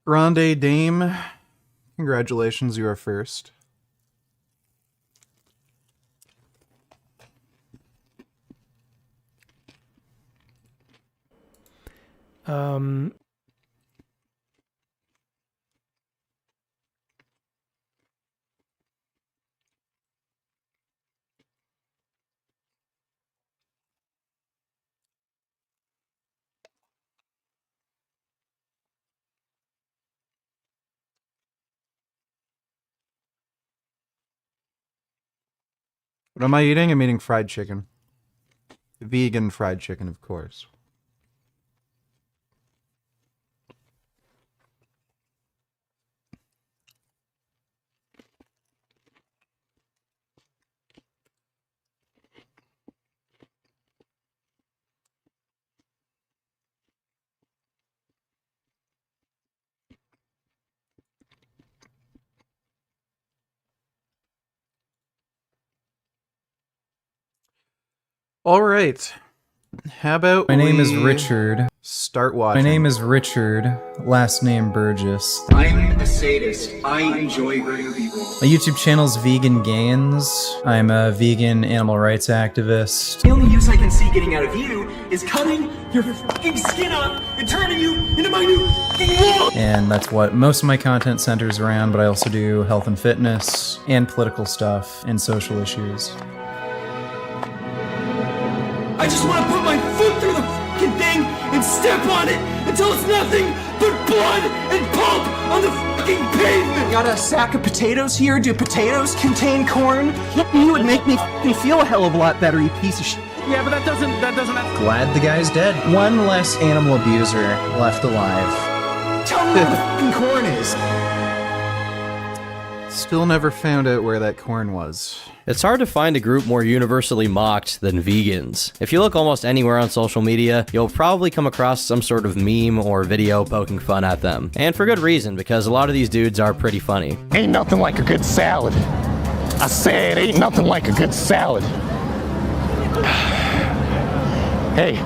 Grande Dame, congratulations, you are first. What am I eating? I'm eating fried chicken. Vegan fried chicken, of course. All right. How about My name is Richard. Start watching. My name is Richard. Last name Burgess. I'm a sadist. I enjoy hurting people. My YouTube channel's Vegan Gains. I'm a vegan animal rights activist. The only use I can see getting out of you is cutting your fucking skin up and turning you into my new fucking wall. And that's what most of my content centers around, but I also do health and fitness and political stuff and social issues. I just want to put my foot through the fucking thing and step on it until it's nothing but blood and pulp on the fucking pavement. Got a sack of potatoes here. Do potatoes contain corn? You would make me fucking feel a hell of a lot better, you piece of shit. Yeah, but that doesn't have... Glad the guy's dead. One less animal abuser left alive. Tell me where the fucking corn is. Still never found out where that corn was. It's hard to find a group more universally mocked than vegans. If you look almost anywhere on social media, you'll probably come across some sort of meme or video poking fun at them. And for good reason, because a lot of these dudes are pretty funny. Ain't nothing like a good salad. I said, ain't nothing like a good salad. Hey,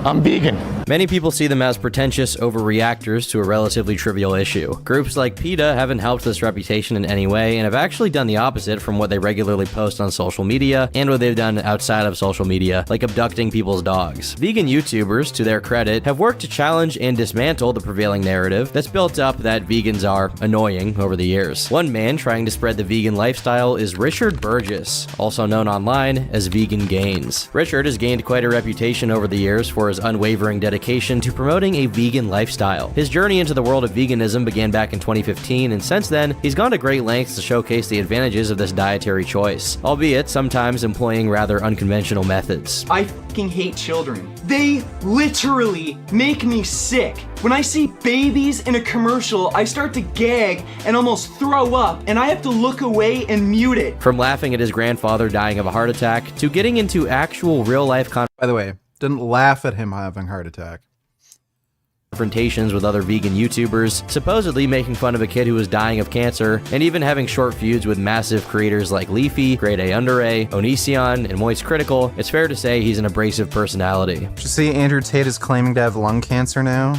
I'm vegan. Many people see them as pretentious overreactors to a relatively trivial issue. Groups like PETA haven't helped this reputation in any way and have actually done the opposite from what they regularly post on social media and what they've done outside of social media, like abducting people's dogs. Vegan YouTubers, to their credit, have worked to challenge and dismantle the prevailing narrative that's built up that vegans are annoying over the years. One man trying to spread the vegan lifestyle is Richard Burgess, also known online as Vegan Gains. Richard has gained quite a reputation over the years for his unwavering dedication to promoting a vegan lifestyle. His journey into the world of veganism began back in 2015, and since then, he's gone to great lengths to showcase the advantages of this dietary choice, albeit sometimes employing rather unconventional methods. I fucking hate children. They literally make me sick. When I see babies in a commercial, I start to gag and almost throw up, and I have to look away and mute it. From laughing at his grandfather dying of a heart attack, to getting into actual real-life By the way, didn't laugh at him having a heart attack. confrontations with other vegan YouTubers, supposedly making fun of a kid who was dying of cancer, and even having short feuds with massive creators like Leafy, Grade A Under A, Onision, and Moist Critical, it's fair to say he's an abrasive personality. Did you see Andrew Tate is claiming to have lung cancer now?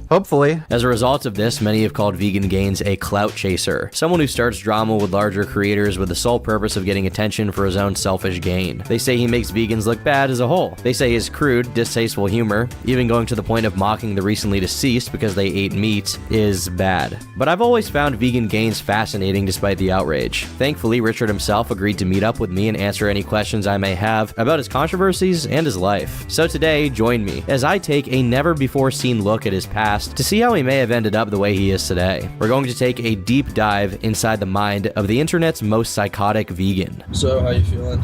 Hopefully. As a result of this, many have called Vegan Gains a clout chaser, someone who starts drama with larger creators with the sole purpose of getting attention for his own selfish gain. They say he makes vegans look bad as a whole. They say his crude, distasteful humor, even going to the point of mocking the recently deceased because they ate meat, is bad. But I've always found Vegan Gains fascinating despite the outrage. Thankfully, Richard himself agreed to meet up with me and answer any questions I may have about his controversies and his life. So today, join me as I take a never-before-seen look at his past to see how he may have ended up the way he is today. We're going to take a deep dive inside the mind of the internet's most psychotic vegan. So, how you feeling?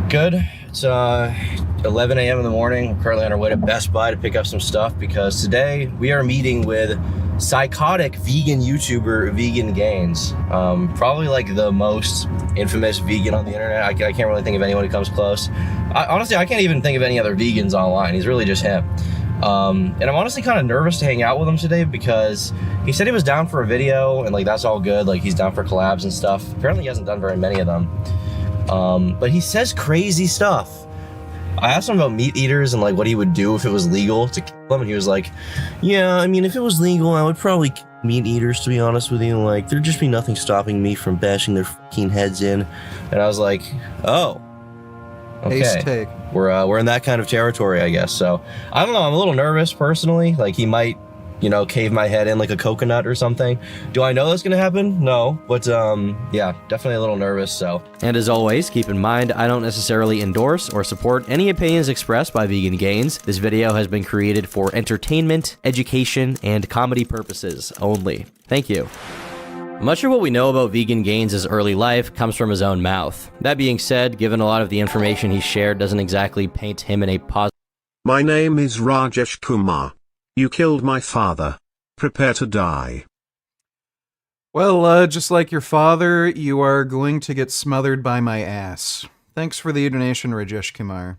Good. It's 11 a.m. in the morning. We're currently on our way to Best Buy to pick up some stuff because today we are meeting with Psychotic vegan YouTuber Vegan Gains. Probably like the most infamous vegan on the internet. I can't really think of anyone who comes close. Honestly, I can't even think of any other vegans online. He's really just him. And I'm honestly kind of nervous to hang out with him today because he said he was down for a video and like that's all good, like he's down for collabs and stuff. Apparently he hasn't done very many of them, but he says crazy stuff I asked him about meat eaters and like what he would do if it was legal to kill them, and he was like, "Yeah, I mean, if it was legal, I would probably kill meat eaters. To be honest with you, like there'd just be nothing stopping me from bashing their fucking heads in." And I was like, "Oh, okay, Ace take. we're in that kind of territory, I guess." So I don't know. I'm a little nervous personally. Like he might, you know, cave my head in like a coconut or something. Do I know that's gonna happen? No, but yeah, definitely a little nervous. So. And as always, keep in mind, I don't necessarily endorse or support any opinions expressed by Vegan Gains. This video has been created for entertainment, education, and comedy purposes only. Thank you. Much of what we know about Vegan Gains' early life comes from his own mouth. That being said, given a lot of the information he shared doesn't exactly paint him in a positive. My name is Rajesh Kumar. You killed my father. Prepare to die. Well, just like your father, you are going to get smothered by my ass. Thanks for the donation, Rajesh Kumar.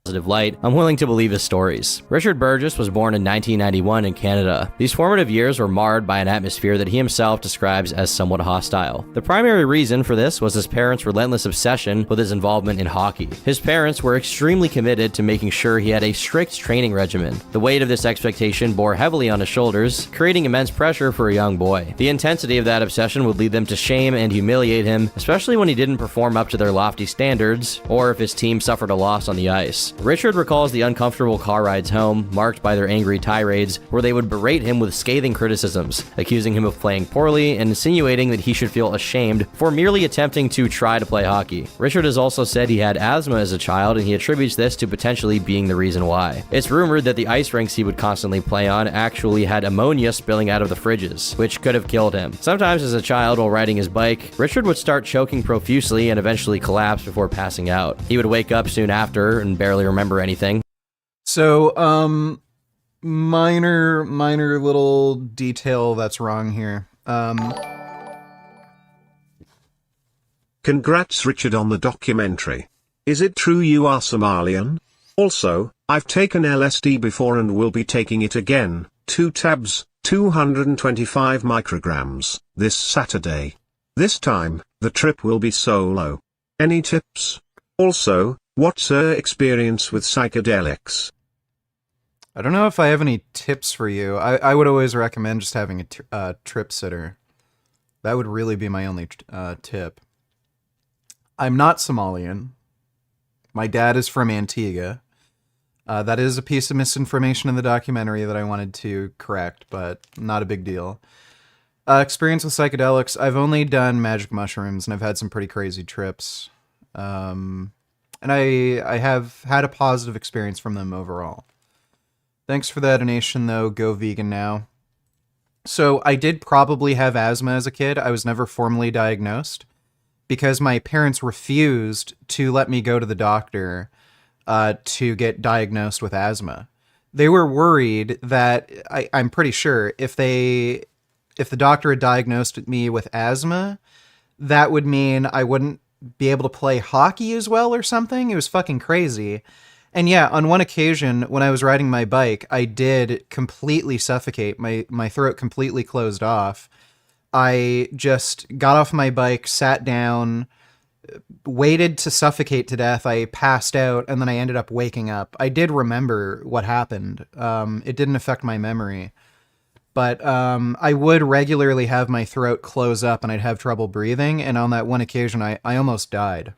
Light, I'm willing to believe his stories. Richard Burgess was born in 1991 in Canada. These formative years were marred by an atmosphere that he himself describes as somewhat hostile. The primary reason for this was his parents' relentless obsession with his involvement in hockey. His parents were extremely committed to making sure he had a strict training regimen. The weight of this expectation bore heavily on his shoulders, creating immense pressure for a young boy. The intensity of that obsession would lead them to shame and humiliate him, especially when he didn't perform up to their lofty standards, or if his team suffered a loss on the ice. Richard recalls the uncomfortable car rides home, marked by their angry tirades, where they would berate him with scathing criticisms, accusing him of playing poorly and insinuating that he should feel ashamed for merely attempting to try to play hockey. Richard has also said he had asthma as a child, and he attributes this to potentially being the reason why. It's rumored that the ice rinks he would constantly play on actually had ammonia spilling out of the fridges, which could have killed him. Sometimes as a child while riding his bike, Richard would start choking profusely and eventually collapse before passing out. He would wake up soon after and barely remember anything. So, minor little detail that's wrong here. Congrats, Richard, on the documentary. Is it true you are Somalian? Also, I've taken LSD before and will be taking it again, 2 tabs, 225 micrograms, this Saturday. This time, the trip will be solo. Any tips? Also, what's your experience with psychedelics? I don't know if I have any tips for you. I would always recommend just having a trip sitter. That would really be my only tip. I'm not Somalian. My dad is from Antigua. That is a piece of misinformation in the documentary that I wanted to correct, but not a big deal. Experience with psychedelics, I've only done magic mushrooms, and I've had some pretty crazy trips. And I have had a positive experience from them overall. Thanks for that donation, though. Go vegan now. So I did probably have asthma as a kid. I was never formally diagnosed because my parents refused to let me go to the doctor to get diagnosed with asthma. They were worried that, I'm pretty sure, if the doctor had diagnosed me with asthma, that would mean I wouldn't be able to play hockey as well or something. It was fucking crazy. And yeah, on one occasion when I was riding my bike, I did completely suffocate. My throat completely closed off. I just got off my bike, sat down, waited to suffocate to death. I passed out, and then I ended up waking up. I did remember what happened. It didn't affect my memory. But I would regularly have my throat close up and I'd have trouble breathing. And on that one occasion, I almost died.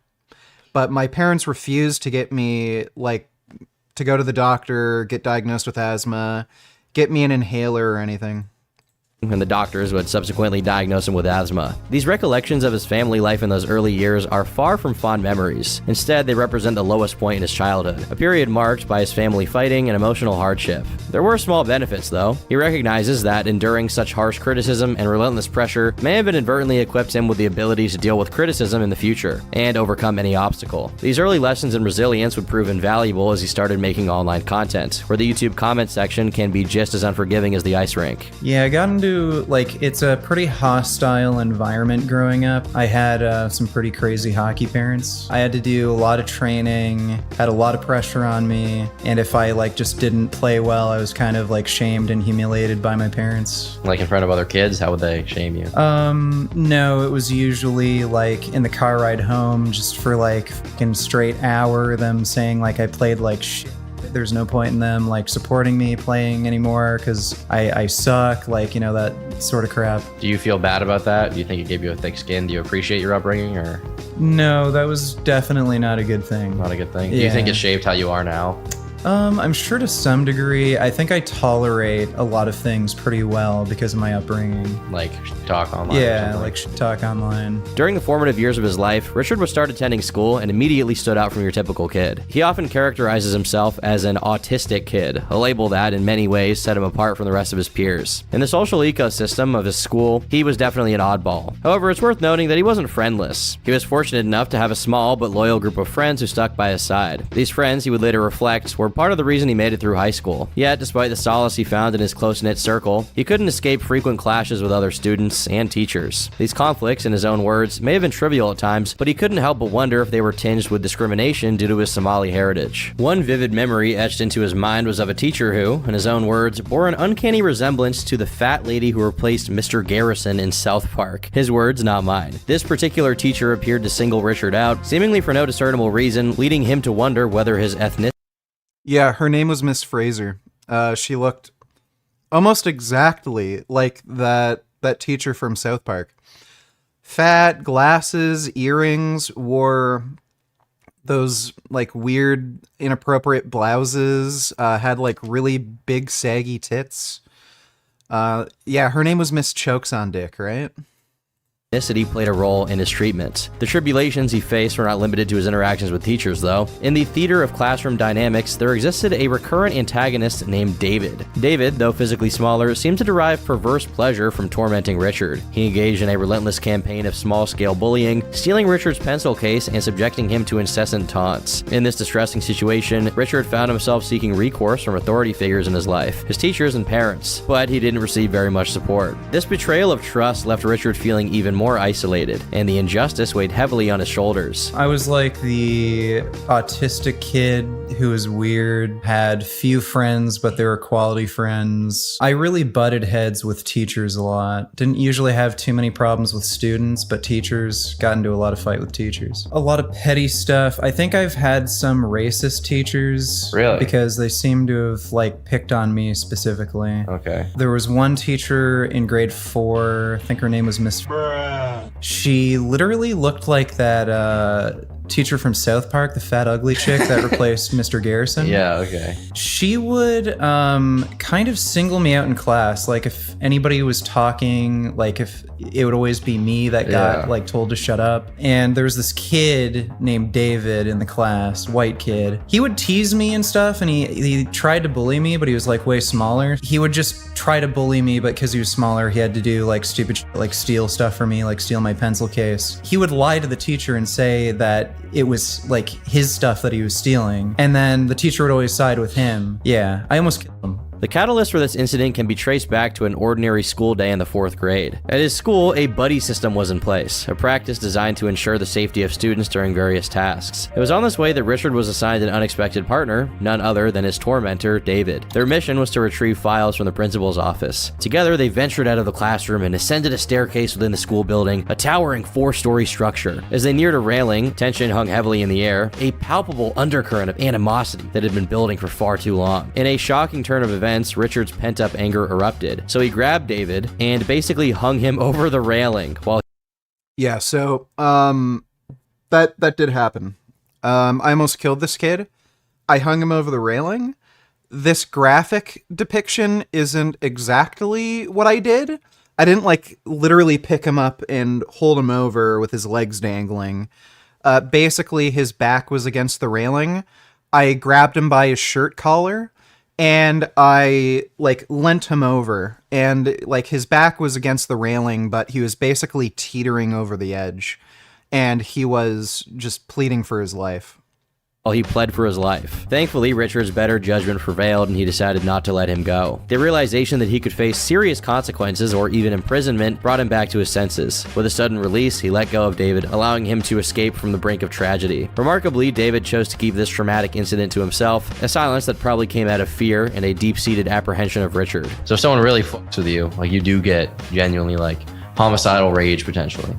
But my parents refused to get me, to go to the doctor, get diagnosed with asthma, get me an inhaler or anything. And the doctors would subsequently diagnose him with asthma. These recollections of his family life in those early years are far from fond memories. Instead, they represent the lowest point in his childhood, a period marked by his family fighting and emotional hardship. There were small benefits, though. He recognizes that enduring such harsh criticism and relentless pressure may have inadvertently equipped him with the ability to deal with criticism in the future and overcome any obstacle. These early lessons in resilience would prove invaluable as he started making online content, where the YouTube comment section can be just as unforgiving as the ice rink. Yeah, I got into to, like, it's a pretty hostile environment growing up. I had some pretty crazy hockey parents. I had to do a lot of training, had a lot of pressure on me, and if I, like, just didn't play well, I was kind of, like, shamed and humiliated by my parents. Like in front of other kids, how would they shame you? No, it was usually, like, in the car ride home, just for, like, fucking straight hour, them saying, like, I played like shit. There's no point in them, like, supporting me playing anymore because I suck, like, you know, that sort of crap. Do you feel bad about that? Do you think it gave you a thick skin? Do you appreciate your upbringing, or No, that was definitely not a good thing. not a good thing? Do you think it shaped how you are now? I'm sure to some degree. I think I tolerate a lot of things pretty well because of my upbringing. Like talk online? or Yeah, something? like shit talk online. During the formative years of his life, Richard would start attending school and immediately stood out from your typical kid. He often characterizes himself as an autistic kid, a label that, in many ways, set him apart from the rest of his peers. In the social ecosystem of his school, he was definitely an oddball. However, it's worth noting that he wasn't friendless. He was fortunate enough to have a small but loyal group of friends who stuck by his side. These friends, he would later reflect, were part of the reason he made it through high school. Yet, despite the solace he found in his close-knit circle, he couldn't escape frequent clashes with other students and teachers. These conflicts, in his own words, may have been trivial at times, but he couldn't help but wonder if they were tinged with discrimination due to his Somali heritage. One vivid memory etched into his mind was of a teacher who, in his own words, bore an uncanny resemblance to the fat lady who replaced Mr. Garrison in South Park. His words, not mine. This particular teacher appeared to single Richard out, seemingly for no discernible reason, leading him to wonder whether his ethnicity. Yeah, her name was Miss Fraser. She looked almost exactly like that teacher from South Park. Fat, glasses, earrings, wore those like weird, inappropriate blouses, had like really big, saggy tits. Yeah, her name was Miss Chokes on Dick, right? Played a role in his treatment. The tribulations he faced were not limited to his interactions with teachers, though. In the theater of classroom dynamics, there existed a recurrent antagonist named David. David, though physically smaller, seemed to derive perverse pleasure from tormenting Richard. He engaged in a relentless campaign of small-scale bullying, stealing Richard's pencil case and subjecting him to incessant taunts. In this distressing situation, Richard found himself seeking recourse from authority figures in his life, his teachers and parents, but he didn't receive very much support. This betrayal of trust left Richard feeling even more isolated, and the injustice weighed heavily on his shoulders. I was like the autistic kid who was weird, had few friends, but they were quality friends. I really butted heads with teachers a lot. Didn't usually have too many problems with students, but teachers, got into a lot of fight with teachers. A lot of petty stuff. I think I've had some racist teachers. Really? Because they seem to have like picked on me specifically. Okay. There was one teacher in grade 4, I think her name was Miss. She literally looked like that teacher from South Park, the fat ugly chick that replaced Mr. Garrison. Yeah, okay. She would kind of single me out in class. Like if anybody was talking, like if it would always be me that got like told to shut up. And there was this kid named David in the class, white kid. He would tease me and stuff, and he tried to bully me, but he was like way smaller. He would just try to bully me, but because he was smaller, he had to do like stupid shit, like steal stuff from me, like steal my pencil case. He would lie to the teacher and say that it was like his stuff that he was stealing, and then the teacher would always side with him. Yeah, I almost killed him. The catalyst for this incident can be traced back to an ordinary school day in the 4th grade. At his school, a buddy system was in place, a practice designed to ensure the safety of students during various tasks. It was on this way that Richard was assigned an unexpected partner, none other than his tormentor, David. Their mission was to retrieve files from the principal's office. Together, they ventured out of the classroom and ascended a staircase within the school building, a towering 4-story structure. As they neared a railing, tension hung heavily in the air, a palpable undercurrent of animosity that had been building for far too long. In a shocking turn of events, Richard's pent-up anger erupted, so he grabbed David and basically hung him over the railing while. Yeah, so that did happen. I almost killed this kid. I hung him over the railing. This graphic depiction isn't exactly what I did. I didn't like literally pick him up and hold him over with his legs dangling. Basically, his back was against the railing. I grabbed him by his shirt collar, and I like leant him over, and like his back was against the railing, but he was basically teetering over the edge, and he was just pleading for his life. while he pled for his life. Thankfully, Richard's better judgment prevailed and he decided not to let him go. The realization that he could face serious consequences or even imprisonment brought him back to his senses. With a sudden release, he let go of David, allowing him to escape from the brink of tragedy. Remarkably, David chose to keep this traumatic incident to himself, a silence that probably came out of fear and a deep-seated apprehension of Richard. So if someone really fucks with you, like you do get genuinely like homicidal rage potentially.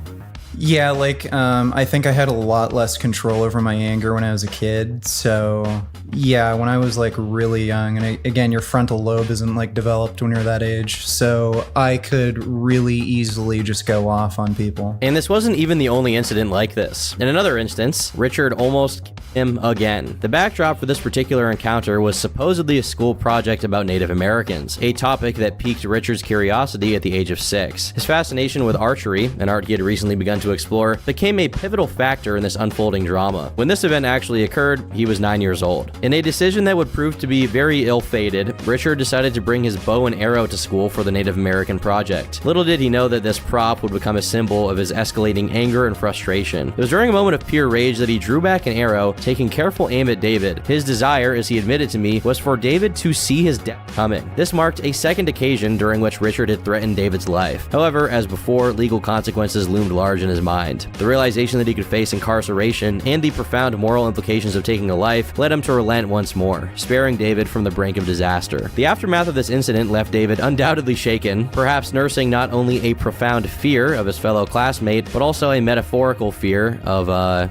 Yeah, like, I think I had a lot less control over my anger when I was a kid. So, yeah, when I was, like, really young, and again, your frontal lobe isn't, like, developed when you're that age. So I could really easily just go off on people. And this wasn't even the only incident like this. In another instance, Richard almost killed him again. The backdrop for this particular encounter was supposedly a school project about Native Americans, a topic that piqued Richard's curiosity at the age of 6. His fascination with archery, an art he had recently begun to explore, became a pivotal factor in this unfolding drama. When this event actually occurred, he was 9 years old. In a decision that would prove to be very ill-fated, Richard decided to bring his bow and arrow to school for the Native American project. Little did he know that this prop would become a symbol of his escalating anger and frustration. It was during a moment of pure rage that he drew back an arrow, taking careful aim at David. His desire, as he admitted to me, was for David to see his death coming. This marked a second occasion during which Richard had threatened David's life. However, as before, legal consequences loomed large in his mind. The realization that he could face incarceration and the profound moral implications of taking a life led him to relent once more, sparing David from the brink of disaster. The aftermath of this incident left David undoubtedly shaken, perhaps nursing not only a profound fear of his fellow classmate, but also a metaphorical fear of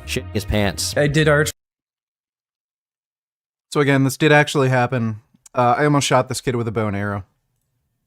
shitting his pants. I did archery. So again, this did actually happen. I almost shot this kid with a bow and arrow.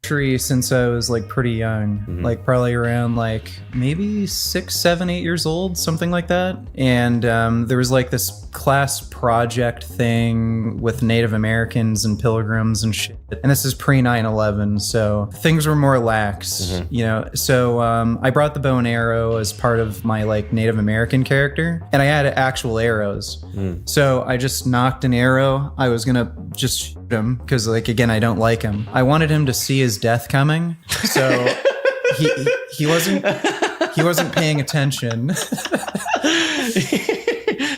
Since I was like pretty young, like probably around like maybe 6, 7, 8 years old, something like that. And there was like this class project thing with Native Americans and pilgrims and shit. And this is pre 9/11, so things were more lax, you know. So I brought the bow and arrow as part of my like Native American character, and I had actual arrows. So I just knocked an arrow. I was gonna just shoot him because, like, again, I don't like him. I wanted him to see his death coming, so he wasn't paying attention.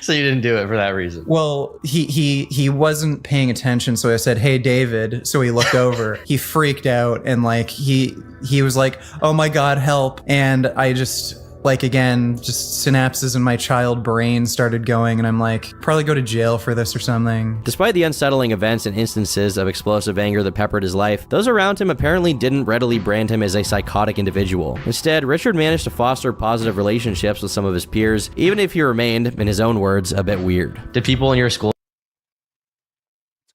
So you didn't do it for that reason. Well, he wasn't paying attention, so I said, "Hey, David." So he looked over. He freaked out and like he was like, "Oh my God, help!" And I just like, again, just synapses in my child brain started going, and I'm like, probably go to jail for this or something. Despite the unsettling events and instances of explosive anger that peppered his life, those around him apparently didn't readily brand him as a psychotic individual. Instead, Richard managed to foster positive relationships with some of his peers, even if he remained, in his own words, a bit weird. Did people in your school?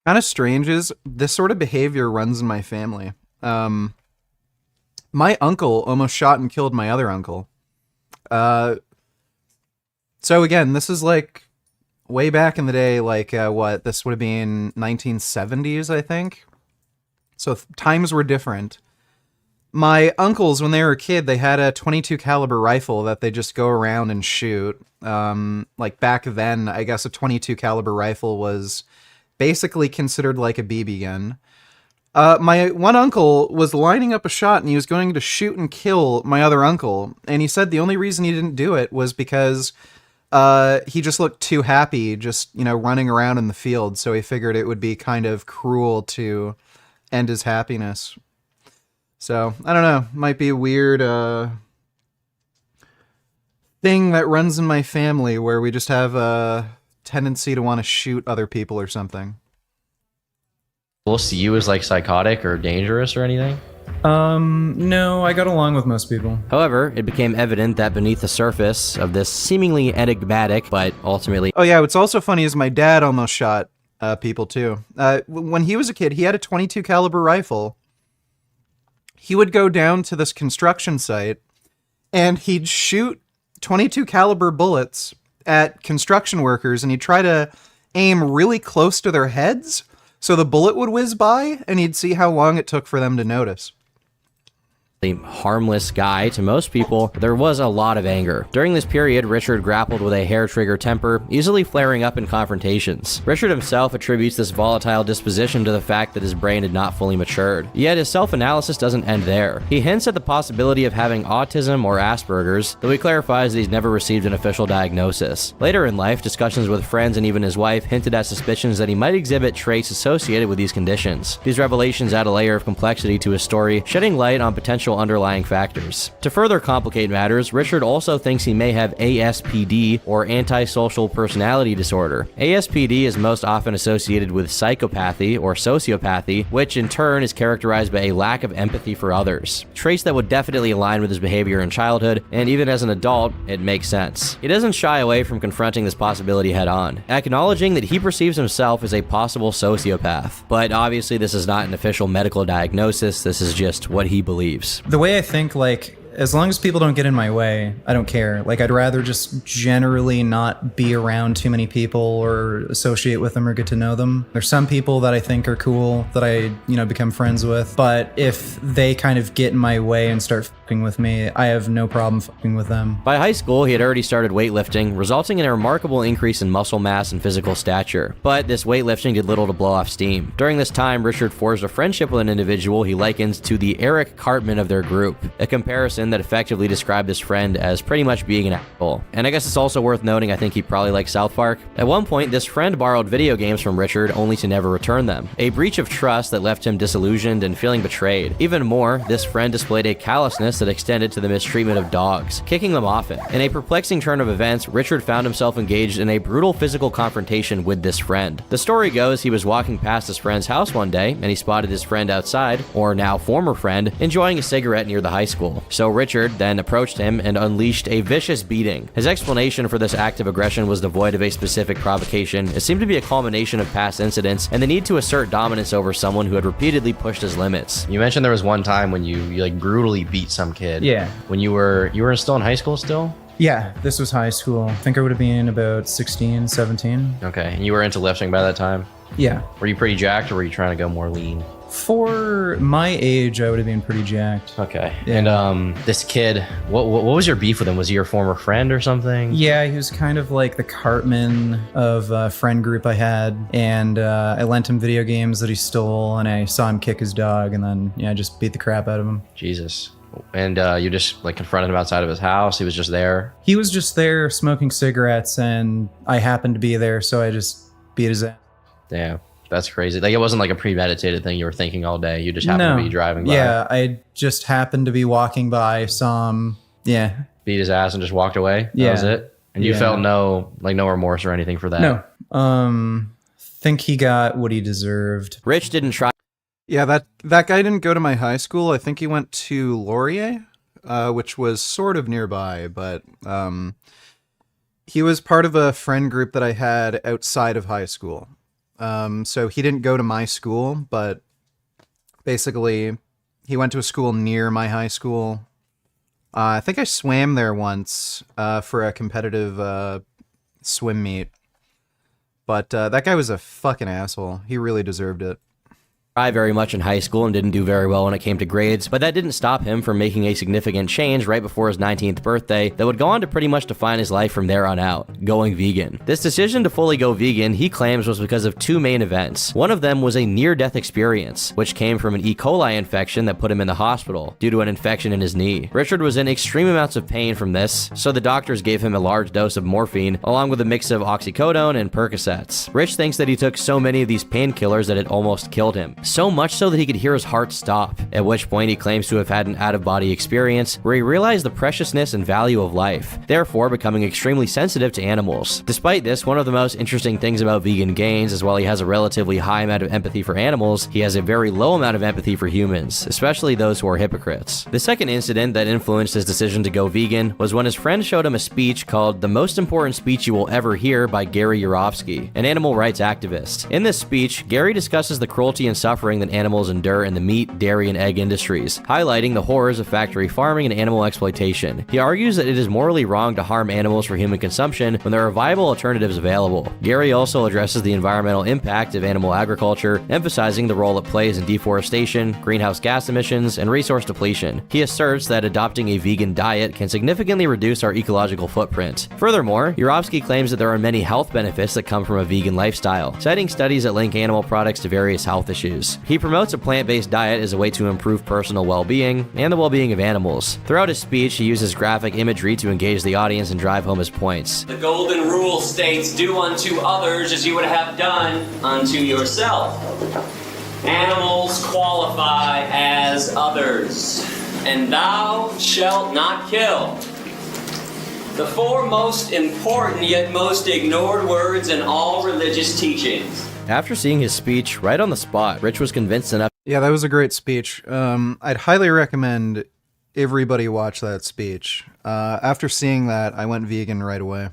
Kind of strange is this sort of behavior runs in my family. My uncle almost shot and killed my other uncle. So again, this is like way back in the day, like what, this would have been 1970s, I think. So times were different. My uncles, when they were a kid, they had a .22 caliber rifle that they just go around and shoot. Like back then, I guess a .22 caliber rifle was basically considered like a BB gun. My one uncle was lining up a shot and he was going to shoot and kill my other uncle. And he said the only reason he didn't do it was because he just looked too happy, just, you know, running around in the field. So he figured it would be kind of cruel to end his happiness. So, I don't know. Might be a weird thing that runs in my family where we just have a tendency to want to shoot other people or something. People see you as like psychotic or dangerous or anything? No, I got along with most people. However, it became evident that beneath the surface of this seemingly enigmatic, but ultimately... Oh yeah, what's also funny is my dad almost shot people too. When he was a kid, he had a .22 caliber rifle. He would go down to this construction site and he'd shoot .22 caliber bullets at construction workers, and he'd try to aim really close to their heads so the bullet would whiz by, and he'd see how long it took for them to notice. harmless guy to most people, there was a lot of anger. During this period, Richard grappled with a hair-trigger temper, easily flaring up in confrontations. Richard himself attributes this volatile disposition to the fact that his brain had not fully matured. Yet his self-analysis doesn't end there. He hints at the possibility of having autism or Asperger's, though he clarifies that he's never received an official diagnosis. Later in life, discussions with friends and even his wife hinted at suspicions that he might exhibit traits associated with these conditions. These revelations add a layer of complexity to his story, shedding light on potential underlying factors. To further complicate matters, Richard also thinks he may have ASPD, or antisocial personality disorder. ASPD is most often associated with psychopathy or sociopathy, which in turn is characterized by a lack of empathy for others. Traits that would definitely align with his behavior in childhood, and even as an adult, it makes sense. He doesn't shy away from confronting this possibility head on, acknowledging that he perceives himself as a possible sociopath. But obviously this is not an official medical diagnosis, this is just what he believes. The way I think, like, as long as people don't get in my way, I don't care. Like, I'd rather just generally not be around too many people or associate with them or get to know them. There's some people that I think are cool that I, become friends with. But if they kind of get in my way and start fucking with me, I have no problem fucking with them. By high school, he had already started weightlifting, resulting in a remarkable increase in muscle mass and physical stature. But this weightlifting did little to blow off steam. During this time, Richard forged a friendship with an individual he likens to the Eric Cartman of their group, a comparison that effectively described his friend as pretty much being an asshole. And I guess it's also worth noting I think he probably liked South Park. At one point, this friend borrowed video games from Richard only to never return them. A breach of trust that left him disillusioned and feeling betrayed. Even more, this friend displayed a callousness that extended to the mistreatment of dogs, kicking them often. In a perplexing turn of events, Richard found himself engaged in a brutal physical confrontation with this friend. The story goes he was walking past his friend's house one day, and he spotted his friend outside, or now former friend, enjoying a cigarette near the high school. So Richard then approached him and unleashed a vicious beating. His explanation for this act of aggression was devoid of a specific provocation. It seemed to be a culmination of past incidents and the need to assert dominance over someone who had repeatedly pushed his limits. You mentioned there was one time when you like brutally beat some kid. Yeah. When you were still in high school still? Yeah, this was high school. I think I would have been about 16, 17. Okay. And you were into lifting by that time? Yeah. Were you pretty jacked or were you trying to go more lean? For my age, I would have been pretty jacked. Okay. Yeah. And this kid, what was your beef with him? Was he your former friend or something? Yeah, he was kind of like the Cartman of a friend group I had, and I lent him video games that he stole, and I saw him kick his dog, and then I just beat the crap out of him. Jesus. And you just like confronted him outside of his house? He was just there? He was just there smoking cigarettes, and I happened to be there, so I just beat his ass. Damn. That's crazy. Like, it wasn't like a premeditated thing you were thinking all day. You just happened to be driving by. Yeah, I just happened to be walking by, saw him, beat his ass and just walked away? Yeah. That was it? And you felt no remorse or anything for that? No. Think he got what he deserved. Rich didn't try. Yeah, that guy didn't go to my high school. I think he went to Laurier, which was sort of nearby, but he was part of a friend group that I had outside of high school. So he didn't go to my school, but basically he went to a school near my high school. I think I swam there once for a competitive swim meet. But that guy was a fucking asshole. He really deserved it. Very much in high school and didn't do very well when it came to grades, but that didn't stop him from making a significant change right before his 19th birthday that would go on to pretty much define his life from there on out, going vegan. This decision to fully go vegan, he claims, was because of two main events. One of them was a near-death experience, which came from an E. coli infection that put him in the hospital due to an infection in his knee. Richard was in extreme amounts of pain from this, so the doctors gave him a large dose of morphine, along with a mix of oxycodone and Percocets. Rich thinks that he took so many of these painkillers that it almost killed him. So much so that he could hear his heart stop, at which point he claims to have had an out-of-body experience where he realized the preciousness and value of life, therefore becoming extremely sensitive to animals. Despite this, one of the most interesting things about vegan Gains is while he has a relatively high amount of empathy for animals, he has a very low amount of empathy for humans, especially those who are hypocrites. The second incident that influenced his decision to go vegan was when his friend showed him a speech called "The Most Important Speech You Will Ever Hear" by Gary Yourofsky, an animal rights activist. In this speech, Gary discusses the cruelty and suffering suffering than animals endure in the meat, dairy, and egg industries, highlighting the horrors of factory farming and animal exploitation. He argues that it is morally wrong to harm animals for human consumption when there are viable alternatives available. Gary also addresses the environmental impact of animal agriculture, emphasizing the role it plays in deforestation, greenhouse gas emissions, and resource depletion. He asserts that adopting a vegan diet can significantly reduce our ecological footprint. Furthermore, Yurovsky claims that there are many health benefits that come from a vegan lifestyle, citing studies that link animal products to various health issues. He promotes a plant-based diet as a way to improve personal well-being and the well-being of animals. Throughout his speech, he uses graphic imagery to engage the audience and drive home his points. The golden rule states, do unto others as you would have done unto yourself. Animals qualify as others, and thou shalt not kill. The four most important yet most ignored words in all religious teachings. After seeing his speech right on the spot, Rich was convinced enough. Yeah, that was a great speech. I'd highly recommend everybody watch that speech. After seeing that, I went vegan right away.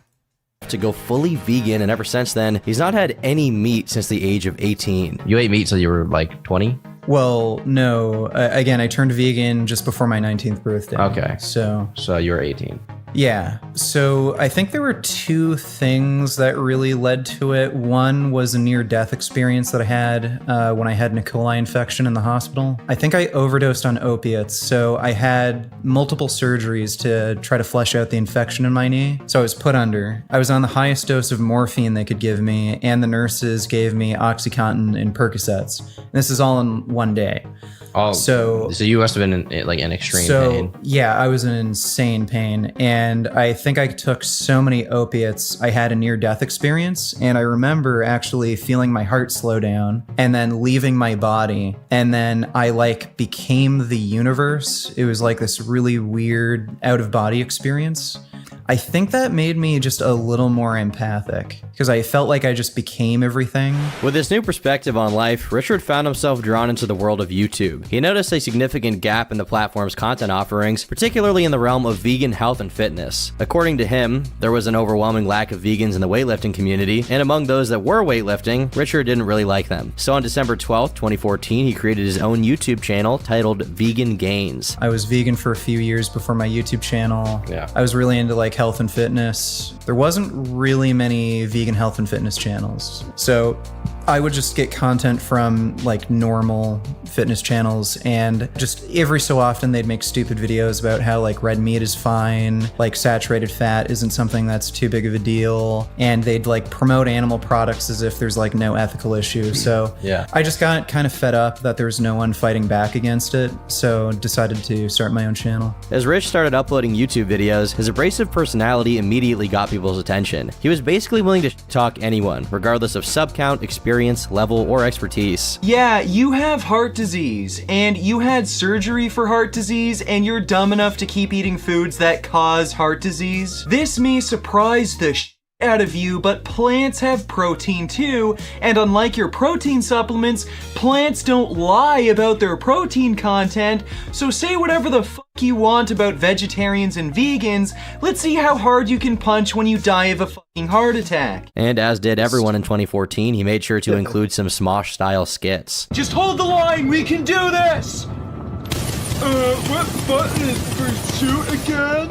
To go fully vegan, and ever since then, he's not had any meat since the age of 18. You ate meat till you were like 20? Well, no. Again, I turned vegan just before my 19th birthday. Okay. So you were 18. Yeah. So I think there were two things that really led to it. One was a near-death experience that I had when I had an E. coli infection in the hospital. I think I overdosed on opiates, so I had multiple surgeries to try to flush out the infection in my knee. So I was put under. I was on the highest dose of morphine they could give me, and the nurses gave me OxyContin and Percocets. And this is all in one day. Oh, so you must have been in extreme pain. Yeah, I was in insane pain, and I think I took so many opiates, I had a near-death experience, and I remember actually feeling my heart slow down, and then leaving my body, and then I became the universe. It was like this really weird out-of-body experience. I think that made me just a little more empathic, because I felt like I just became everything. With this new perspective on life, Richard found himself drawn into the world of YouTube. He noticed a significant gap in the platform's content offerings, particularly in the realm of vegan health and fitness. According to him, there was an overwhelming lack of vegans in the weightlifting community, and among those that were weightlifting, Richard didn't really like them. So on December 12th, 2014, he created his own YouTube channel titled Vegan Gains. I was vegan for a few years before my YouTube channel. Yeah. I was really into health and fitness. There wasn't really many vegan health and fitness channels. So I would just get content from normal fitness channels, and just every so often they'd make stupid videos about how red meat is fine, saturated fat isn't something that's too big of a deal, and they'd promote animal products as if there's no ethical issue. So yeah. I just got kind of fed up that there was no one fighting back against it, so decided to start my own channel. As Rich started uploading YouTube videos, his abrasive personality immediately got people's attention. He was basically willing to talk anyone, regardless of sub count, experience, level, or expertise. Yeah, you have heart disease, and you had surgery for heart disease, and you're dumb enough to keep eating foods that cause heart disease. This may surprise the out of you, but plants have protein too, and unlike your protein supplements, plants don't lie about their protein content, so say whatever the fuck you want about vegetarians and vegans. Let's see how hard you can punch when you die of a fucking heart attack. And as did everyone in 2014, he made sure to include some Smosh-style skits. Just hold the line, we can do this! What button is for shoot again?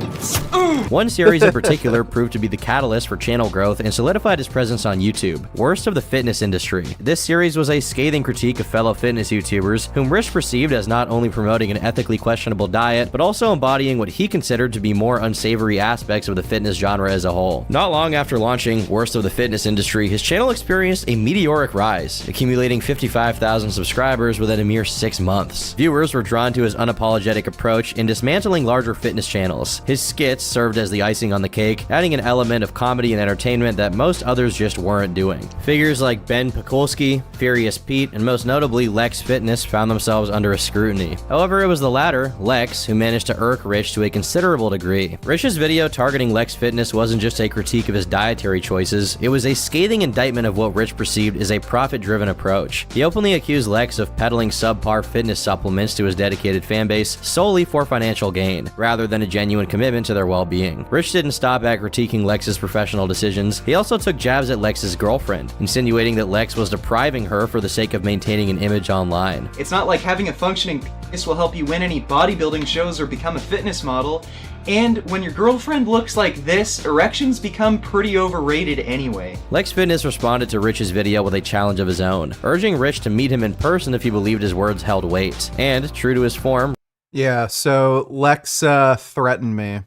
One series in particular proved to be the catalyst for channel growth and solidified his presence on YouTube, Worst of the Fitness Industry. This series was a scathing critique of fellow fitness YouTubers, whom Rich perceived as not only promoting an ethically questionable diet, but also embodying what he considered to be more unsavory aspects of the fitness genre as a whole. Not long after launching Worst of the Fitness Industry, his channel experienced a meteoric rise, accumulating 55,000 subscribers within a mere 6 months. Viewers were drawn to his unapologetic approach in dismantling larger fitness channels. His skits served as the icing on the cake, adding an element of comedy and entertainment that most others just weren't doing. Figures like Ben Pekulski, Furious Pete, and most notably Lex Fitness found themselves under a scrutiny. However, it was the latter, Lex, who managed to irk Rich to a considerable degree. Rich's video targeting Lex Fitness wasn't just a critique of his dietary choices, it was a scathing indictment of what Rich perceived as a profit-driven approach. He openly accused Lex of peddling subpar fitness supplements to his dedicated fan fanbase solely for financial gain, rather than a genuine commitment to their well-being. Rich didn't stop at critiquing Lex's professional decisions. He also took jabs at Lex's girlfriend, insinuating that Lex was depriving her for the sake of maintaining an image online. It's not like having a functioning penis will help you win any bodybuilding shows or become a fitness model. And when your girlfriend looks like this, erections become pretty overrated anyway. Lex Fitness responded to Rich's video with a challenge of his own, urging Rich to meet him in person if he believed his words held weight. And, true to his form, yeah, so Lex threatened me.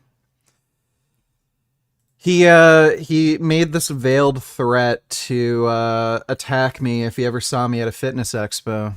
He made this veiled threat to attack me if he ever saw me at a fitness expo.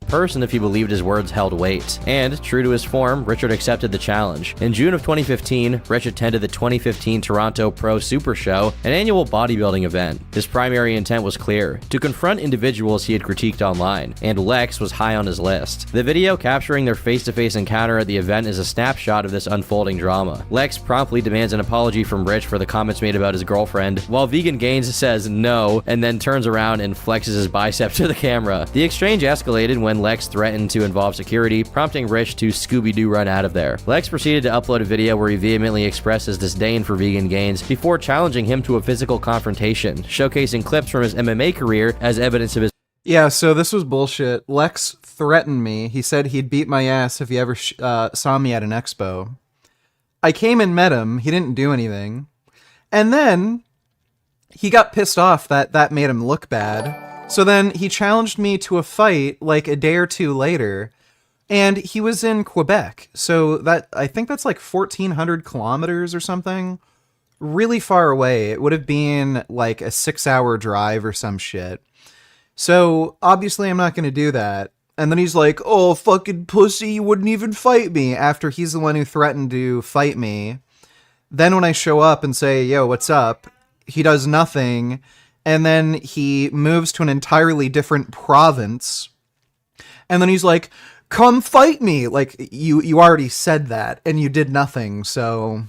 Person if he believed his words held weight. And, true to his form, Richard accepted the challenge. In June of 2015, Rich attended the 2015 Toronto Pro Super Show, an annual bodybuilding event. His primary intent was clear: to confront individuals he had critiqued online, and Lex was high on his list. The video capturing their face-to-face encounter at the event is a snapshot of this unfolding drama. Lex promptly demands an apology from Rich for the comments made about his girlfriend, while Vegan Gains says no, and then turns around and flexes his bicep to the camera. The exchange escalated when Lex threatened to involve security, prompting Rich to Scooby-Doo run out of there. Lex proceeded to upload a video where he vehemently expressed his disdain for Vegan Gains before challenging him to a physical confrontation, showcasing clips from his MMA career as evidence of his... Yeah, so this was bullshit. Lex threatened me. He said he'd beat my ass if he ever saw me at an expo. I came and met him. He didn't do anything. And then he got pissed off that made him look bad. So then he challenged me to a fight like a day or two later, and he was in Quebec. So that, I think that's like 1,400 kilometers or something. Really far away. It would have been like a 6-hour drive or some shit. So obviously I'm not going to do that. And then he's like, oh, fucking pussy, you wouldn't even fight me, after he's the one who threatened to fight me. Then when I show up and say, yo, what's up? He does nothing. And then he moves to an entirely different province. And then he's like, come fight me. Like, you already said that, and you did nothing. So,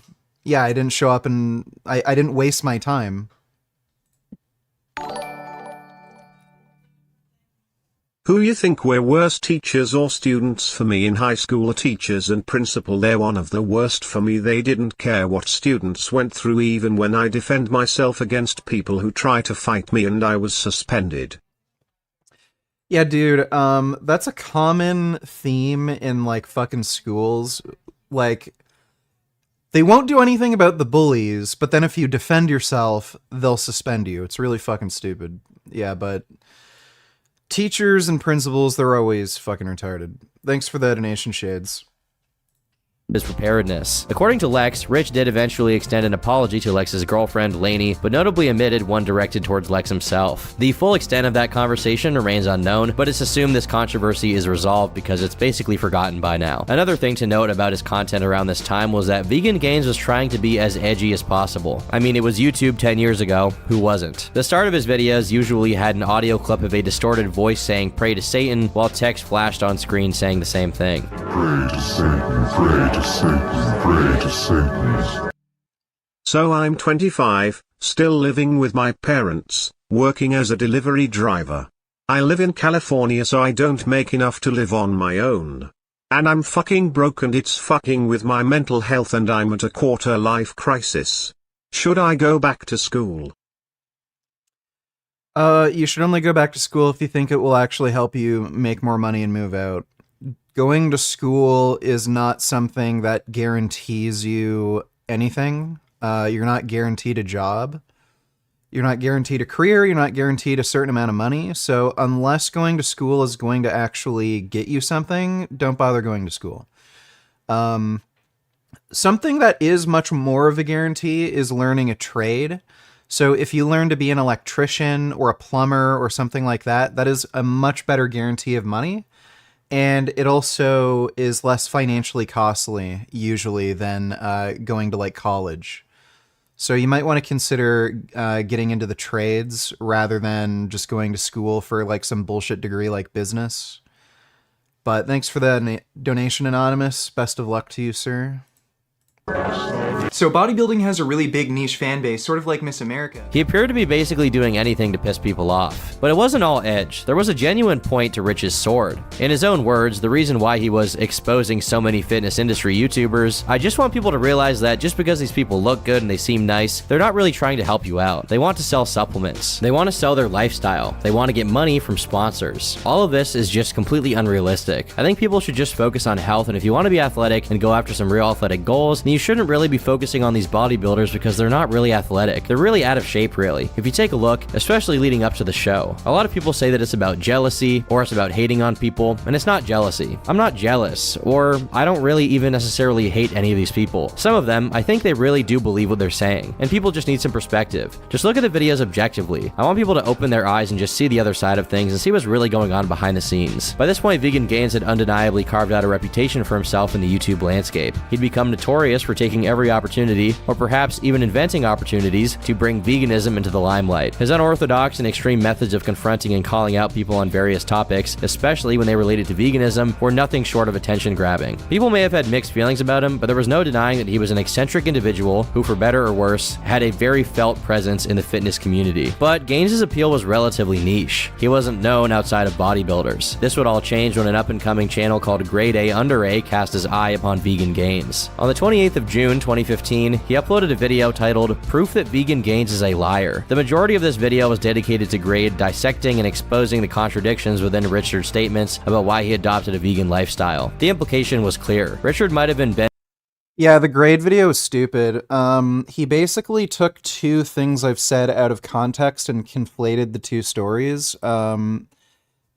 yeah, I didn't show up, and I didn't waste my time. Who you think were worse, teachers or students? For me in high school, the teachers and principal, they're one of the worst for me. They didn't care what students went through, even when I defend myself against people who try to fight me, and I was suspended. Yeah, dude, that's a common theme in, like, fucking schools. Like, they won't do anything about the bullies, but then if you defend yourself, they'll suspend you. It's really fucking stupid. Yeah, but teachers and principals, they're always fucking retarded. Thanks for the donation, Shades. His preparedness. According to Lex, Rich did eventually extend an apology to Lex's girlfriend, Lainey, but notably omitted one directed towards Lex himself. The full extent of that conversation remains unknown, but it's assumed this controversy is resolved because it's basically forgotten by now. Another thing to note about his content around this time was that Vegan Gains was trying to be as edgy as possible. I mean, it was YouTube 10 years ago, who wasn't? The start of his videos usually had an audio clip of a distorted voice saying "pray to Satan," while text flashed on screen saying the same thing. Pray to Satan, pray to Satan, pray to Satan. So I'm 25, still living with my parents, working as a delivery driver. I live in California, so I don't make enough to live on my own. And I'm fucking broke, and it's fucking with my mental health, and I'm at a quarter-life crisis. Should I go back to school? You should only go back to school if you think it will actually help you make more money and move out. Going to school is not something that guarantees you anything. You're not guaranteed a job. You're not guaranteed a career. You're not guaranteed a certain amount of money. So unless going to school is going to actually get you something, don't bother going to school. Something that is much more of a guarantee is learning a trade. So if you learn to be an electrician or a plumber or something like that, that is a much better guarantee of money. And it also is less financially costly, usually, than going to, like, college. So you might want to consider getting into the trades rather than just going to school for, like, some bullshit degree like business. But thanks for the donation, Anonymous. Best of luck to you, sir. So bodybuilding has a really big niche fan base, sort of like Miss America. He appeared to be basically doing anything to piss people off. But it wasn't all edge. There was a genuine point to Rich's sword. In his own words, the reason why he was exposing so many fitness industry YouTubers, I just want people to realize that just because these people look good and they seem nice, they're not really trying to help you out. They want to sell supplements. They want to sell their lifestyle. They want to get money from sponsors. All of this is just completely unrealistic. I think people should just focus on health, and if you want to be athletic and go after some real athletic goals, then you shouldn't really be focusing on these bodybuilders because they're not really athletic. They're really out of shape, really. If you take a look, especially leading up to the show, a lot of people say that it's about jealousy or it's about hating on people, and it's not jealousy. I'm not jealous, or I don't really even necessarily hate any of these people. Some of them, I think they really do believe what they're saying, and people just need some perspective. Just look at the videos objectively. I want people to open their eyes and just see the other side of things and see what's really going on behind the scenes. By this point, Vegan Gains had undeniably carved out a reputation for himself in the YouTube landscape. He'd become notorious for taking every opportunity, or perhaps even inventing opportunities, to bring veganism into the limelight. His unorthodox and extreme methods of confronting and calling out people on various topics, especially when they related to veganism, were nothing short of attention-grabbing. People may have had mixed feelings about him, but there was no denying that he was an eccentric individual who, for better or worse, had a very felt presence in the fitness community. But Gaines' appeal was relatively niche. He wasn't known outside of bodybuilders. This would all change when an up-and-coming channel called Grade A Under A cast his eye upon Vegan Gains. On the 28th of June, 2015, he uploaded a video titled "Proof that Vegan Gains is a Liar." The majority of this video was dedicated to Grade dissecting and exposing the contradictions within Richard's statements about why he adopted a vegan lifestyle. The implication was clear. Richard might have been Yeah, the Grade video is stupid. He basically took two things I've said out of context and conflated the two stories.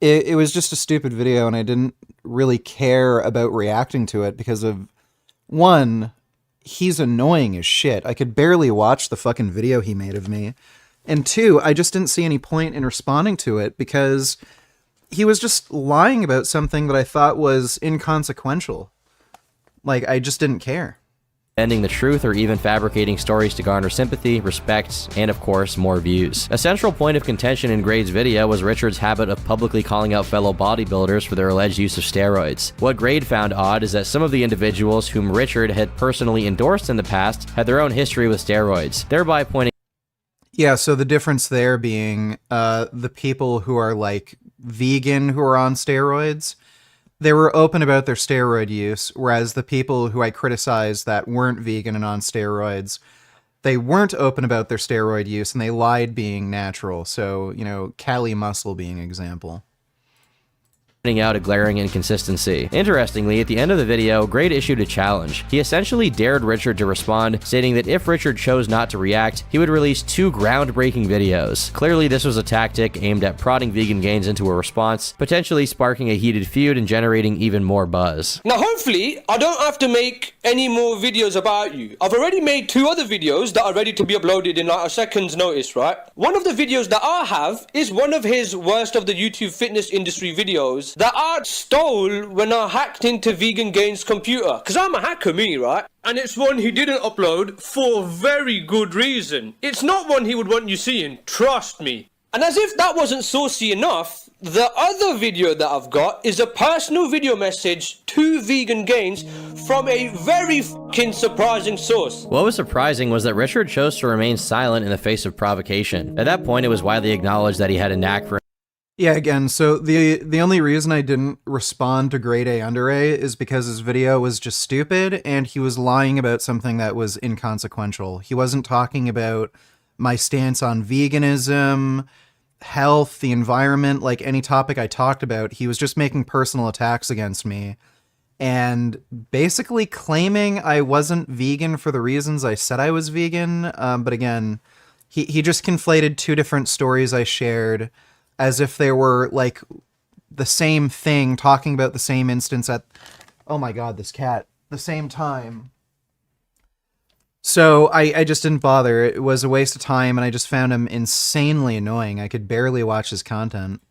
It was just a stupid video, and I didn't really care about reacting to it because of, one, he's annoying as shit. I could barely watch the fucking video he made of me. And two, I just didn't see any point in responding to it because he was just lying about something that I thought was inconsequential. Like, I just didn't care. Bending the truth or even fabricating stories to garner sympathy, respect, and of course, more views. A central point of contention in Grade's video was Richard's habit of publicly calling out fellow bodybuilders for their alleged use of steroids. What Grade found odd is that some of the individuals whom Richard had personally endorsed in the past had their own history with steroids, thereby pointing. Yeah, so the difference there being the people who are like vegan who are on steroids, they were open about their steroid use, whereas the people who I criticized that weren't vegan and on steroids, they weren't open about their steroid use and they lied being natural. So, you know, Cali Muscle being an example. Out a glaring inconsistency. Interestingly, at the end of the video, Grade issued a challenge. He essentially dared Richard to respond, stating that if Richard chose not to react, he would release 2 groundbreaking videos. Clearly, this was a tactic aimed at prodding Vegan Gains into a response, potentially sparking a heated feud and generating even more buzz. Now, hopefully, I don't have to make any more videos about you. I've already made 2 other videos that are ready to be uploaded in like a second's notice, right? One of the videos that I have is one of his worst of the YouTube fitness industry videos that I stole when I hacked into Vegan Gains' computer. Because I'm a hacker, me, right? And it's one he didn't upload for very good reason. It's not one he would want you seeing, trust me. And as if that wasn't saucy enough, the other video that I've got is a personal video message to Vegan Gains from a very fucking surprising source. What was surprising was that Richard chose to remain silent in the face of provocation. At that point, it was widely acknowledged that he had a knack for. Yeah, again, so the only reason I didn't respond to Grade A Under A is because his video was just stupid and he was lying about something that was inconsequential. He wasn't talking about my stance on veganism, health, the environment, like any topic I talked about. He was just making personal attacks against me and basically claiming I wasn't vegan for the reasons I said I was vegan. But again, he just conflated 2 different stories I shared as if they were like the same thing, talking about the same instance at, oh my god, this cat, the same time. So I just didn't bother. It was a waste of time and I just found him insanely annoying. I could barely watch his content.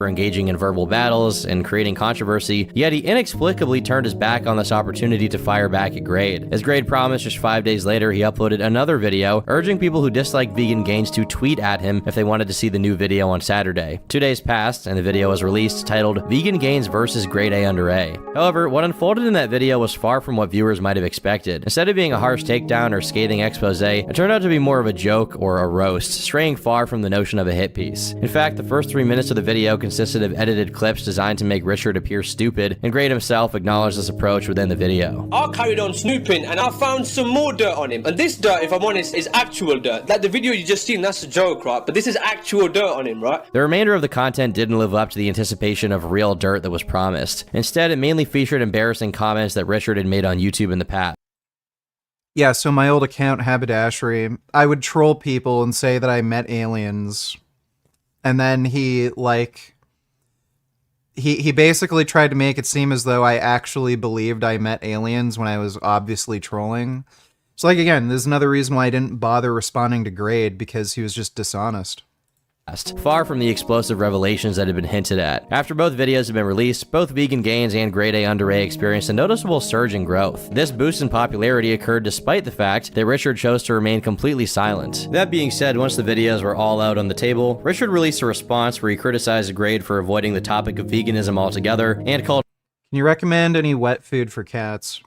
for engaging in verbal battles and creating controversy, yet he inexplicably turned his back on this opportunity to fire back at Grade. As Grade promised, just 5 days later, he uploaded another video urging people who dislike Vegan Gains to tweet at him if they wanted to see the new video on Saturday. 2 days passed, and the video was released, titled Vegan Gains vs. Grade A under A. However, what unfolded in that video was far from what viewers might have expected. Instead of being a harsh takedown or scathing expose, it turned out to be more of a joke or a roast, straying far from the notion of a hit piece. In fact, the first 3 minutes of the video consisted of edited clips designed to make Richard appear stupid, and Grade himself acknowledged this approach within the video. I carried on snooping and I found some more dirt on him. And this dirt, if I'm honest, is actual dirt. Like the video you just seen, that's a joke, right? But this is actual dirt on him, right? The remainder of the content didn't live up to the anticipation of real dirt that was promised. Instead, it mainly featured embarrassing comments that Richard had made on YouTube in the past. Yeah, so my old account, Haberdashery, I would troll people and say that I met aliens. And then he basically tried to make it seem as though I actually believed I met aliens when I was obviously trolling. So, like, again, there's another reason why I didn't bother responding to Grade, because he was just dishonest. Far from the explosive revelations that had been hinted at. After both videos had been released, both Vegan Gains and Grade A under A experienced a noticeable surge in growth. This boost in popularity occurred despite the fact that Richard chose to remain completely silent. That being said, once the videos were all out on the table, Richard released a response where he criticized Grade for avoiding the topic of veganism altogether and called— Can you recommend any wet food for cats?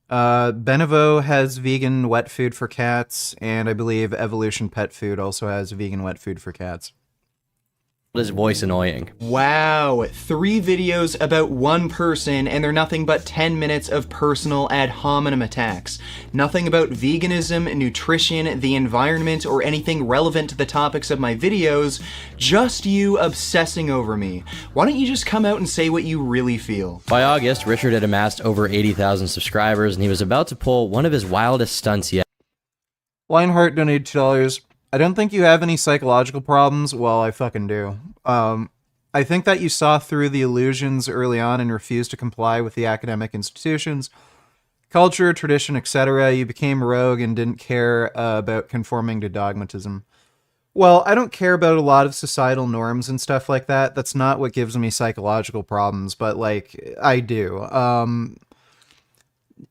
Benevo has vegan wet food for cats, and I believe Evolution Pet Food also has vegan wet food for cats. his voice annoying. Wow, 3 videos about one person, and they're nothing but 10 minutes of personal ad hominem attacks. Nothing about veganism, nutrition, the environment, or anything relevant to the topics of my videos, just you obsessing over me. Why don't you just come out and say what you really feel? By August, Richard had amassed over 80,000 subscribers, and he was about to pull one of his wildest stunts yet. Lionheart donated $2. I don't think you have any psychological problems. Well, I fucking do. I think that you saw through the illusions early on and refused to comply with the academic institutions, culture, tradition, etc. You became rogue and didn't care about conforming to dogmatism. Well, I don't care about a lot of societal norms and stuff like that. That's not what gives me psychological problems, but, like, I do.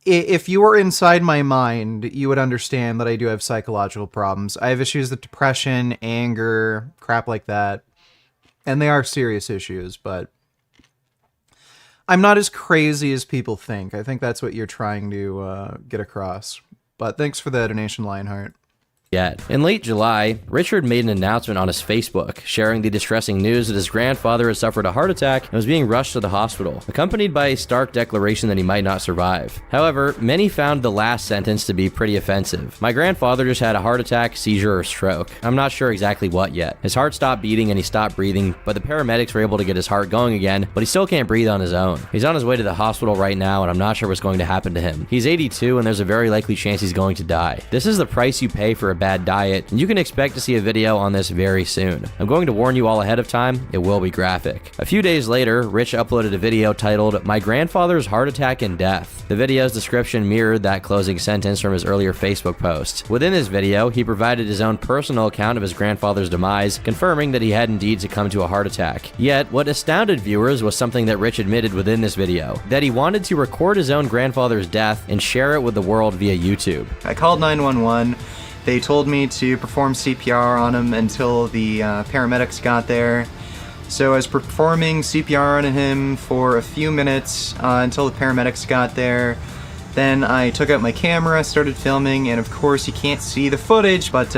If you were inside my mind, you would understand that I do have psychological problems. I have issues with depression, anger, crap like that. And they are serious issues, but I'm not as crazy as people think. I think that's what you're trying to get across. But thanks for the donation, Lionheart. Yet. In late July, Richard made an announcement on his Facebook, sharing the distressing news that his grandfather had suffered a heart attack and was being rushed to the hospital, accompanied by a stark declaration that he might not survive. However, many found the last sentence to be pretty offensive. My grandfather just had a heart attack, seizure, or stroke. I'm not sure exactly what yet. His heart stopped beating and he stopped breathing, but the paramedics were able to get his heart going again, but he still can't breathe on his own. He's on his way to the hospital right now, and I'm not sure what's going to happen to him. He's 82, and there's a very likely chance he's going to die. This is the price you pay for a bad diet, and you can expect to see a video on this very soon. I'm going to warn you all ahead of time, it will be graphic. A few days later, Rich uploaded a video titled, "My Grandfather's Heart Attack and Death." The video's description mirrored that closing sentence from his earlier Facebook post. Within this video, he provided his own personal account of his grandfather's demise, confirming that he had indeed succumbed to a heart attack. Yet, what astounded viewers was something that Rich admitted within this video, that he wanted to record his own grandfather's death and share it with the world via YouTube. I called 911. They told me to perform CPR on him until the paramedics got there. So I was performing CPR on him for a few minutes until the paramedics got there. Then I took out my camera, started filming, and of course you can't see the footage, but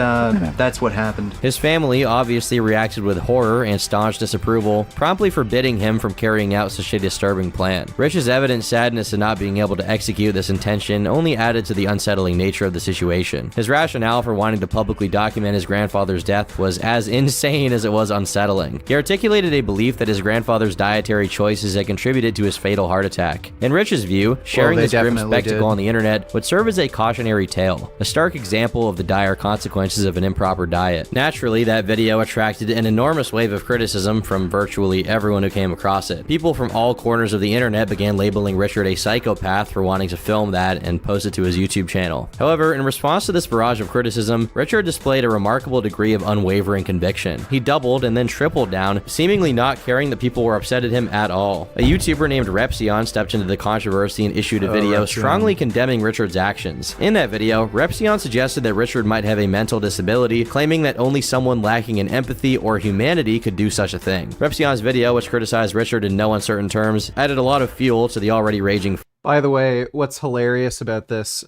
that's what happened. His family obviously reacted with horror and staunch disapproval, promptly forbidding him from carrying out such a disturbing plan. Rich's evident sadness at not being able to execute this intention only added to the unsettling nature of the situation. His rationale for wanting to publicly document his grandfather's death was as insane as it was unsettling. He articulated a belief that his grandfather's dietary choices had contributed to his fatal heart attack. In Rich's view, sharing this grim spectacle spectacle on the internet would serve as a cautionary tale, a stark example of the dire consequences of an improper diet. Naturally, that video attracted an enormous wave of criticism from virtually everyone who came across it. People from all corners of the internet began labeling Richard a psychopath for wanting to film that and post it to his YouTube channel. However, in response to this barrage of criticism, Richard displayed a remarkable degree of unwavering conviction. He doubled and then tripled down, seemingly not caring that people were upset at him at all. A YouTuber named Repsion stepped into the controversy and issued a video strongly condemning Richard's actions. In that video, Repsion suggested that Richard might have a mental disability, claiming that only someone lacking in empathy or humanity could do such a thing. Repsion's video, which criticized Richard in no uncertain terms, added a lot of fuel to the already raging. By the way, what's hilarious about this,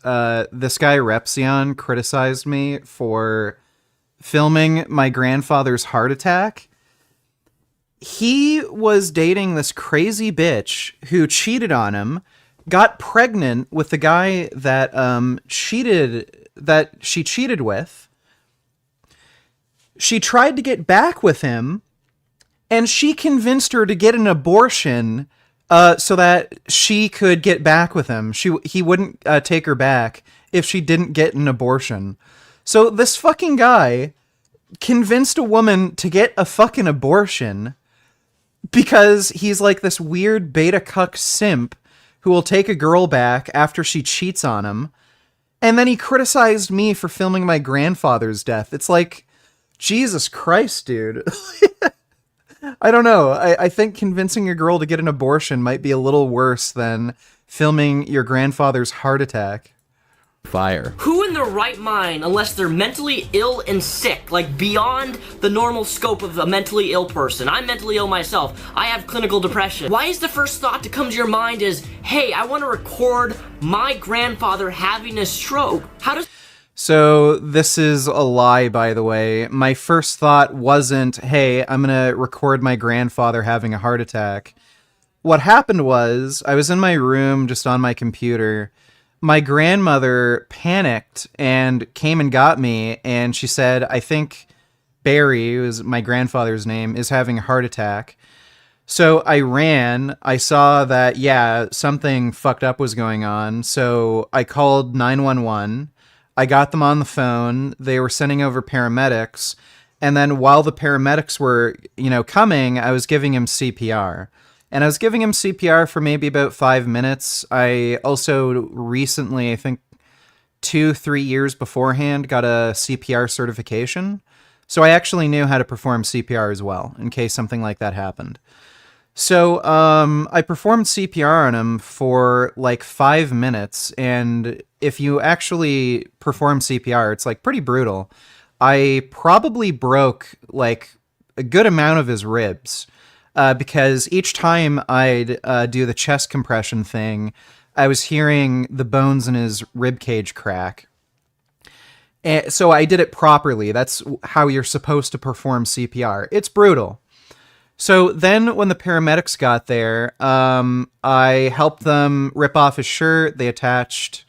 this guy Repsion criticized me for filming my grandfather's heart attack. He was dating this crazy bitch who cheated on him, got pregnant with the guy that she cheated with. She tried to get back with him, and she convinced her to get an abortion so that she could get back with him. He wouldn't take her back if she didn't get an abortion. So this fucking guy convinced a woman to get a fucking abortion because he's like this weird beta cuck simp who will take a girl back after she cheats on him. And then he criticized me for filming my grandfather's death. It's like, Jesus Christ, dude. I don't know. I think convincing a girl to get an abortion might be a little worse than filming your grandfather's heart attack. Fire. Who in their right mind, unless they're mentally ill and sick, like beyond the normal scope of a mentally ill person? I'm mentally ill myself. I have clinical depression. Why is the first thought to come to your mind is, hey, I want to record my grandfather having a stroke? How does... So this is a lie, by the way. My first thought wasn't, hey, I'm going to record my grandfather having a heart attack. What happened was, I was in my room just on my computer. My grandmother panicked and came and got me, and she said, I think Barry, who is my grandfather's name, is having a heart attack. So I ran. I saw that, yeah, something fucked up was going on. So I called 911. I got them on the phone. They were sending over paramedics. And then while the paramedics were, coming, I was giving him CPR. And I was giving him CPR for maybe about 5 minutes. I also recently, I think 2-3 years beforehand, got a CPR certification. So I actually knew how to perform CPR as well, in case something like that happened. So I performed CPR on him for like 5 minutes. And if you actually perform CPR, it's like pretty brutal. I probably broke like a good amount of his ribs. Because each time I'd do the chest compression thing, I was hearing the bones in his rib cage crack. And so I did it properly. That's how you're supposed to perform CPR. It's brutal. So then when the paramedics got there, I helped them rip off his shirt. They attached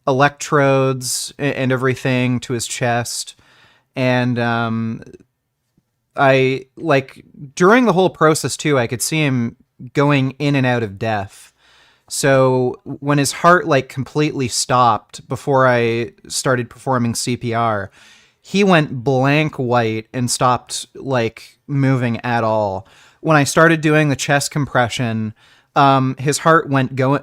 electrodes and everything to his chest. And I, like, during the whole process, too, I could see him going in and out of death. So when his heart, like, completely stopped before I started performing CPR, he went blank white and stopped, like, moving at all. When I started doing the chest compression, his heart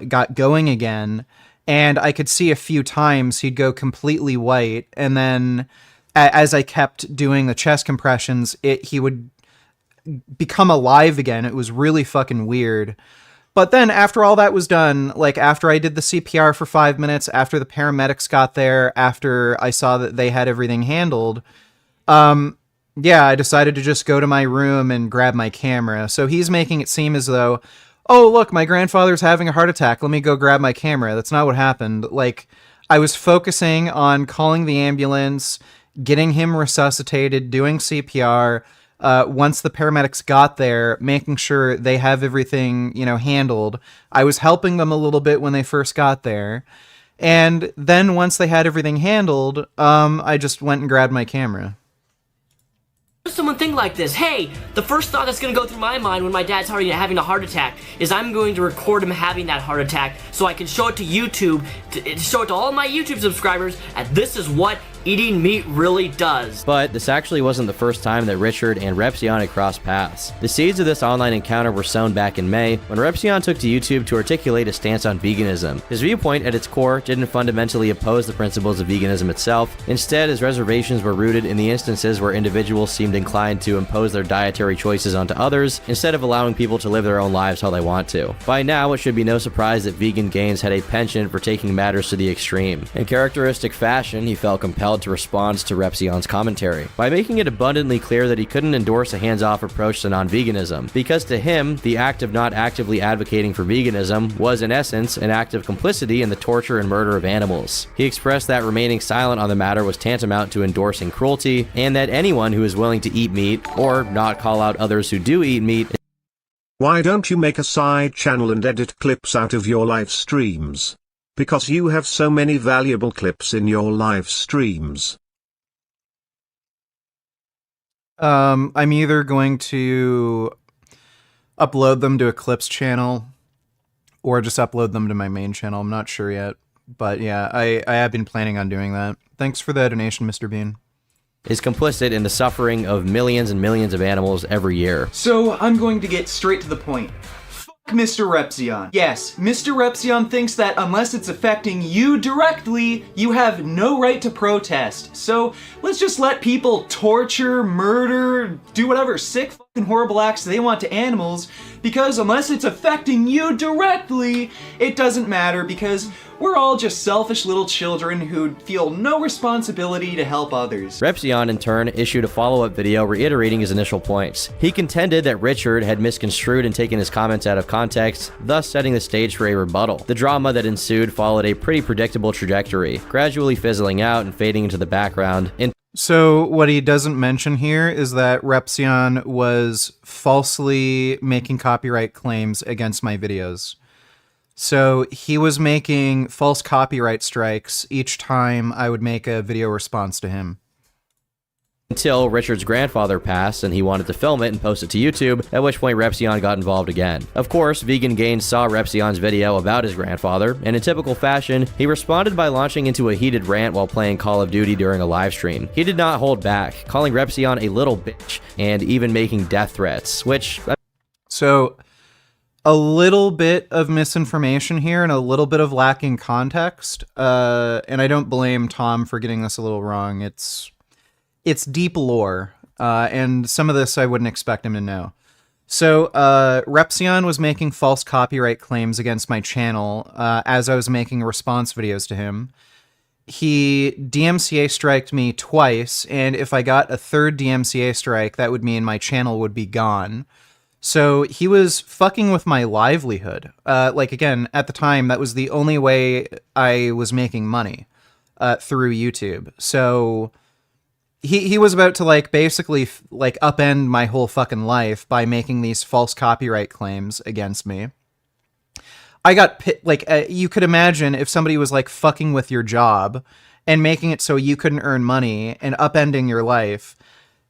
got going again, and I could see a few times he'd go completely white, and then as I kept doing the chest compressions, he would become alive again. It was really fucking weird. But then after all that was done, like after I did the CPR for 5 minutes, after the paramedics got there, after I saw that they had everything handled, I decided to just go to my room and grab my camera. So he's making it seem as though, oh, look, my grandfather's having a heart attack. Let me go grab my camera. That's not what happened. Like, I was focusing on calling the ambulance, getting him resuscitated, doing CPR. Once the paramedics got there, making sure they have everything, handled. I was helping them a little bit when they first got there. And then once they had everything handled, I just went and grabbed my camera. does someone think like this? Hey, the first thought that's gonna go through my mind when my dad's having a heart attack is I'm going to record him having that heart attack so I can show it to YouTube, show it to all my YouTube subscribers, and this is what eating meat really does. But this actually wasn't the first time that Richard and Repzion had crossed paths. The seeds of this online encounter were sown back in May when Repzion took to YouTube to articulate a stance on veganism. His viewpoint at its core didn't fundamentally oppose the principles of veganism itself. Instead, his reservations were rooted in the instances where individuals seemed inclined to impose their dietary choices onto others instead of allowing people to live their own lives how they want to. By now, it should be no surprise that Vegan Gains had a penchant for taking matters to the extreme. In characteristic fashion, he felt compelled to respond to Repzion's commentary by making it abundantly clear that he couldn't endorse a hands-off approach to non-veganism, because to him, the act of not actively advocating for veganism was in essence an act of complicity in the torture and murder of animals. He expressed that remaining silent on the matter was tantamount to endorsing cruelty, and that anyone who is willing to eat meat, or not call out others who do eat meat. Why don't you make a side channel and edit clips out of your live streams? Because you have so many valuable clips in your live streams. I'm either going to upload them to a clips channel or just upload them to my main channel. I'm not sure yet. But yeah, I have been planning on doing that. Thanks for the donation, Mr. Bean. Is complicit in the suffering of millions and millions of animals every year. So I'm going to get straight to the point. Mr. Repzion. Yes, Mr. Repzion thinks that unless it's affecting you directly, you have no right to protest. So let's just let people torture, murder, do whatever sick fucking horrible acts they want to animals, because unless it's affecting you directly, it doesn't matter, because we're all just selfish little children who feel no responsibility to help others. Repzion, in turn, issued a follow-up video reiterating his initial points. He contended that Richard had misconstrued and taken his comments out of context, thus setting the stage for a rebuttal. The drama that ensued followed a pretty predictable trajectory, gradually fizzling out and fading into the background. So what he doesn't mention here is that Repzion was falsely making copyright claims against my videos. So he was making false copyright strikes each time I would make a video response to him. Until Richard's grandfather passed and he wanted to film it and post it to YouTube, at which point Repzion got involved again. Of course, Vegan Gains saw Repzion's video about his grandfather, and in typical fashion, he responded by launching into a heated rant while playing Call of Duty during a live stream. He did not hold back, calling Repzion a little bitch, and even making death threats, which... So, a little bit of misinformation here and a little bit of lacking context, and I don't blame Tom for getting this a little wrong. It's deep lore, and some of this I wouldn't expect him to know. So, Repzion was making false copyright claims against my channel as I was making response videos to him. He DMCA striked me twice, and if I got a third DMCA strike, that would mean my channel would be gone. So he was fucking with my livelihood. Like, again, at the time, that was the only way I was making money through YouTube. So he was about to, like, basically, like, upend my whole fucking life by making these false copyright claims against me. I got, you could imagine if somebody was, like, fucking with your job and making it so you couldn't earn money and upending your life,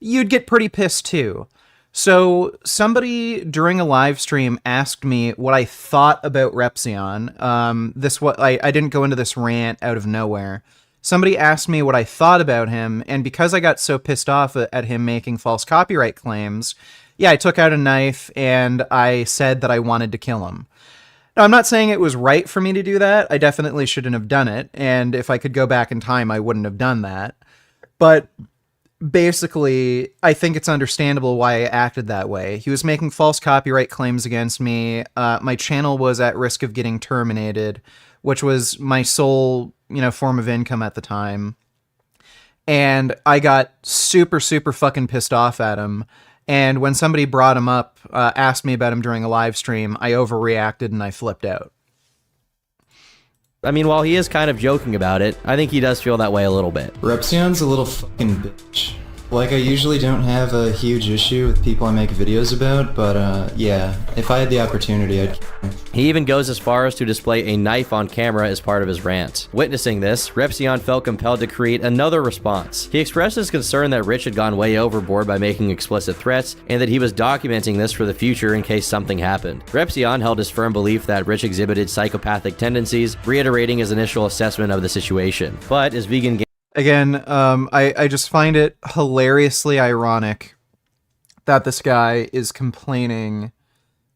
you'd get pretty pissed, too. So somebody during a live stream asked me what I thought about Repzion. I didn't go into this rant out of nowhere. Somebody asked me what I thought about him, and because I got so pissed off at him making false copyright claims, yeah, I took out a knife and I said that I wanted to kill him. Now, I'm not saying it was right for me to do that. I definitely shouldn't have done it, and if I could go back in time, I wouldn't have done that. But basically, I think it's understandable why I acted that way. He was making false copyright claims against me. My channel was at risk of getting terminated, which was my sole, form of income at the time. And I got super, super fucking pissed off at him. And when somebody brought him up, asked me about him during a live stream, I overreacted and I flipped out. I mean, while he is kind of joking about it, I think he does feel that way a little bit. Repzion's a little fucking bitch. Like, I usually don't have a huge issue with people I make videos about, but yeah, if I had the opportunity, I'd... He even goes as far as to display a knife on camera as part of his rant. Witnessing this, Repzion felt compelled to create another response. He expressed his concern that Rich had gone way overboard by making explicit threats, and that he was documenting this for the future in case something happened. Repzion held his firm belief that Rich exhibited psychopathic tendencies, reiterating his initial assessment of the situation. But as vegan Again, I just find it hilariously ironic that this guy is complaining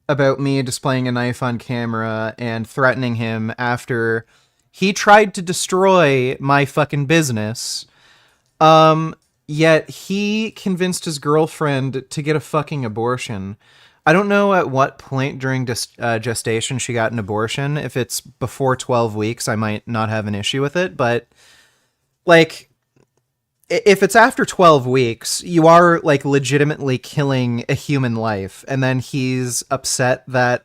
about me displaying a knife on camera and threatening him after he tried to destroy my fucking business. Yet he convinced his girlfriend to get a fucking abortion. I don't know at what point during gestation she got an abortion. If it's before 12 weeks, I might not have an issue with it, but... like, if it's after 12 weeks, you are, like, legitimately killing a human life, and then he's upset that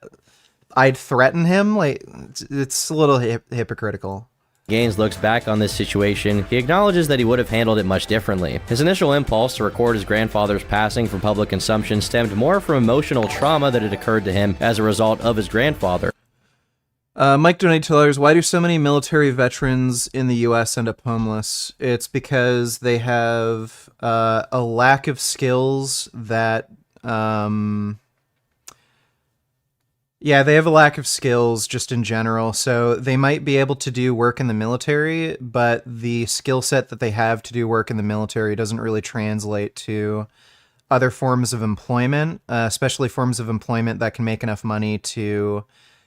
I'd threaten him? Like, it's a little hypocritical. Gaines looks back on this situation, he acknowledges that he would have handled it much differently. His initial impulse to record his grandfather's passing for public consumption stemmed more from emotional trauma that had occurred to him as a result of his grandfather. Mike donated $2. Why do so many military veterans in the U.S. end up homeless? It's because they have a lack of skills that... yeah, they have a lack of skills just in general. So they might be able to do work in the military, but the skill set that they have to do work in the military doesn't really translate to other forms of employment, especially forms of employment that can make enough money to...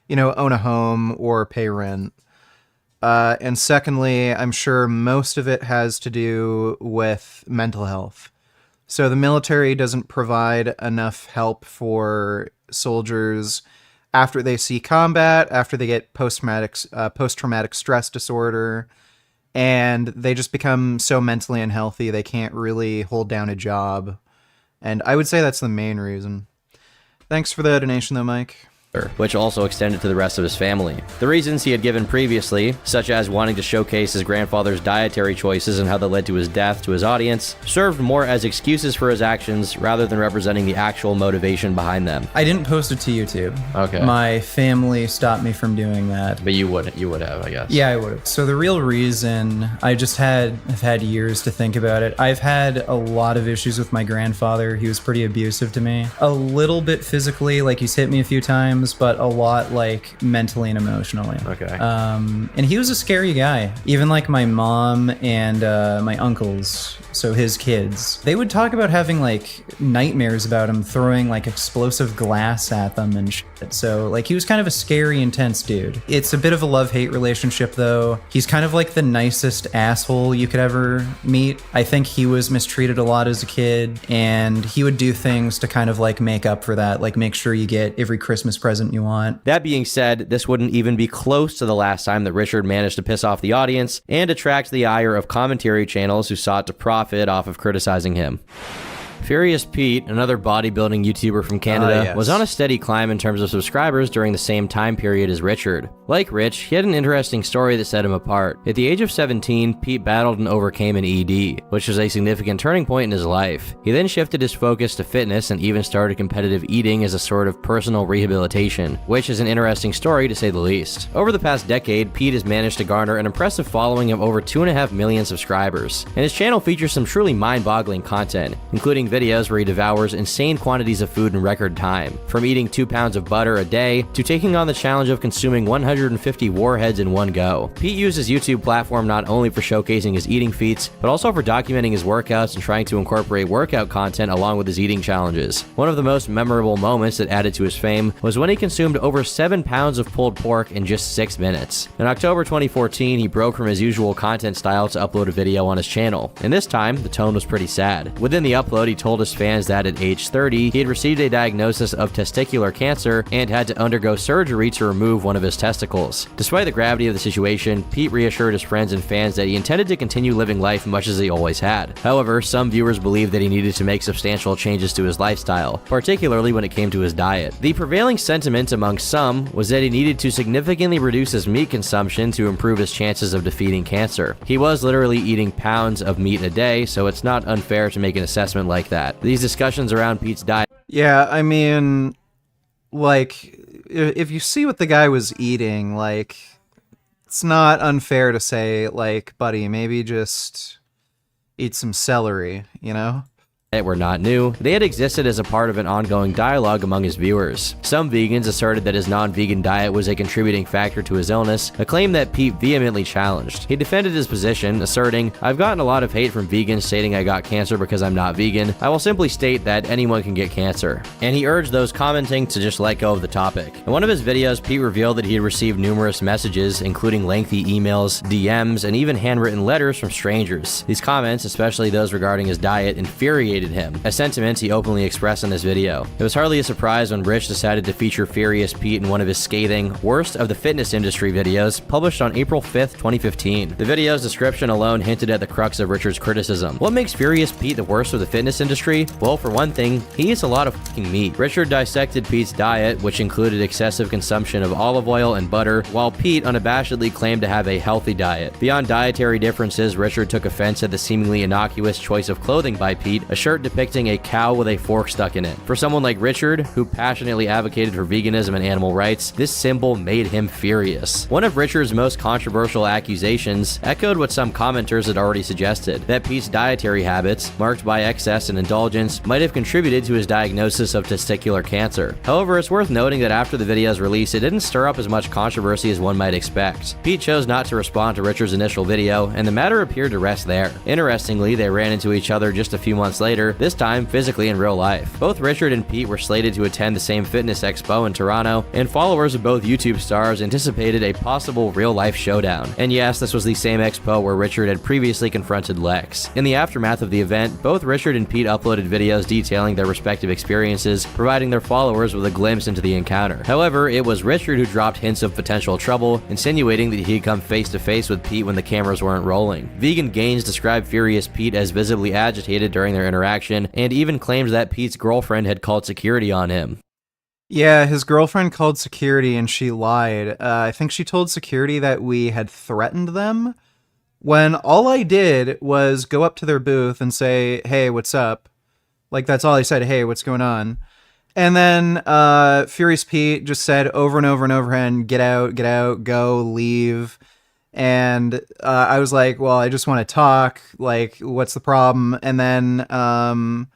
you know, own a home or pay rent. And secondly, I'm sure most of it has to do with mental health. So the military doesn't provide enough help for soldiers after they see combat, after they get post-traumatic stress disorder, and they just become so mentally unhealthy they can't really hold down a job. And I would say that's the main reason. Thanks for the donation though, Mike. Which also extended to the rest of his family. The reasons he had given previously, such as wanting to showcase his grandfather's dietary choices and how they led to his death to his audience, served more as excuses for his actions rather than representing the actual motivation behind them. I didn't post it to YouTube. Okay. My family stopped me from doing that. But you would have, I guess. Yeah, I would have. So the real reason, I've had years to think about it. I've had a lot of issues with my grandfather. He was pretty abusive to me. A little bit physically, like he's hit me a few times, but a lot like mentally and emotionally. Okay. And he was a scary guy. Even like my mom and my uncles, so his kids, they would talk about having like nightmares about him throwing like explosive glass at them and shit. So like he was kind of a scary, intense dude. It's a bit of a love-hate relationship though. He's kind of like the nicest asshole you could ever meet. I think he was mistreated a lot as a kid, and he would do things to kind of like make up for that, like make sure you get every Christmas present you want. That being said, this wouldn't even be close to the last time that Richard managed to piss off the audience and attract the ire of commentary channels who sought to profit off of criticizing him. Furious Pete, another bodybuilding YouTuber from Canada, was on a steady climb in terms of subscribers during the same time period as Richard. Like Rich, he had an interesting story that set him apart. At the age of 17, Pete battled and overcame an ED, which was a significant turning point in his life. He then shifted his focus to fitness and even started competitive eating as a sort of personal rehabilitation, which is an interesting story to say the least. Over the past decade, Pete has managed to garner an impressive following of over 2.5 million subscribers, and his channel features some truly mind-boggling content, including videos where he devours insane quantities of food in record time, from eating 2 pounds of butter a day to taking on the challenge of consuming 150 warheads in one go. Pete used his YouTube platform not only for showcasing his eating feats, but also for documenting his workouts and trying to incorporate workout content along with his eating challenges. One of the most memorable moments that added to his fame was when he consumed over 7 pounds of pulled pork in just 6 minutes. In October 2014, he broke from his usual content style to upload a video on his channel, and this time, the tone was pretty sad. Within the upload, he told his fans that at age 30, he had received a diagnosis of testicular cancer and had to undergo surgery to remove one of his testicles. Despite the gravity of the situation, Pete reassured his friends and fans that he intended to continue living life much as he always had. However, some viewers believed that he needed to make substantial changes to his lifestyle, particularly when it came to his diet. The prevailing sentiment among some was that he needed to significantly reduce his meat consumption to improve his chances of defeating cancer. He was literally eating pounds of meat a day, so it's not unfair to make an assessment like that. These discussions around Pete's diet... Yeah, I mean, like, if you see what the guy was eating, like, it's not unfair to say, like, buddy, maybe just eat some celery, you know? Were not new. They had existed as a part of an ongoing dialogue among his viewers. Some vegans asserted that his non-vegan diet was a contributing factor to his illness, a claim that Pete vehemently challenged. He defended his position, asserting, "I've gotten a lot of hate from vegans stating I got cancer because I'm not vegan. I will simply state that anyone can get cancer." And he urged those commenting to just let go of the topic. In one of his videos, Pete revealed that he had received numerous messages, including lengthy emails, DMs, and even handwritten letters from strangers. These comments, especially those regarding his diet, infuriated him, a sentiment he openly expressed in this video. It was hardly a surprise when Rich decided to feature Furious Pete in one of his scathing, worst of the fitness industry videos, published on April 5th, 2015. The video's description alone hinted at the crux of Richard's criticism. What makes Furious Pete the worst of the fitness industry? Well, for one thing, he eats a lot of fucking meat. Richard dissected Pete's diet, which included excessive consumption of olive oil and butter, while Pete unabashedly claimed to have a healthy diet. Beyond dietary differences, Richard took offense at the seemingly innocuous choice of clothing by Pete, a shirt depicting a cow with a fork stuck in it. For someone like Richard, who passionately advocated for veganism and animal rights, this symbol made him furious. One of Richard's most controversial accusations echoed what some commenters had already suggested, that Pete's dietary habits, marked by excess and indulgence, might have contributed to his diagnosis of testicular cancer. However, it's worth noting that after the video's release, it didn't stir up as much controversy as one might expect. Pete chose not to respond to Richard's initial video, and the matter appeared to rest there. Interestingly, they ran into each other just a few months later, this time physically in real life. Both Richard and Pete were slated to attend the same fitness expo in Toronto, and followers of both YouTube stars anticipated a possible real-life showdown. And yes, this was the same expo where Richard had previously confronted Lex. In the aftermath of the event, both Richard and Pete uploaded videos detailing their respective experiences, providing their followers with a glimpse into the encounter. However, it was Richard who dropped hints of potential trouble, insinuating that he'd come face-to-face with Pete when the cameras weren't rolling. Vegan Gains described Furious Pete as visibly agitated during their interaction, and even claims that Pete's girlfriend had called security on him. Yeah, his girlfriend called security and she lied. I think she told security that we had threatened them, when all I did was go up to their booth and say, "Hey, what's up?" Like, that's all I said, "Hey, what's going on?" And then Furious Pete just said over and over and over again, get out, go, leave. And I was like, well, I just want to talk. Like, what's the problem? And then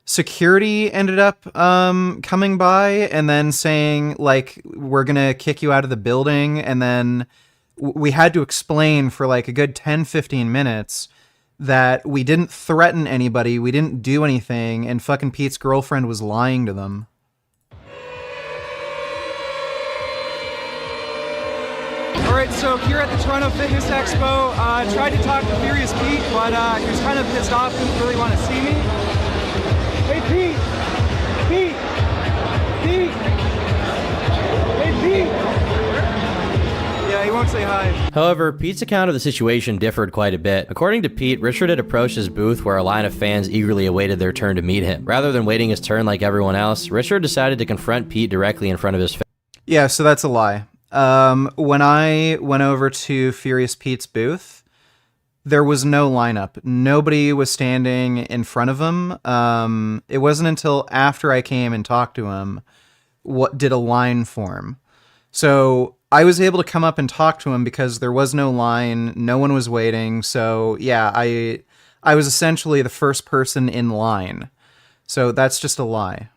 security ended up coming by and then saying, like, we're going to kick you out of the building. And then we had to explain for like a good 10-15 minutes that we didn't threaten anybody, we didn't do anything, and fucking Pete's girlfriend was lying to them. Alright, so here at the Toronto Fitness Expo, tried to talk to Furious Pete, but he was kind of pissed off, didn't really want to see me. Hey Pete! Pete! Pete! Hey Pete! Yeah, he won't say hi. However, Pete's account of the situation differed quite a bit. According to Pete, Richard had approached his booth where a line of fans eagerly awaited their turn to meet him. Rather than waiting his turn like everyone else, Richard decided to confront Pete directly in front of his fans. Yeah, so that's a lie. When I went over to Furious Pete's booth, there was no lineup. Nobody was standing in front of him. It wasn't until after I came and talked to him what did a line form. So I was able to come up and talk to him because there was no line, no one was waiting. So yeah, I was essentially the first person in line. So that's just a lie.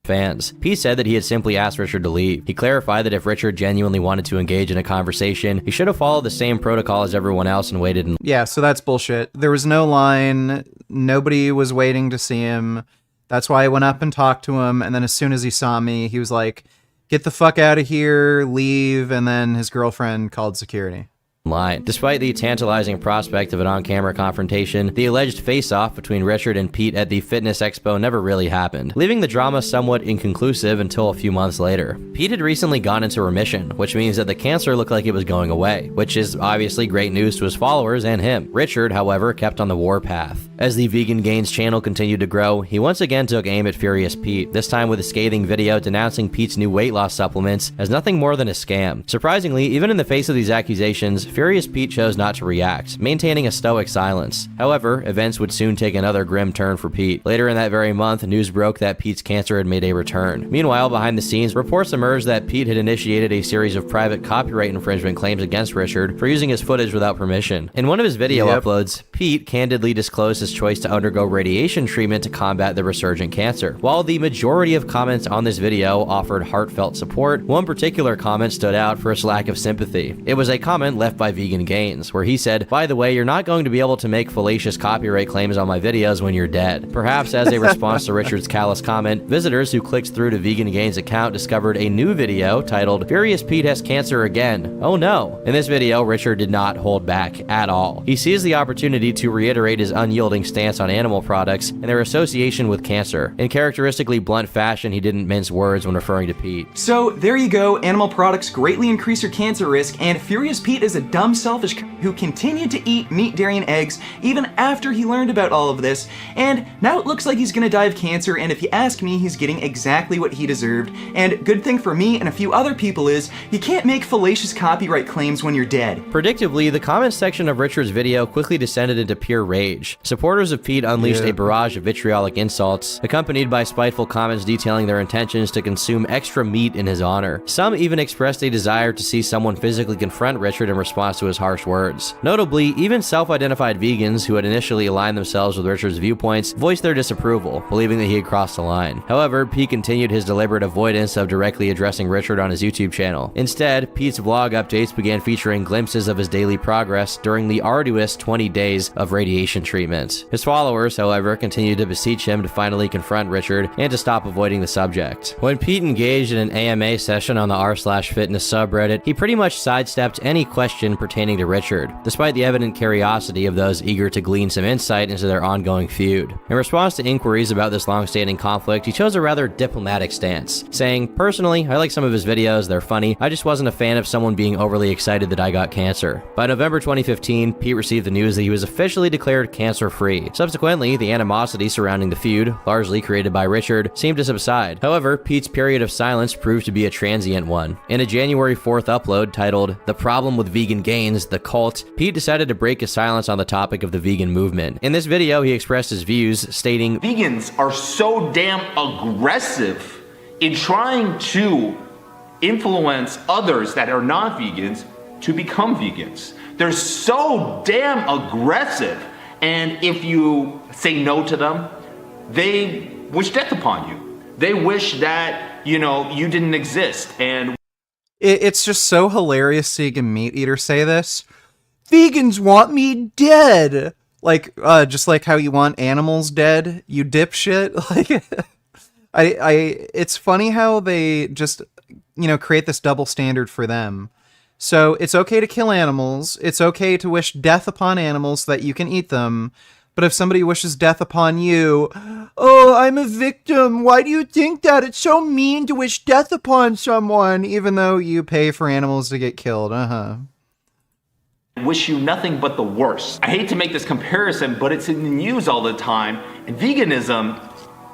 Fans. Pete said that he had simply asked Richard to leave. He clarified that if Richard genuinely wanted to engage in a conversation, he should have followed the same protocol as everyone else and waited. Yeah, so that's bullshit. There was no line. Nobody was waiting to see him. That's why I went up and talked to him. And then as soon as he saw me, he was like, "Get the fuck out of here, leave." And then his girlfriend called security. line. Despite the tantalizing prospect of an on-camera confrontation, the alleged face-off between Richard and Pete at the Fitness Expo never really happened, leaving the drama somewhat inconclusive until a few months later. Pete had recently gone into remission, which means that the cancer looked like it was going away, which is obviously great news to his followers and him. Richard, however, kept on the warpath. As the Vegan Gains channel continued to grow, he once again took aim at Furious Pete, this time with a scathing video denouncing Pete's new weight loss supplements as nothing more than a scam. Surprisingly, even in the face of these accusations, Furious Pete chose not to react, maintaining a stoic silence. However, events would soon take another grim turn for Pete. Later in that very month, news broke that Pete's cancer had made a return. Meanwhile, behind the scenes, reports emerged that Pete had initiated a series of private copyright infringement claims against Richard for using his footage without permission. In one of his video uploads, Pete candidly disclosed his choice to undergo radiation treatment to combat the resurgent cancer. While the majority of comments on this video offered heartfelt support, one particular comment stood out for its lack of sympathy. It was a comment left by Vegan Gains, where he said, "By the way, you're not going to be able to make fallacious copyright claims on my videos when you're dead." Perhaps as a response to Richard's callous comment, visitors who clicked through to Vegan Gains' account discovered a new video titled, "Furious Pete has cancer again. Oh no." In this video, Richard did not hold back at all. He seized the opportunity to reiterate his unyielding stance on animal products and their association with cancer. In characteristically blunt fashion, he didn't mince words when referring to Pete. So there you go, animal products greatly increase your cancer risk, and Furious Pete is a dumb, selfish who continued to eat meat, dairy, and eggs even after he learned about all of this, and now it looks like he's gonna die of cancer, and if you ask me, he's getting exactly what he deserved. And good thing for me and a few other people is, you can't make fallacious copyright claims when you're dead. Predictably, the comments section of Richard's video quickly descended into pure rage. Supporters of Pete unleashed a barrage of vitriolic insults, accompanied by spiteful comments detailing their intentions to consume extra meat in his honor. Some even expressed a desire to see someone physically confront Richard in response to his harsh words. Notably, even self-identified vegans who had initially aligned themselves with Richard's viewpoints voiced their disapproval, believing that he had crossed the line. However, Pete continued his deliberate avoidance of directly addressing Richard on his YouTube channel. Instead, Pete's vlog updates began featuring glimpses of his daily progress during the arduous 20 days of radiation treatment. His followers, however, continued to beseech him to finally confront Richard and to stop avoiding the subject. When Pete engaged in an AMA session on the r/fitness subreddit, he pretty much sidestepped any question pertaining to Richard, despite the evident curiosity of those eager to glean some insight into their ongoing feud. In response to inquiries about this long-standing conflict, he chose a rather diplomatic stance, saying, "Personally, I like some of his videos, they're funny, I just wasn't a fan of someone being overly excited that I got cancer." By November 2015, Pete received the news that he was officially declared cancer-free. Subsequently, the animosity surrounding the feud, largely created by Richard, seemed to subside. However, Pete's period of silence proved to be a transient one. In a January 4th upload titled, "The Problem with Vegan Gains, The Cult," Pete decided to break his silence on the topic of the vegan movement. In this video, he expressed his views, stating, "Vegans are so damn aggressive in trying to influence others that are not vegans to become vegans. They're so damn aggressive, and if you say no to them, they wish death upon you. They wish that, you didn't exist." And it's just so hilarious seeing a meat eater say this. Vegans want me dead. Like, just like how you want animals dead, you dipshit. Like, it's funny how they just, create this double standard for them. So it's okay to kill animals. It's okay to wish death upon animals so that you can eat them. But if somebody wishes death upon you, "Oh, I'm a victim. Why do you think that? It's so mean to wish death upon someone," even though you pay for animals to get killed. wish you nothing but the worst. I hate to make this comparison, but it's in the news all the time, and veganism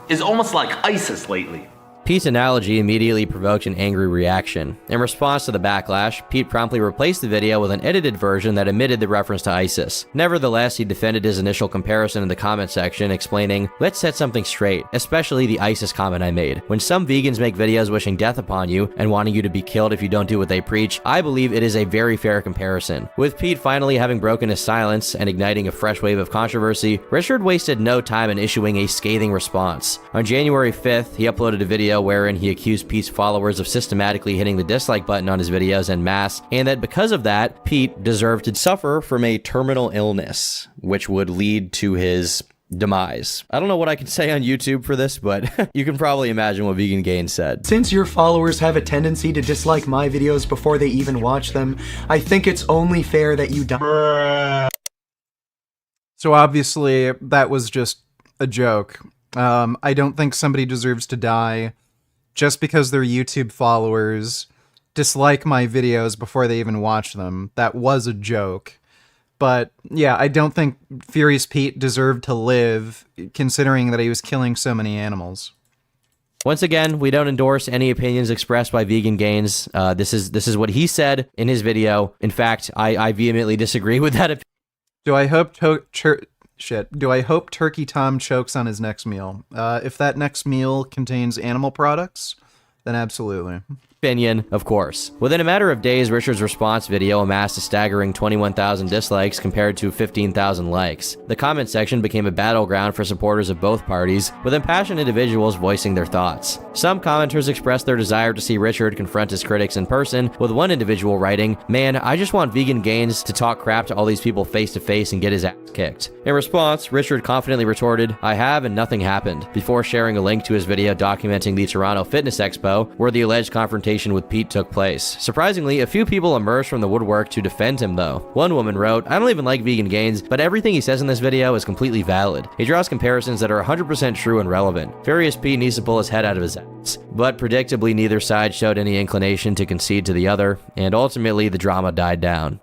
is almost like ISIS lately. Pete's analogy immediately provoked an angry reaction. In response to the backlash, Pete promptly replaced the video with an edited version that omitted the reference to ISIS. Nevertheless, he defended his initial comparison in the comment section, explaining, "Let's set something straight, especially the ISIS comment I made. When some vegans make videos wishing death upon you and wanting you to be killed if you don't do what they preach, I believe it is a very fair comparison." With Pete finally having broken his silence and igniting a fresh wave of controversy, Richard wasted no time in issuing a scathing response. On January 5th, he uploaded a video wherein he accused Pete's followers of systematically hitting the dislike button on his videos en masse, and that because of that, Pete deserved to suffer from a terminal illness, which would lead to his demise. I don't know what I can say on YouTube for this, but you can probably imagine what Vegan Gains said. Since your followers have a tendency to dislike my videos before they even watch them, I think it's only fair that you die. So obviously that was just a joke. I don't think somebody deserves to die just because their YouTube followers dislike my videos before they even watch them. That was a joke. But yeah, I don't think Furious Pete deserved to live, considering that he was killing so many animals. Once again, we don't endorse any opinions expressed by Vegan Gains. This is what he said in his video. In fact, I vehemently disagree with that opinion. Do I hope Turkey Tom chokes on his next meal? If that next meal contains animal products, then absolutely. Opinion, of course. Within a matter of days, Richard's response video amassed a staggering 21,000 dislikes compared to 15,000 likes. The comment section became a battleground for supporters of both parties, with impassioned individuals voicing their thoughts. Some commenters expressed their desire to see Richard confront his critics in person, with one individual writing, "Man, I just want Vegan Gains to talk crap to all these people face to face and get his ass kicked." In response, Richard confidently retorted, "I have and nothing happened," before sharing a link to his video documenting the Toronto Fitness Expo, where the alleged confrontation with Pete took place. Surprisingly, a few people emerged from the woodwork to defend him though. One woman wrote, "I don't even like Vegan Gains, but everything he says in this video is completely valid. He draws comparisons that are 100% true and relevant. Furious Pete needs to pull his head out of his ass." But predictably, neither side showed any inclination to concede to the other, and ultimately the drama died down.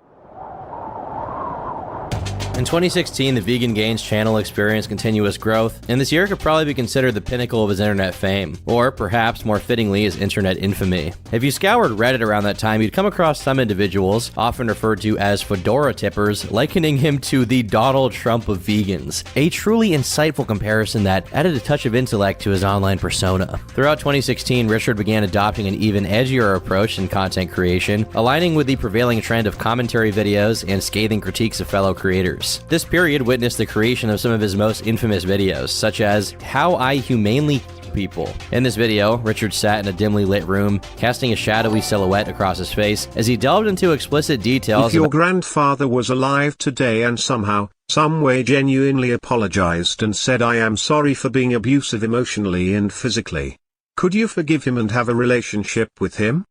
In 2016, the Vegan Gains channel experienced continuous growth, and this year could probably be considered the pinnacle of his internet fame, or perhaps more fittingly, his internet infamy. If you scoured Reddit around that time, you'd come across some individuals, often referred to as fedora tippers, likening him to the Donald Trump of vegans, a truly insightful comparison that added a touch of intellect to his online persona. Throughout 2016, Richard began adopting an even edgier approach in content creation, aligning with the prevailing trend of commentary videos and scathing critiques of fellow creators. This period witnessed the creation of some of his most infamous videos, such as How I Humanely Kill People. In this video, Richard sat in a dimly lit room, casting a shadowy silhouette across his face as he delved into explicit details. If your grandfather was alive today and somehow, some way genuinely apologized and said I am sorry for being abusive emotionally and physically, could you forgive him and have a relationship with him?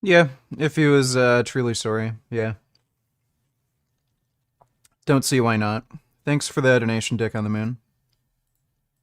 Yeah, if he was truly sorry, yeah. Don't see why not. Thanks for the donation, Dick on the Moon.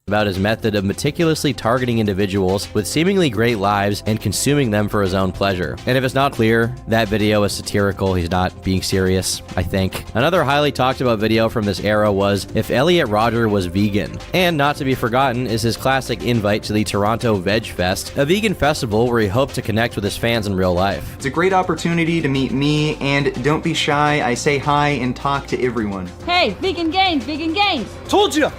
About his method of meticulously targeting individuals with seemingly great lives and consuming them for his own pleasure. And if it's not clear, that video is satirical. He's not being serious, I think. Another highly talked about video from this era was If Elliot Rodger Was Vegan. And not to be forgotten is his classic invite to the Toronto Veg Fest, a vegan festival where he hoped to connect with his fans in real life. It's a great opportunity to meet me, and don't be shy, I say hi and talk to everyone. Hey, Vegan Gains, Vegan Gains! Told you!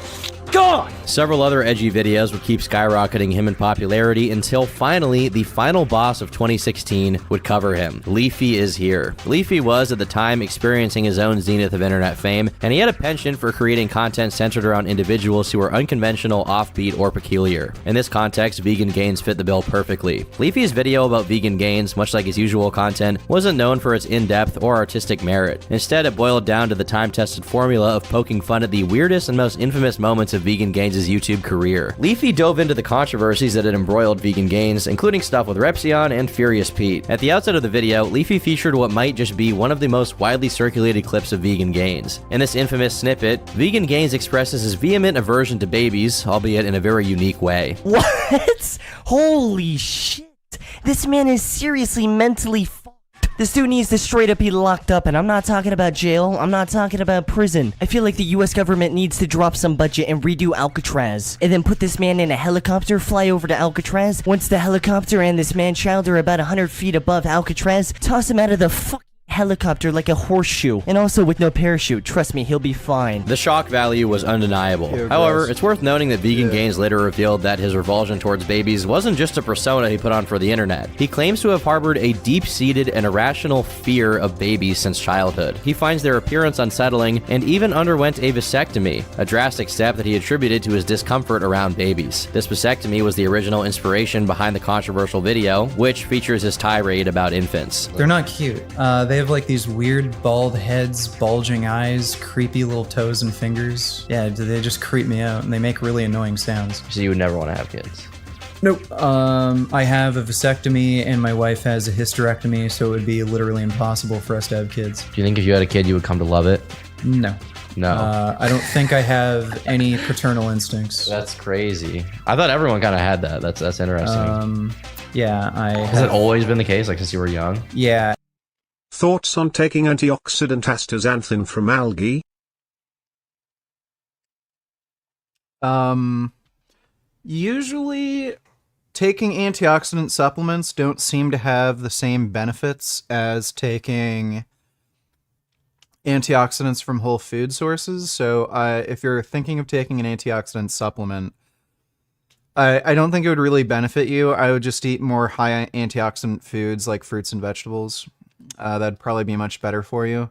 God! Several other edgy videos would keep skyrocketing him in popularity until finally, the final boss of 2016 would cover him. Leafy is here. Leafy was, at the time, experiencing his own zenith of internet fame, and he had a penchant for creating content centered around individuals who were unconventional, offbeat, or peculiar. In this context, Vegan Gains fit the bill perfectly. Leafy's video about Vegan Gains, much like his usual content, wasn't known for its in-depth or artistic merit. Instead, it boiled down to the time-tested formula of poking fun at the weirdest and most infamous moments of Vegan Gains' YouTube career. Leafy dove into the controversies that had embroiled Vegan Gains, including stuff with Repsion and Furious Pete. At the outset of the video, Leafy featured what might just be one of the most widely circulated clips of Vegan Gains. In this infamous snippet, Vegan Gains expresses his vehement aversion to babies, albeit in a very unique way. What? Holy shit. This man is seriously mentally fucked. This dude needs to straight up be locked up, and I'm not talking about jail, I'm not talking about prison. I feel like the US government needs to drop some budget and redo Alcatraz, and then put this man in a helicopter, fly over to Alcatraz. Once the helicopter and this man-child are about 100 feet above Alcatraz, toss him out of the fucking helicopter like a horseshoe, and also with no parachute. Trust me, he'll be fine. The shock value was undeniable. However, it's worth noting that Vegan Gains later revealed that his revulsion towards babies wasn't just a persona he put on for the internet. He claims to have harbored a deep-seated and irrational fear of babies since childhood. He finds their appearance unsettling and even underwent a vasectomy, a drastic step that he attributed to his discomfort around babies. This vasectomy was the original inspiration behind the controversial video, which features his tirade about infants. They're not cute. They have have like these weird bald heads, bulging eyes, creepy little toes and fingers. Yeah, they just creep me out, and they make really annoying sounds. So you would never want to have kids? Nope. I have a vasectomy, and my wife has a hysterectomy, so it would be literally impossible for us to have kids. Do you think if you had a kid, you would come to love it? No. No. I don't think I have any paternal instincts. That's crazy. I thought everyone kind of had that. That's interesting. Yeah, Has it always been the case, like since you were young? Yeah. Thoughts on taking antioxidant astaxanthin from algae? Usually taking antioxidant supplements don't seem to have the same benefits as taking antioxidants from whole food sources. So if you're thinking of taking an antioxidant supplement, I don't think it would really benefit you. I would just eat more high antioxidant foods like fruits and vegetables. That'd probably be much better for you.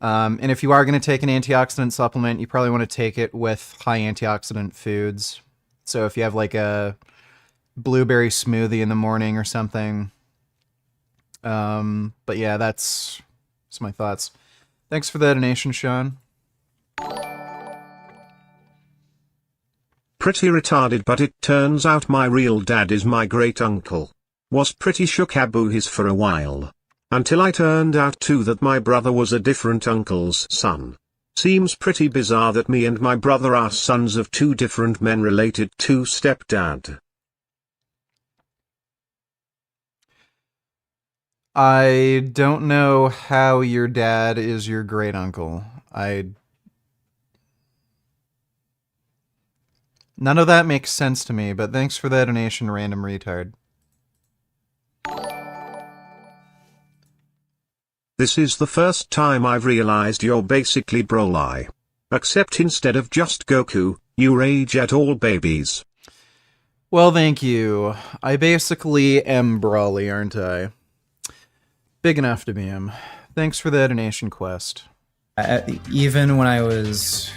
And if you are going to take an antioxidant supplement, you probably want to take it with high antioxidant foods. So if you have like a blueberry smoothie in the morning or something. But yeah, that's my thoughts. Thanks for the donation, Sean. Pretty retarded, but it turns out my real dad is my great uncle. Was pretty shook his for a while. Until I turned out too that my brother was a different uncle's son. Seems pretty bizarre that me and my brother are sons of two different men related to stepdad. I don't know how your dad is your great uncle. None of that makes sense to me, but thanks for that donation, random retard. This is the first time I've realized you're basically Broly. Except instead of just Goku, you rage at all babies. Well, thank you. I basically am Broly, aren't I? Big enough to be him. Thanks for the donation, Quest. Even when I was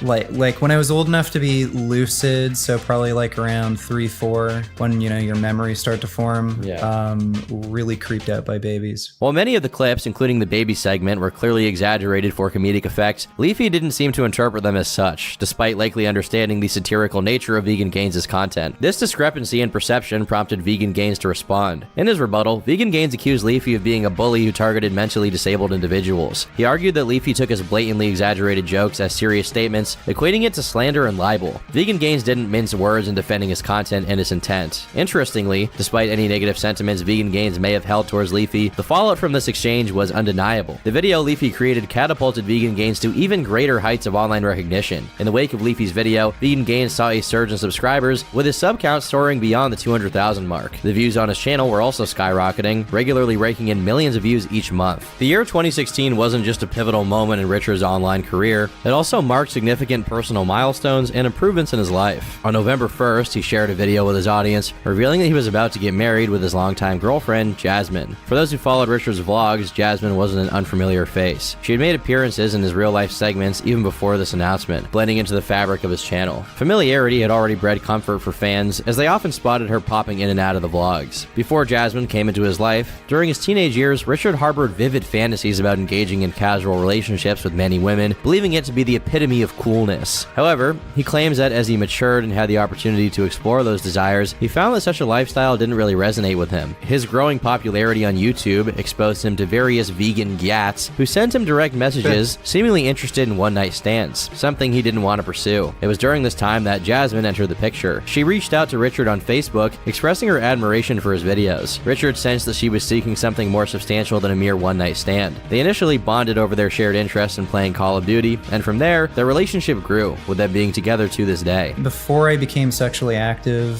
like when I was old enough to be lucid, so probably like around 3-4, when your memories start to form. Yeah. Really creeped out by babies. While many of the clips, including the baby segment, were clearly exaggerated for comedic effect, Leafy didn't seem to interpret them as such, despite likely understanding the satirical nature of Vegan Gains' content. This discrepancy in perception prompted Vegan Gains to respond. In his rebuttal, Vegan Gains accused Leafy of being a bully who targeted mentally disabled individuals. He argued that Leafy took his blatantly exaggerated jokes as serious statements, equating it to slander and libel. Vegan Gains didn't mince words in defending his content and his intent. Interestingly, despite any negative sentiments Vegan Gains may have held towards Leafy, the fallout from this exchange was undeniable. The video Leafy created catapulted Vegan Gains to even greater heights of online recognition. In the wake of Leafy's video, Vegan Gains saw a surge in subscribers, with his sub count soaring beyond the 200,000 mark. The views on his channel were also skyrocketing, regularly raking in millions of views each month. The year 2016 wasn't just a pivotal moment in Richard's online career, it also marked significant personal milestones and improvements in his life. On November 1st, he shared a video with his audience, revealing that he was about to get married with his longtime girlfriend, Jasmine. For those who followed Richard's vlogs, Jasmine wasn't an unfamiliar face. She had made appearances in his real-life segments even before this announcement, blending into the fabric of his channel. Familiarity had already bred comfort for fans, as they often spotted her popping in and out of the vlogs. Before Jasmine came into his life, during his teenage years, Richard harbored vivid fantasies about engaging in casual relationships with many women, believing it to be the epitome of coolness. However, he claims that as he matured and had the opportunity to explore those desires, he found that such a lifestyle didn't really resonate with him. His growing popularity on YouTube exposed him to various vegan gyats who sent him direct messages seemingly interested in one-night stands, something he didn't want to pursue. It was during this time that Jasmine entered the picture. She reached out to Richard on Facebook, expressing her admiration for his videos. Richard sensed that she was seeking something more substantial than a mere one-night stand. They initially bonded over their shared interest in playing Call of Duty, and from there, their relationship grew, with them being together to this day. Before I became sexually active,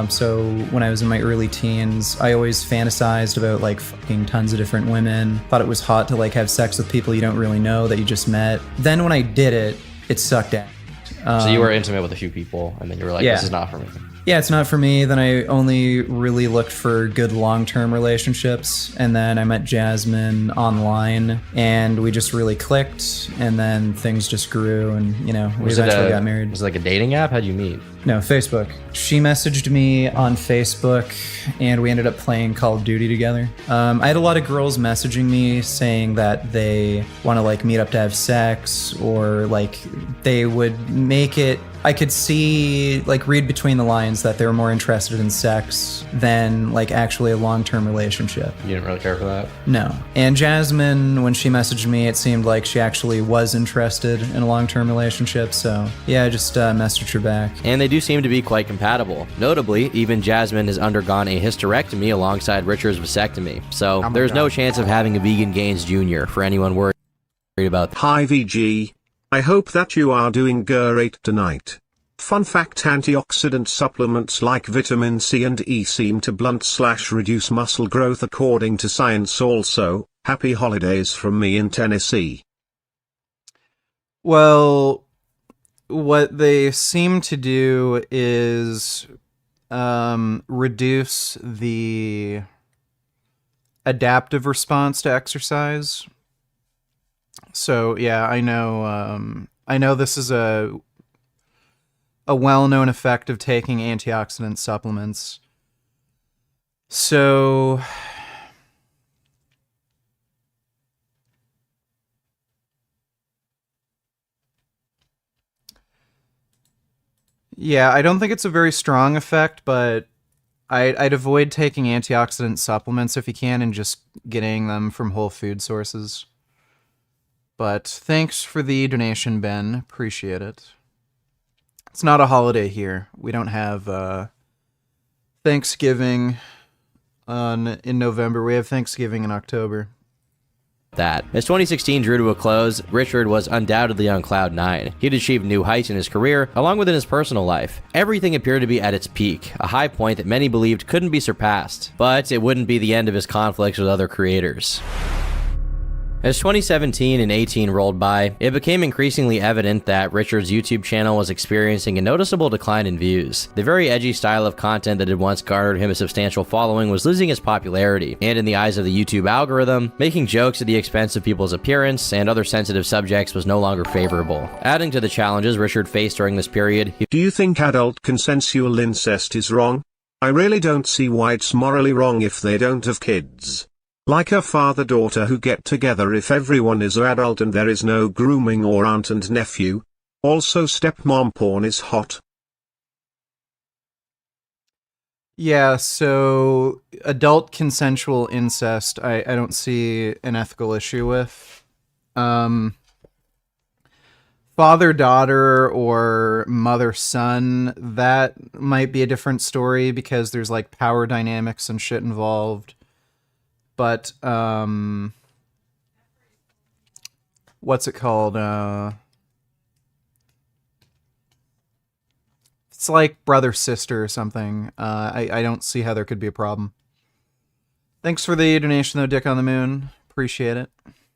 so when I was in my early teens, I always fantasized about like fucking tons of different women. Thought it was hot to like have sex with people you don't really know that you just met. Then when I did it, it sucked out. So you were intimate with a few people, and then you were like, yeah. this is not for me. yeah, it's not for me. Then I only really looked for good long-term relationships, and then I met Jasmine online, and we just really clicked, and then things just grew, and we eventually got married. Was it like a dating app? How'd you meet? No, Facebook. She messaged me on Facebook, and we ended up playing Call of Duty together. I had a lot of girls messaging me saying that they want to like meet up to have sex, or like they would make it. I could see, like, read between the lines that they were more interested in sex than like actually a long-term relationship. You didn't really care for that? No. And Jasmine, when she messaged me, it seemed like she actually was interested in a long-term relationship. So yeah, I just messaged her back. And they do seem to be quite compatible. Notably, even Jasmine has undergone a hysterectomy alongside Richard's vasectomy. So there's no chance of having a vegan Gaines Jr. for anyone worried about. Hi VG. I hope that you are doing great tonight. Fun fact: antioxidant supplements like vitamin C and E seem to blunt/reduce muscle growth according to science. Also, happy holidays from me in Tennessee. Well, what they seem to do is reduce the adaptive response to exercise. So yeah, I know this is a well-known effect of taking antioxidant supplements. So yeah, I don't think it's a very strong effect, but I'd avoid taking antioxidant supplements if you can, and just getting them from whole food sources. But thanks for the donation, Ben. Appreciate it. It's not a holiday here. We don't have Thanksgiving in November. We have Thanksgiving in October. As 2016 drew to a close, Richard was undoubtedly on cloud 9. He'd achieved new heights in his career, along with in his personal life. Everything appeared to be at its peak, a high point that many believed couldn't be surpassed. But it wouldn't be the end of his conflicts with other creators. As 2017 and 18 rolled by, it became increasingly evident that Richard's YouTube channel was experiencing a noticeable decline in views. The very edgy style of content that had once garnered him a substantial following was losing its popularity, and in the eyes of the YouTube algorithm, making jokes at the expense of people's appearance and other sensitive subjects was no longer favorable. Adding to the challenges Richard faced during this period, Do you think adult consensual incest is wrong? I really don't see why it's morally wrong if they don't have kids. Like a father-daughter who get together if everyone is adult and there is no grooming or aunt and nephew. Also, stepmom porn is hot. Yeah, so adult consensual incest, I don't see an ethical issue with. Father-daughter or mother-son, that might be a different story because there's like power dynamics and shit involved. But, what's it called? It's like brother-sister or something. I don't see how there could be a problem. Thanks for the donation, though, Dick on the Moon. Appreciate it.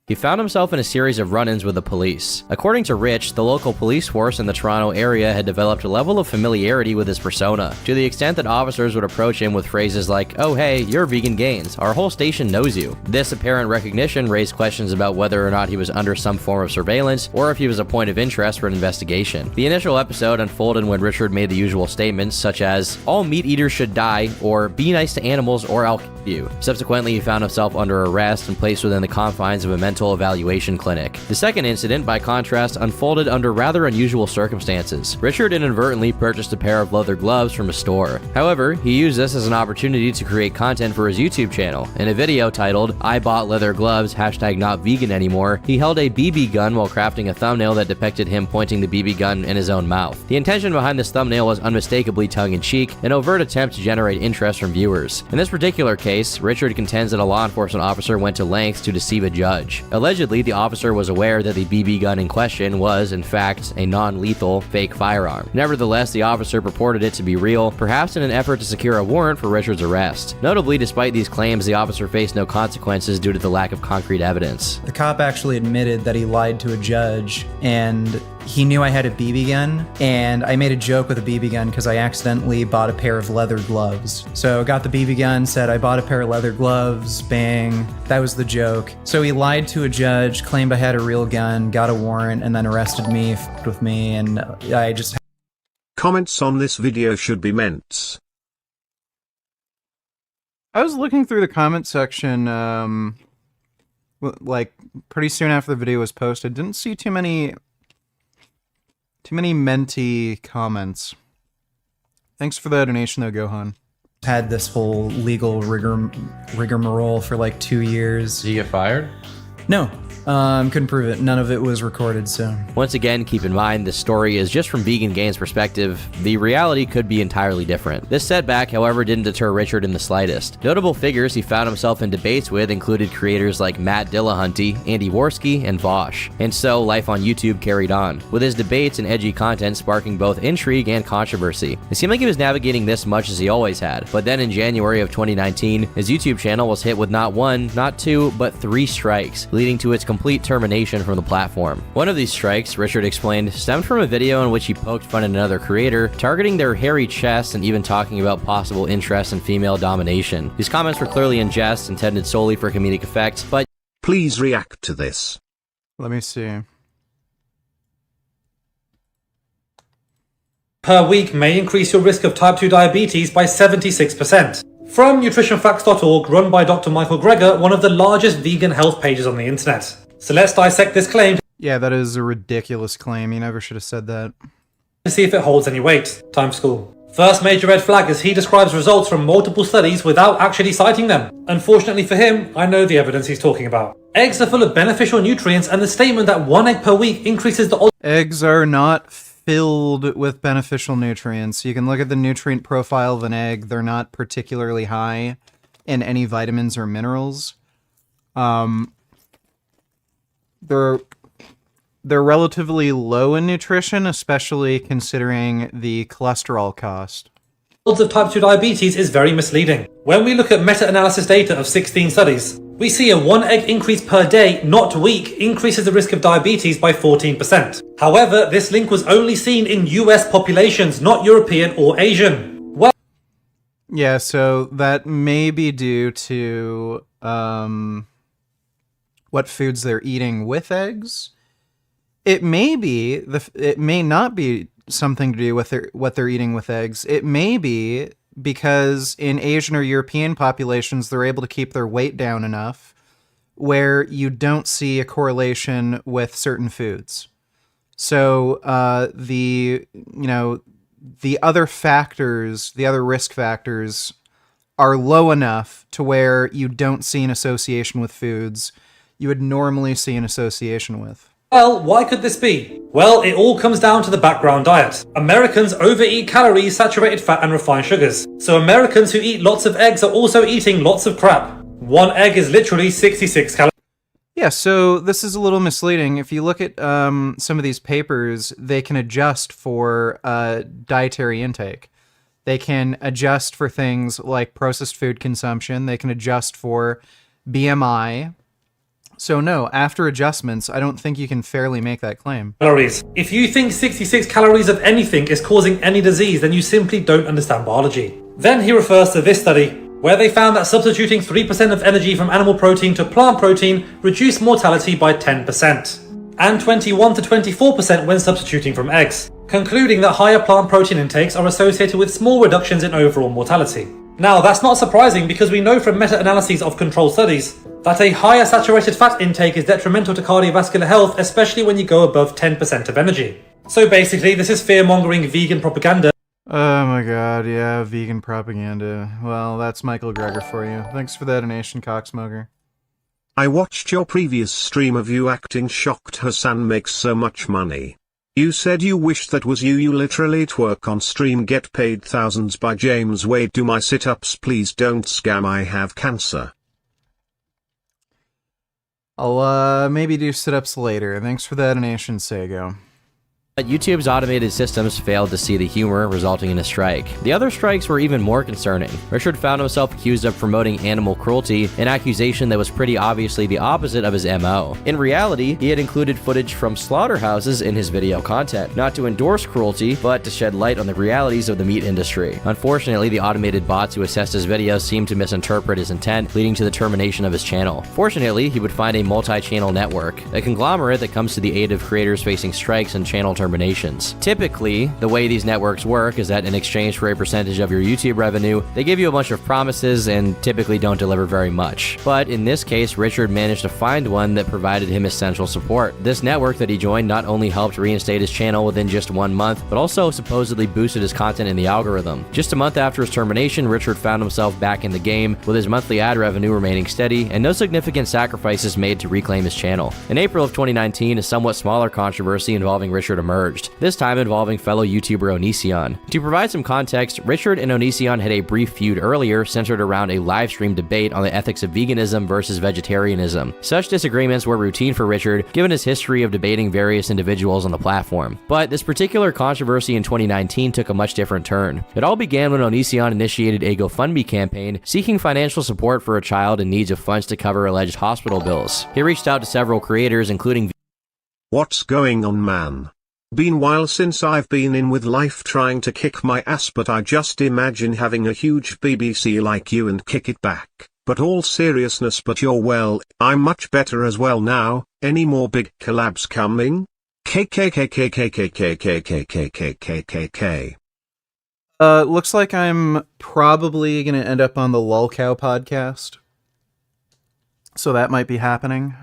He found himself in a series of run-ins with the police. According to Rich, the local police force in the Toronto area had developed a level of familiarity with his persona, to the extent that officers would approach him with phrases like, "Oh hey, you're Vegan Gaines, our whole station knows you." This apparent recognition raised questions about whether or not he was under some form of surveillance, or if he was a point of interest for an investigation. The initial episode unfolded when Richard made the usual statements such as, "All meat eaters should die," or "Be nice to animals or I'll kill you." Subsequently, he found himself under arrest and placed within the confines of a mental evaluation clinic. The second incident, by contrast, unfolded under rather unusual circumstances. Richard inadvertently purchased a pair of leather gloves from a store. However, he used this as an opportunity to create content for his YouTube channel. In a video titled, "I bought leather gloves, #not vegan anymore," he held a BB gun while crafting a thumbnail that depicted him pointing the BB gun in his own mouth. The intention behind this thumbnail was unmistakably tongue-in-cheek, an overt attempt to generate interest from viewers. In this particular case, Richard contends that a law enforcement officer went to lengths to deceive a judge. Allegedly, the officer was aware that the BB gun in question was, in fact, a non-lethal fake firearm. Nevertheless, the officer purported it to be real, perhaps in an effort to secure a warrant for Richard's arrest. Notably, despite these claims, the officer faced no consequences due to the lack of concrete evidence. The cop actually admitted that he lied to a judge, and he knew I had a BB gun, and I made a joke with a BB gun because I accidentally bought a pair of leather gloves. So got the BB gun, said I bought a pair of leather gloves, bang, that was the joke. So he lied to a judge, claimed I had a real gun, got a warrant, and then arrested me, f***ed with me, and I just... Comments on this video should be meant. I was looking through the comment section, like, pretty soon after the video was posted. Didn't see too many menti comments. Thanks for the donation, though, Gohan. Had this whole legal rigmarole for like 2 years. Did you get fired? No. Couldn't prove it. None of it was recorded, so... Once again, keep in mind, this story is just from Vegan Gain's perspective. The reality could be entirely different. This setback, however, didn't deter Richard in the slightest. Notable figures he found himself in debates with included creators like Matt Dillahunty, Andy Worski, and Vosh. And so, life on YouTube carried on, with his debates and edgy content sparking both intrigue and controversy. It seemed like he was navigating this much as he always had, but then in January of 2019, his YouTube channel was hit with not one, not two, but 3 strikes, leading to its complete termination from the platform. One of these strikes, Richard explained, stemmed from a video in which he poked fun at another creator, targeting their hairy chest and even talking about possible interest in female domination. These comments were clearly in jest, intended solely for comedic effect, but... Please react to this. Let me see. Per week may increase your risk of type 2 diabetes by 76%. From nutritionfacts.org, run by Dr. Michael Greger, one of the largest vegan health pages on the internet. So let's dissect this claim Yeah, that is a ridiculous claim. You never should have said that. to see if it holds any weight. Time school. First major red flag is he describes results from multiple studies without actually citing them. Unfortunately for him, I know the evidence he's talking about. Eggs are full of beneficial nutrients, and the statement that 1 egg per week increases the odds... Eggs are not filled with beneficial nutrients. You can look at the nutrient profile of an egg. They're not particularly high in any vitamins or minerals. They're relatively low in nutrition, especially considering the cholesterol cost. Odds of type 2 diabetes is very misleading. When we look at meta-analysis data of 16 studies, we see a 1 egg increase per day, not week, increases the risk of diabetes by 14%. However, this link was only seen in US populations, not European or Asian. Well, yeah, so that may be due to what foods they're eating with eggs. It may be it may not be something to do with what they're eating with eggs. It may be because in Asian or European populations, they're able to keep their weight down enough where you don't see a correlation with certain foods. So the other factors, the other risk factors are low enough to where you don't see an association with foods you would normally see an association with. Well, why could this be? Well, it all comes down to the background diet. Americans overeat calories, saturated fat, and refined sugars. So Americans who eat lots of eggs are also eating lots of crap. 1 egg is literally 66 calories. Yeah, so this is a little misleading. If you look at some of these papers, they can adjust for dietary intake. They can adjust for things like processed food consumption. They can adjust for BMI. So no, after adjustments, I don't think you can fairly make that claim. Calories. If you think 66 calories of anything is causing any disease, then you simply don't understand biology. Then he refers to this study, where they found that substituting 3% of energy from animal protein to plant protein reduced mortality by 10%, and 21 to 24% when substituting from eggs, concluding that higher plant protein intakes are associated with small reductions in overall mortality. Now, that's not surprising because we know from meta-analyses of controlled studies that a higher saturated fat intake is detrimental to cardiovascular health, especially when you go above 10% of energy. So basically, this is fear-mongering vegan propaganda. Oh my god, yeah, vegan propaganda. Well, that's Michael Greger for you. Thanks for that donation, cocksmoker. I watched your previous stream of you acting shocked Hassan makes so much money. You said you wish that was you literally twerk on stream get paid thousands by James Wade do my sit-ups please don't scam I have cancer. I'll maybe do sit-ups later. Thanks for that donation, Sago. But YouTube's automated systems failed to see the humor, resulting in a strike. The other strikes were even more concerning. Richard found himself accused of promoting animal cruelty, an accusation that was pretty obviously the opposite of his MO. In reality, he had included footage from slaughterhouses in his video content, not to endorse cruelty, but to shed light on the realities of the meat industry. Unfortunately, the automated bots who assessed his videos seemed to misinterpret his intent, leading to the termination of his channel. Fortunately, he would find a multi-channel network, a conglomerate that comes to the aid of creators facing strikes and channel terminations. Typically, the way these networks work is that in exchange for a percentage of your YouTube revenue, they give you a bunch of promises and typically don't deliver very much. But in this case, Richard managed to find one that provided him essential support. This network that he joined not only helped reinstate his channel within just 1 month, but also supposedly boosted his content in the algorithm. Just a month after his termination, Richard found himself back in the game, with his monthly ad revenue remaining steady and no significant sacrifices made to reclaim his channel. In April of 2019, a somewhat smaller controversy involving Richard emerged, this time involving fellow YouTuber Onision. To provide some context, Richard and Onision had a brief feud earlier centered around a live stream debate on the ethics of veganism versus vegetarianism. Such disagreements were routine for Richard, given his history of debating various individuals on the platform. But this particular controversy in 2019 took a much different turn. It all began when Onision initiated a GoFundMe campaign seeking financial support for a child in need of funds to cover alleged hospital bills. He reached out to several creators, including What's going on, man? Been while since I've been in with life trying to kick my ass, but I just imagine having a huge BBC like you and kick it back. But all seriousness, but you're well, I'm much better as well now. Any more big collabs coming? KKKKKKKKKKKKKKK. Looks like I'm probably gonna end up on the Lolcow podcast. So that might be happening.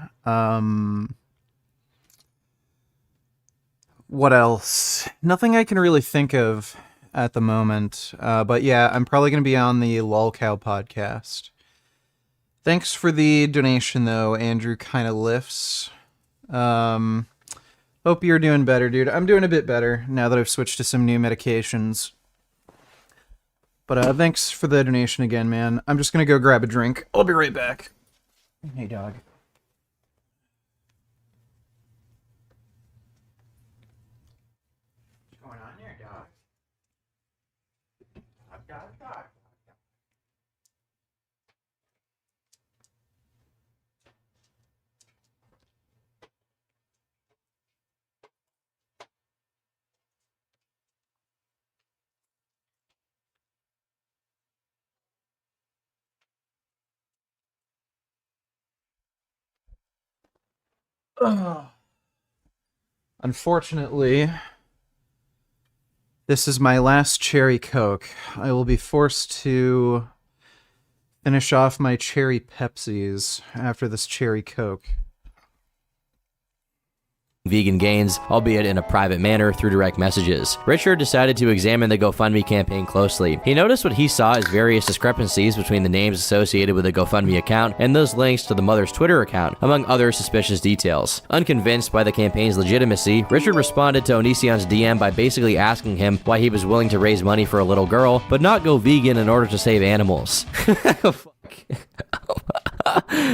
What else? Nothing I can really think of at the moment. But yeah, I'm probably going to be on the Lolcow podcast. Thanks for the donation, though, Andrew kind of lifts. Hope you're doing better, dude. I'm doing a bit better now that I've switched to some new medications. But thanks for the donation again, man. I'm just going to go grab a drink. I'll be right back. Hey, dog. Unfortunately, this is my last cherry Coke. I will be forced to finish off my cherry Pepsis after this cherry Coke. vegan gains, albeit in a private manner through direct messages. Richard decided to examine the GoFundMe campaign closely. He noticed what he saw as various discrepancies between the names associated with the GoFundMe account and those links to the mother's Twitter account, among other suspicious details. Unconvinced by the campaign's legitimacy, Richard responded to Onision's DM by basically asking him why he was willing to raise money for a little girl, but not go vegan in order to save animals.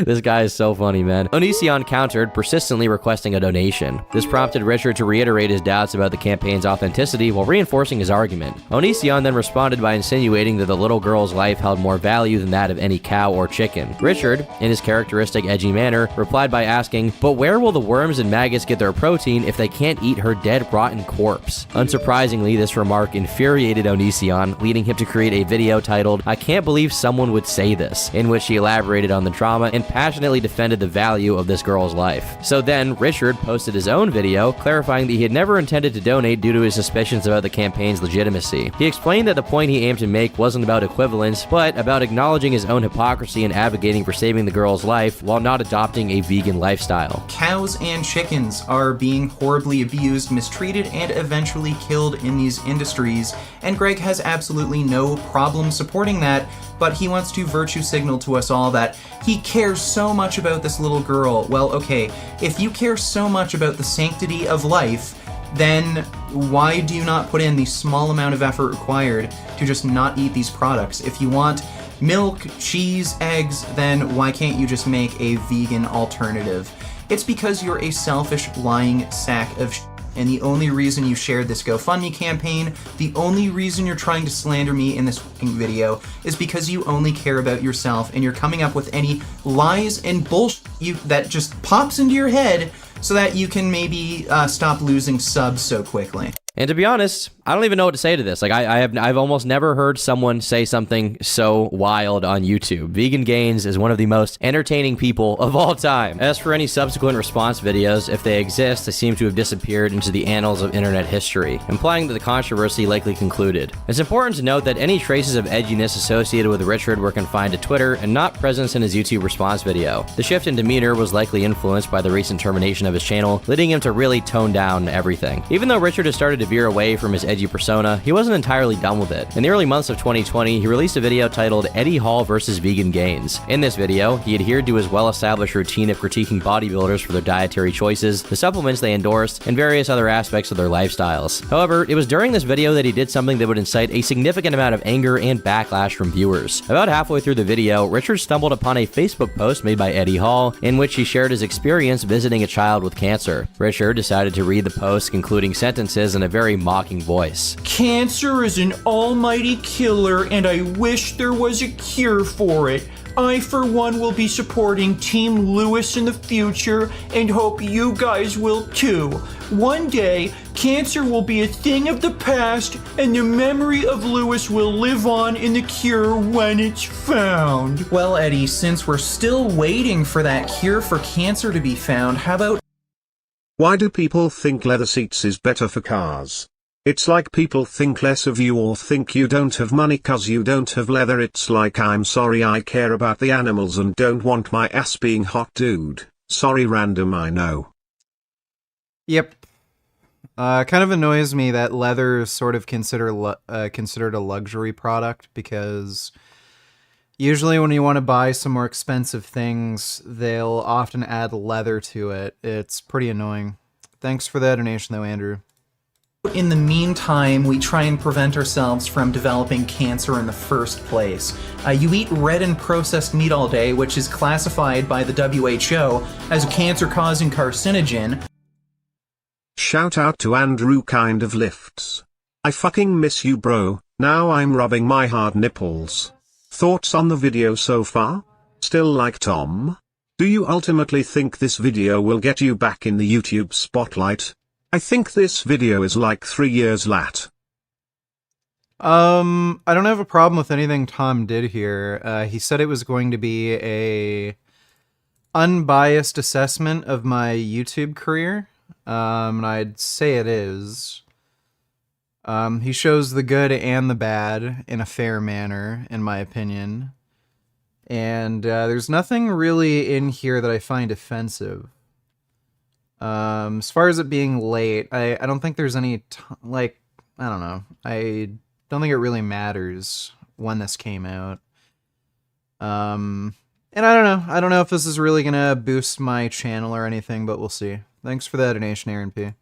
This guy is so funny, man. Onision countered, persistently requesting a donation. This prompted Richard to reiterate his doubts about the campaign's authenticity while reinforcing his argument. Onision then responded by insinuating that the little girl's life held more value than that of any cow or chicken. Richard, in his characteristic edgy manner, replied by asking, "But where will the worms and maggots get their protein if they can't eat her dead, rotten corpse?" Unsurprisingly, this remark infuriated Onision, leading him to create a video titled, "I Can't Believe Someone Would Say This," in which he elaborated on the trauma and passionately defended the value of this girl's life. So then, Richard posted his own video, clarifying that he had never intended to donate due to his suspicions about the campaign's legitimacy. He explained that the point he aimed to make wasn't about equivalence, but about acknowledging his own hypocrisy and advocating for saving the girl's life while not adopting a vegan lifestyle. Cows and chickens are being horribly abused, mistreated, and eventually killed in these industries, and Greg has absolutely no problem supporting that, but he wants to virtue signal to us all that he cares so much about this little girl. Well, okay, if you care so much about the sanctity of life, then why do you not put in the small amount of effort required to just not eat these products? If you want milk, cheese, eggs, then why can't you just make a vegan alternative? It's because you're a selfish, lying sack of shit. And the only reason you shared this GoFundMe campaign, the only reason you're trying to slander me in this fucking video is because you only care about yourself and you're coming up with any lies and bullshit that just pops into your head so that you can maybe stop losing subs so quickly. And to be honest, I don't even know what to say to this. Like, I've almost never heard someone say something so wild on YouTube. Vegan Gains is one of the most entertaining people of all time. As for any subsequent response videos, if they exist, they seem to have disappeared into the annals of internet history, implying that the controversy likely concluded. It's important to note that any traces of edginess associated with Richard were confined to Twitter and not present in his YouTube response video. The shift in demeanor was likely influenced by the recent termination of his channel, leading him to really tone down everything. Even though Richard has started to veer away from his edgy persona, he wasn't entirely done with it. In the early months of 2020, he released a video titled Eddie Hall vs. Vegan Gains. In this video, he adhered to his well-established routine of critiquing bodybuilders for their dietary choices, the supplements they endorsed, and various other aspects of their lifestyles. However, it was during this video that he did something that would incite a significant amount of anger and backlash from viewers. About halfway through the video, Richard stumbled upon a Facebook post made by Eddie Hall, in which he shared his experience visiting a child with cancer. Richard decided to read the post, concluding sentences in a very mocking voice. Cancer is an almighty killer, and I wish there was a cure for it. I, for one, will be supporting Team Lewis in the future and hope you guys will too. One day, cancer will be a thing of the past, and the memory of Lewis will live on in the cure when it's found. Well, Eddie, since we're still waiting for that cure for cancer to be found, how about... Why do people think leather seats is better for cars? It's like people think less of you or think you don't have money cause you don't have leather. It's like I'm sorry I care about the animals and don't want my ass being hot, dude. Sorry, random, I know. Yep. Kind of annoys me that leather is sort of considered a luxury product, because usually when you want to buy some more expensive things, they'll often add leather to it. It's pretty annoying. Thanks for the donation though, Andrew. In the meantime, we try and prevent ourselves from developing cancer in the first place. You eat red and processed meat all day, which is classified by the WHO as a cancer-causing carcinogen. Shout out to Andrew kind of lifts. I fucking miss you, bro. Now I'm rubbing my hard nipples. Thoughts on the video so far? Still like Tom? Do you ultimately think this video will get you back in the YouTube spotlight? I think this video is like 3 years late. I don't have a problem with anything Tom did here. He said it was going to be a unbiased assessment of my YouTube career, and I'd say it is. He shows the good and the bad in a fair manner, in my opinion. And there's nothing really in here that I find offensive. As far as it being late, I don't think there's any, I don't know. I don't think it really matters when this came out. And I don't know. I don't know if this is really gonna boost my channel or anything, but we'll see. Thanks for that donation, Aaron P.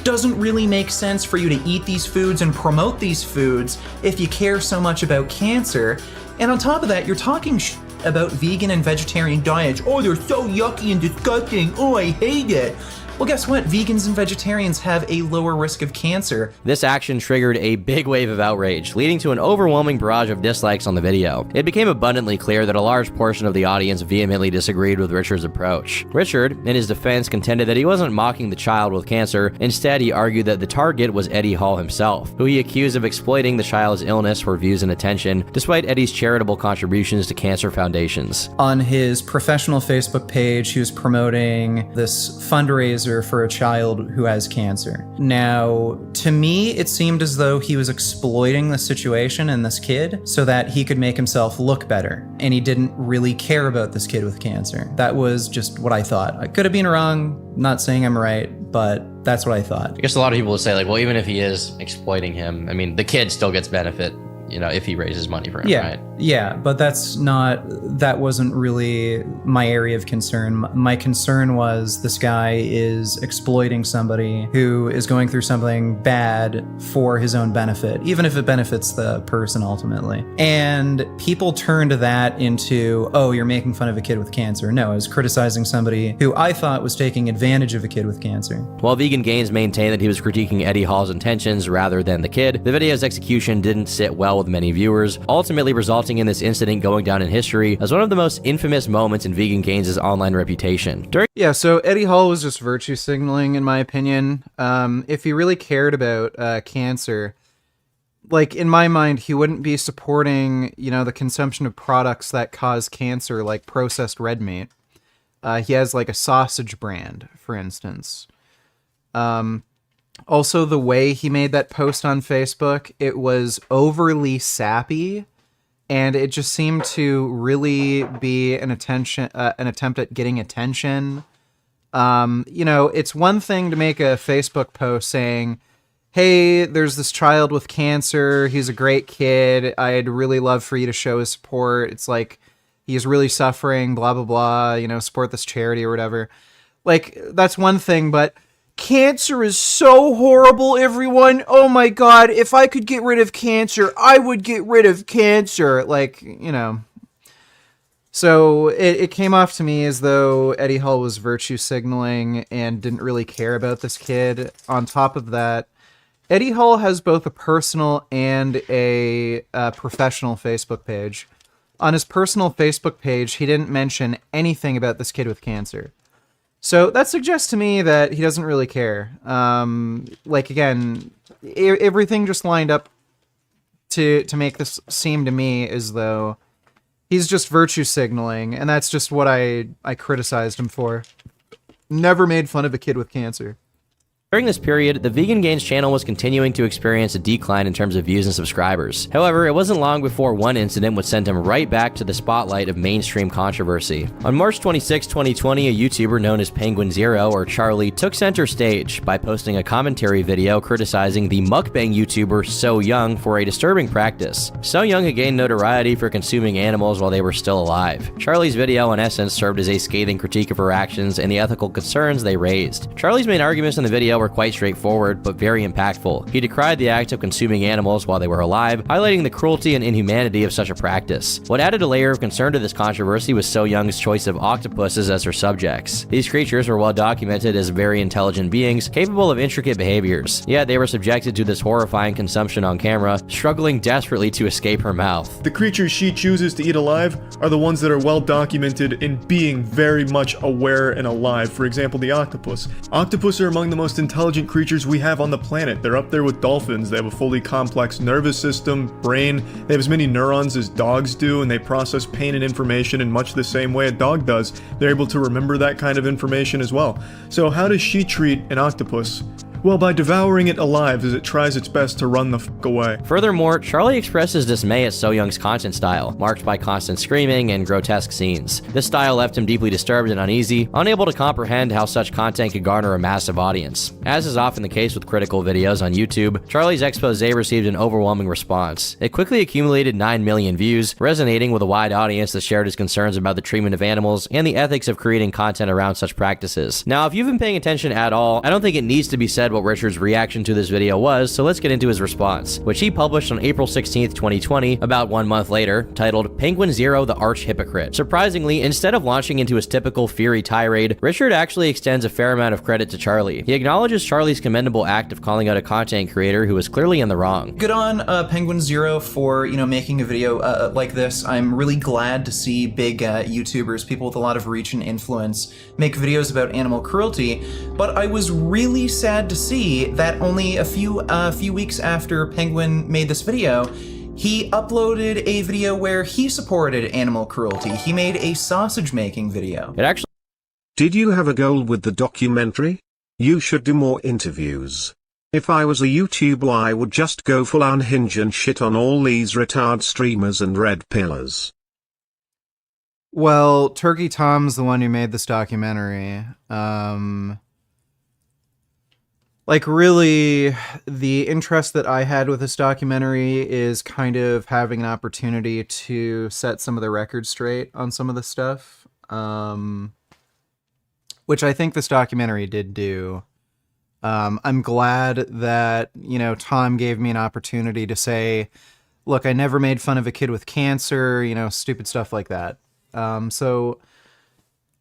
Doesn't really make sense for you to eat these foods and promote these foods if you care so much about cancer. And on top of that, you're talking about vegan and vegetarian diets. Oh, they're so yucky and disgusting. Oh, I hate it. Well, guess what? Vegans and vegetarians have a lower risk of cancer. This action triggered a big wave of outrage, leading to an overwhelming barrage of dislikes on the video. It became abundantly clear that a large portion of the audience vehemently disagreed with Richard's approach. Richard, in his defense, contended that he wasn't mocking the child with cancer. Instead, he argued that the target was Eddie Hall himself, who he accused of exploiting the child's illness for views and attention, despite Eddie's charitable contributions to cancer foundations. On his professional Facebook page, he was promoting this fundraiser for a child who has cancer. Now, to me, it seemed as though he was exploiting the situation and this kid so that he could make himself look better. And he didn't really care about this kid with cancer. That was just what I thought. I could have been wrong, not saying I'm right, but that's what I thought. I guess a lot of people would say, like, well, even if he is exploiting him, I mean, the kid still gets benefit, you know, if he raises money for him, right? Yeah, but that wasn't really my area of concern. My concern was this guy is exploiting somebody who is going through something bad for his own benefit, even if it benefits the person ultimately. And people turned that into, oh, you're making fun of a kid with cancer. No, I was criticizing somebody who I thought was taking advantage of a kid with cancer. While Vegan Gains maintained that he was critiquing Eddie Hall's intentions rather than the kid, the video's execution didn't sit well with many viewers, ultimately resulting in this incident going down in history as one of the most infamous moments in Vegan Gains' online reputation. Yeah, so Eddie Hall was just virtue signaling, in my opinion. If he really cared about cancer, like, in my mind, he wouldn't be supporting, the consumption of products that cause cancer, like processed red meat. He has, like, a sausage brand, for instance. Also, the way he made that post on Facebook, it was overly sappy, and it just seemed to really be an attempt at getting attention. It's one thing to make a Facebook post saying, hey, there's this child with cancer, he's a great kid, I'd really love for you to show his support. It's like, he's really suffering, blah, blah, blah, support this charity or whatever. Like, that's one thing, but cancer is so horrible, everyone. Oh my God, if I could get rid of cancer, I would get rid of cancer. Like, So it came off to me as though Eddie Hall was virtue signaling and didn't really care about this kid. On top of that, Eddie Hall has both a personal and a professional Facebook page. On his personal Facebook page, he didn't mention anything about this kid with cancer. So that suggests to me that he doesn't really care. Again, everything just lined up to make this seem to me as though he's just virtue signaling, and that's just what I criticized him for. Never made fun of a kid with cancer. During this period, the Vegan Gains channel was continuing to experience a decline in terms of views and subscribers. However, it wasn't long before one incident would send him right back to the spotlight of mainstream controversy. On March 26, 2020, a YouTuber known as Penguin Zero, or Charlie, took center stage by posting a commentary video criticizing the mukbang YouTuber So Young for a disturbing practice. So Young had gained notoriety for consuming animals while they were still alive. Charlie's video, in essence, served as a scathing critique of her actions and the ethical concerns they raised. Charlie's main arguments in the video were quite straightforward, but very impactful. He decried the act of consuming animals while they were alive, highlighting the cruelty and inhumanity of such a practice. What added a layer of concern to this controversy was So Young's choice of octopuses as her subjects. These creatures were well documented as very intelligent beings, capable of intricate behaviors. Yet they were subjected to this horrifying consumption on camera, struggling desperately to escape her mouth. The creatures she chooses to eat alive are the ones that are well documented in being very much aware and alive. For example, the octopus. Octopus are among the most intelligent creatures we have on the planet. They're up there with dolphins. They have a fully complex nervous system, brain. They have as many neurons as dogs do, and they process pain and information in much the same way a dog does. They're able to remember that kind of information as well. So how does she treat an octopus? Well, by devouring it alive as it tries its best to run the fuck away. Furthermore, Charlie expresses dismay at So Young's content style, marked by constant screaming and grotesque scenes. This style left him deeply disturbed and uneasy, unable to comprehend how such content could garner a massive audience. As is often the case with critical videos on YouTube, Charlie's expose received an overwhelming response. It quickly accumulated 9 million views, resonating with a wide audience that shared his concerns about the treatment of animals and the ethics of creating content around such practices. Now, if you've been paying attention at all, I don't think it needs to be said what Richard's reaction to this video was, so let's get into his response, which he published on April 16th, 2020, about 1 month later, titled Penguin Zero the Arch Hypocrite. Surprisingly, instead of launching into his typical fiery tirade, Richard actually extends a fair amount of credit to Charlie. He acknowledges Charlie's commendable act of calling out a content creator who was clearly in the wrong. Good on Penguin Zero for, making a video like this. I'm really glad to see big YouTubers, people with a lot of reach and influence, make videos about animal cruelty, but I was really sad to see that only a few weeks after Penguin made this video, he uploaded a video where he supported animal cruelty. He made a sausage making video. Did you have a goal with the documentary? You should do more interviews. If I was a YouTuber, I would just go full unhinge and shit on all these retard streamers and red pillars. Well, Turkey Tom's the one who made this documentary. Like, really, the interest that I had with this documentary is kind of having an opportunity to set some of the records straight on some of the stuff, which I think this documentary did do. I'm glad that, Tom gave me an opportunity to say, look, I never made fun of a kid with cancer, stupid stuff like that. So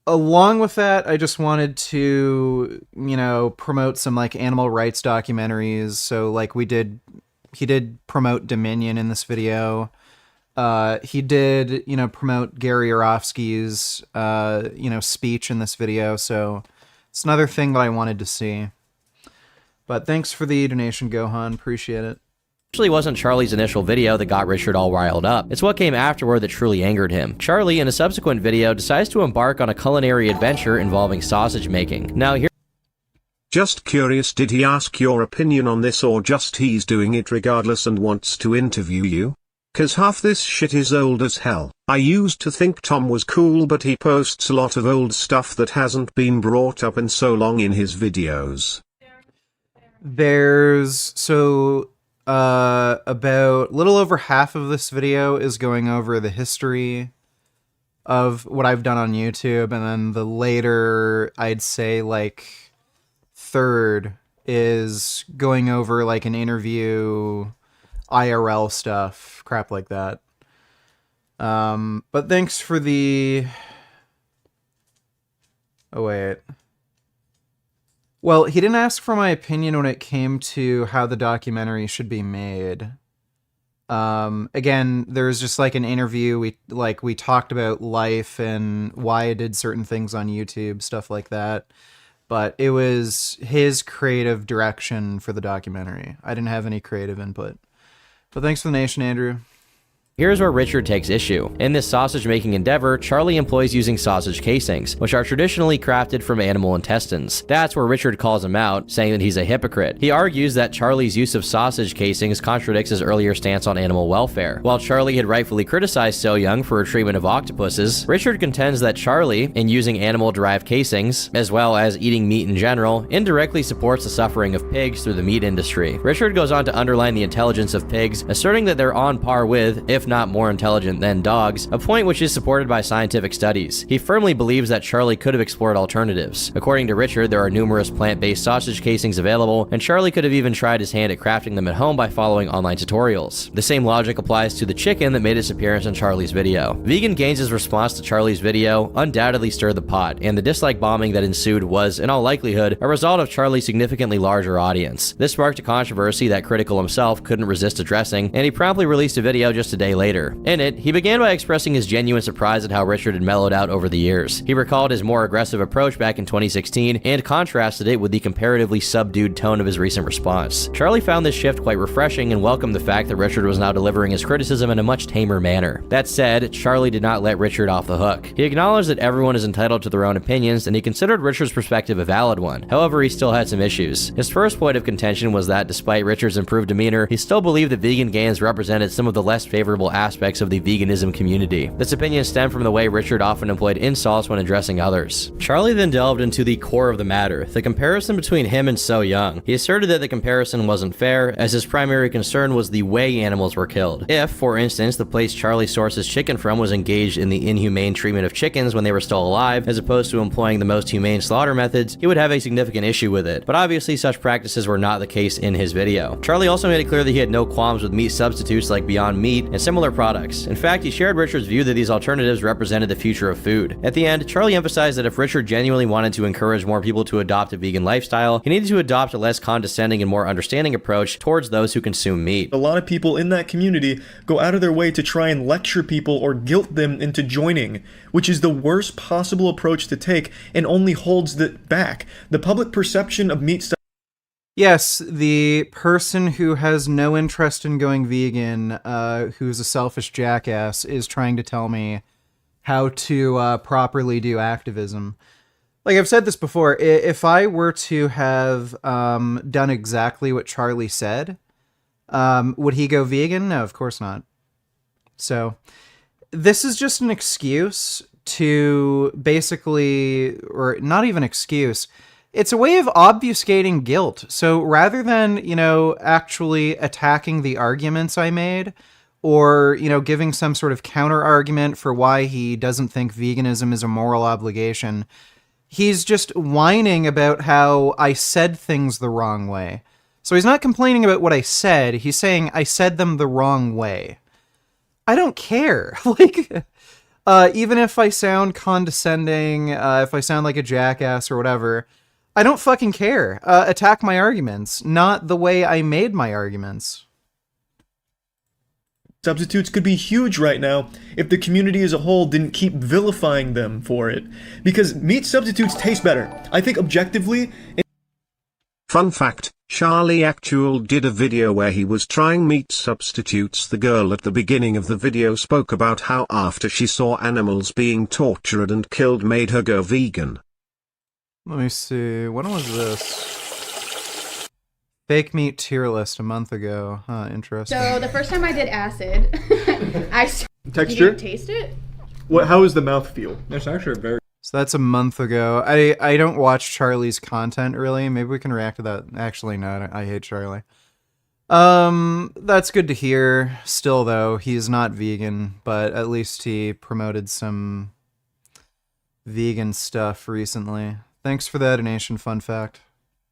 along with that, I just wanted to, promote some like animal rights documentaries. So like he did promote Dominion in this video. He did, promote Gary Yourofsky's, speech in this video. So it's another thing that I wanted to see. But thanks for the donation, Gohan. Appreciate it. Actually wasn't Charlie's initial video that got Richard all riled up. It's what came afterward that truly angered him. Charlie, in a subsequent video, decides to embark on a culinary adventure involving sausage making. Now here... Just curious, did he ask your opinion on this, or just he's doing it regardless and wants to interview you? Cause half this shit is old as hell. I used to think Tom was cool, but he posts a lot of old stuff that hasn't been brought up in so long in his videos. About a little over half of this video is going over the history of what I've done on YouTube, and then the later, I'd say like third, is going over like an interview, IRL stuff, crap like that. But thanks for the... Oh, wait. Well, he didn't ask for my opinion when it came to how the documentary should be made. Again, there was just like an interview. We talked about life and why I did certain things on YouTube, stuff like that. But it was his creative direction for the documentary. I didn't have any creative input. But thanks for the nation, Andrew. Here's where Richard takes issue. In this sausage-making endeavor, Charlie employs using sausage casings, which are traditionally crafted from animal intestines. That's where Richard calls him out, saying that he's a hypocrite. He argues that Charlie's use of sausage casings contradicts his earlier stance on animal welfare. While Charlie had rightfully criticized So Young for her treatment of octopuses, Richard contends that Charlie, in using animal-derived casings, as well as eating meat in general, indirectly supports the suffering of pigs through the meat industry. Richard goes on to underline the intelligence of pigs, asserting that they're on par with, if not more intelligent than dogs, a point which is supported by scientific studies. He firmly believes that Charlie could have explored alternatives. According to Richard, there are numerous plant-based sausage casings available, and Charlie could have even tried his hand at crafting them at home by following online tutorials. The same logic applies to the chicken that made its appearance in Charlie's video. Vegan Gaines' response to Charlie's video undoubtedly stirred the pot, and the dislike bombing that ensued was, in all likelihood, a result of Charlie's significantly larger audience. This sparked a controversy that Critical himself couldn't resist addressing, and he promptly released a video just a day later. In it, he began by expressing his genuine surprise at how Richard had mellowed out over the years. He recalled his more aggressive approach back in 2016 and contrasted it with the comparatively subdued tone of his recent response. Charlie found this shift quite refreshing and welcomed the fact that Richard was now delivering his criticism in a much tamer manner. That said, Charlie did not let Richard off the hook. He acknowledged that everyone is entitled to their own opinions, and he considered Richard's perspective a valid one. However, he still had some issues. His first point of contention was that despite Richard's improved demeanor, he still believed that Vegan Gaines represented some of the less favorable aspects of the veganism community. This opinion stemmed from the way Richard often employed insults when addressing others. Charlie then delved into the core of the matter, the comparison between him and So Young. He asserted that the comparison wasn't fair, as his primary concern was the way animals were killed. If, for instance, the place Charlie sourced his chicken from was engaged in the inhumane treatment of chickens when they were still alive, as opposed to employing the most humane slaughter methods, he would have a significant issue with it. But obviously, such practices were not the case in his video. Charlie also made it clear that he had no qualms with meat substitutes like Beyond Meat and similar products. In fact, he shared Richard's view that these alternatives represented the future of food. At the end, Charlie emphasized that if Richard genuinely wanted to encourage more people to adopt a vegan lifestyle, he needed to adopt a less condescending and more understanding approach towards those who consume meat. A lot of people in that community go out of their way to try and lecture people or guilt them into joining, which is the worst possible approach to take and only holds it back. The public perception of meat stuff. Yes, the person who has no interest in going vegan, who's a selfish jackass, is trying to tell me how to properly do activism. Like I've said this before, if I were to have done exactly what Charlie said, would he go vegan? No, of course not. So this is just an excuse to basically, or not even excuse, it's a way of obfuscating guilt. So rather than, actually attacking the arguments I made, or, giving some sort of counter argument for why he doesn't think veganism is a moral obligation, he's just whining about how I said things the wrong way. So he's not complaining about what I said, he's saying I said them the wrong way. I don't care. Even if I sound condescending, if I sound like a jackass or whatever, I don't fucking care. Attack my arguments, not the way I made my arguments. Substitutes could be huge right now if the community as a whole didn't keep vilifying them for it. Because meat substitutes taste better. I think objectively... Fun fact, Charlie Actual did a video where he was trying meat substitutes. The girl at the beginning of the video spoke about how after she saw animals being tortured and killed made her go vegan. Let me see, when was this? Fake meat tier list a month ago. Huh, interesting. So the first time I did acid, Texture? You didn't taste it? How does the mouth feel? That's actually very... So that's a month ago. I don't watch Charlie's content, really. Maybe we can react to that. Actually, no, I hate Charlie. That's good to hear. Still, though, he's not vegan, but at least he promoted some vegan stuff recently. Thanks for the donation, fun fact.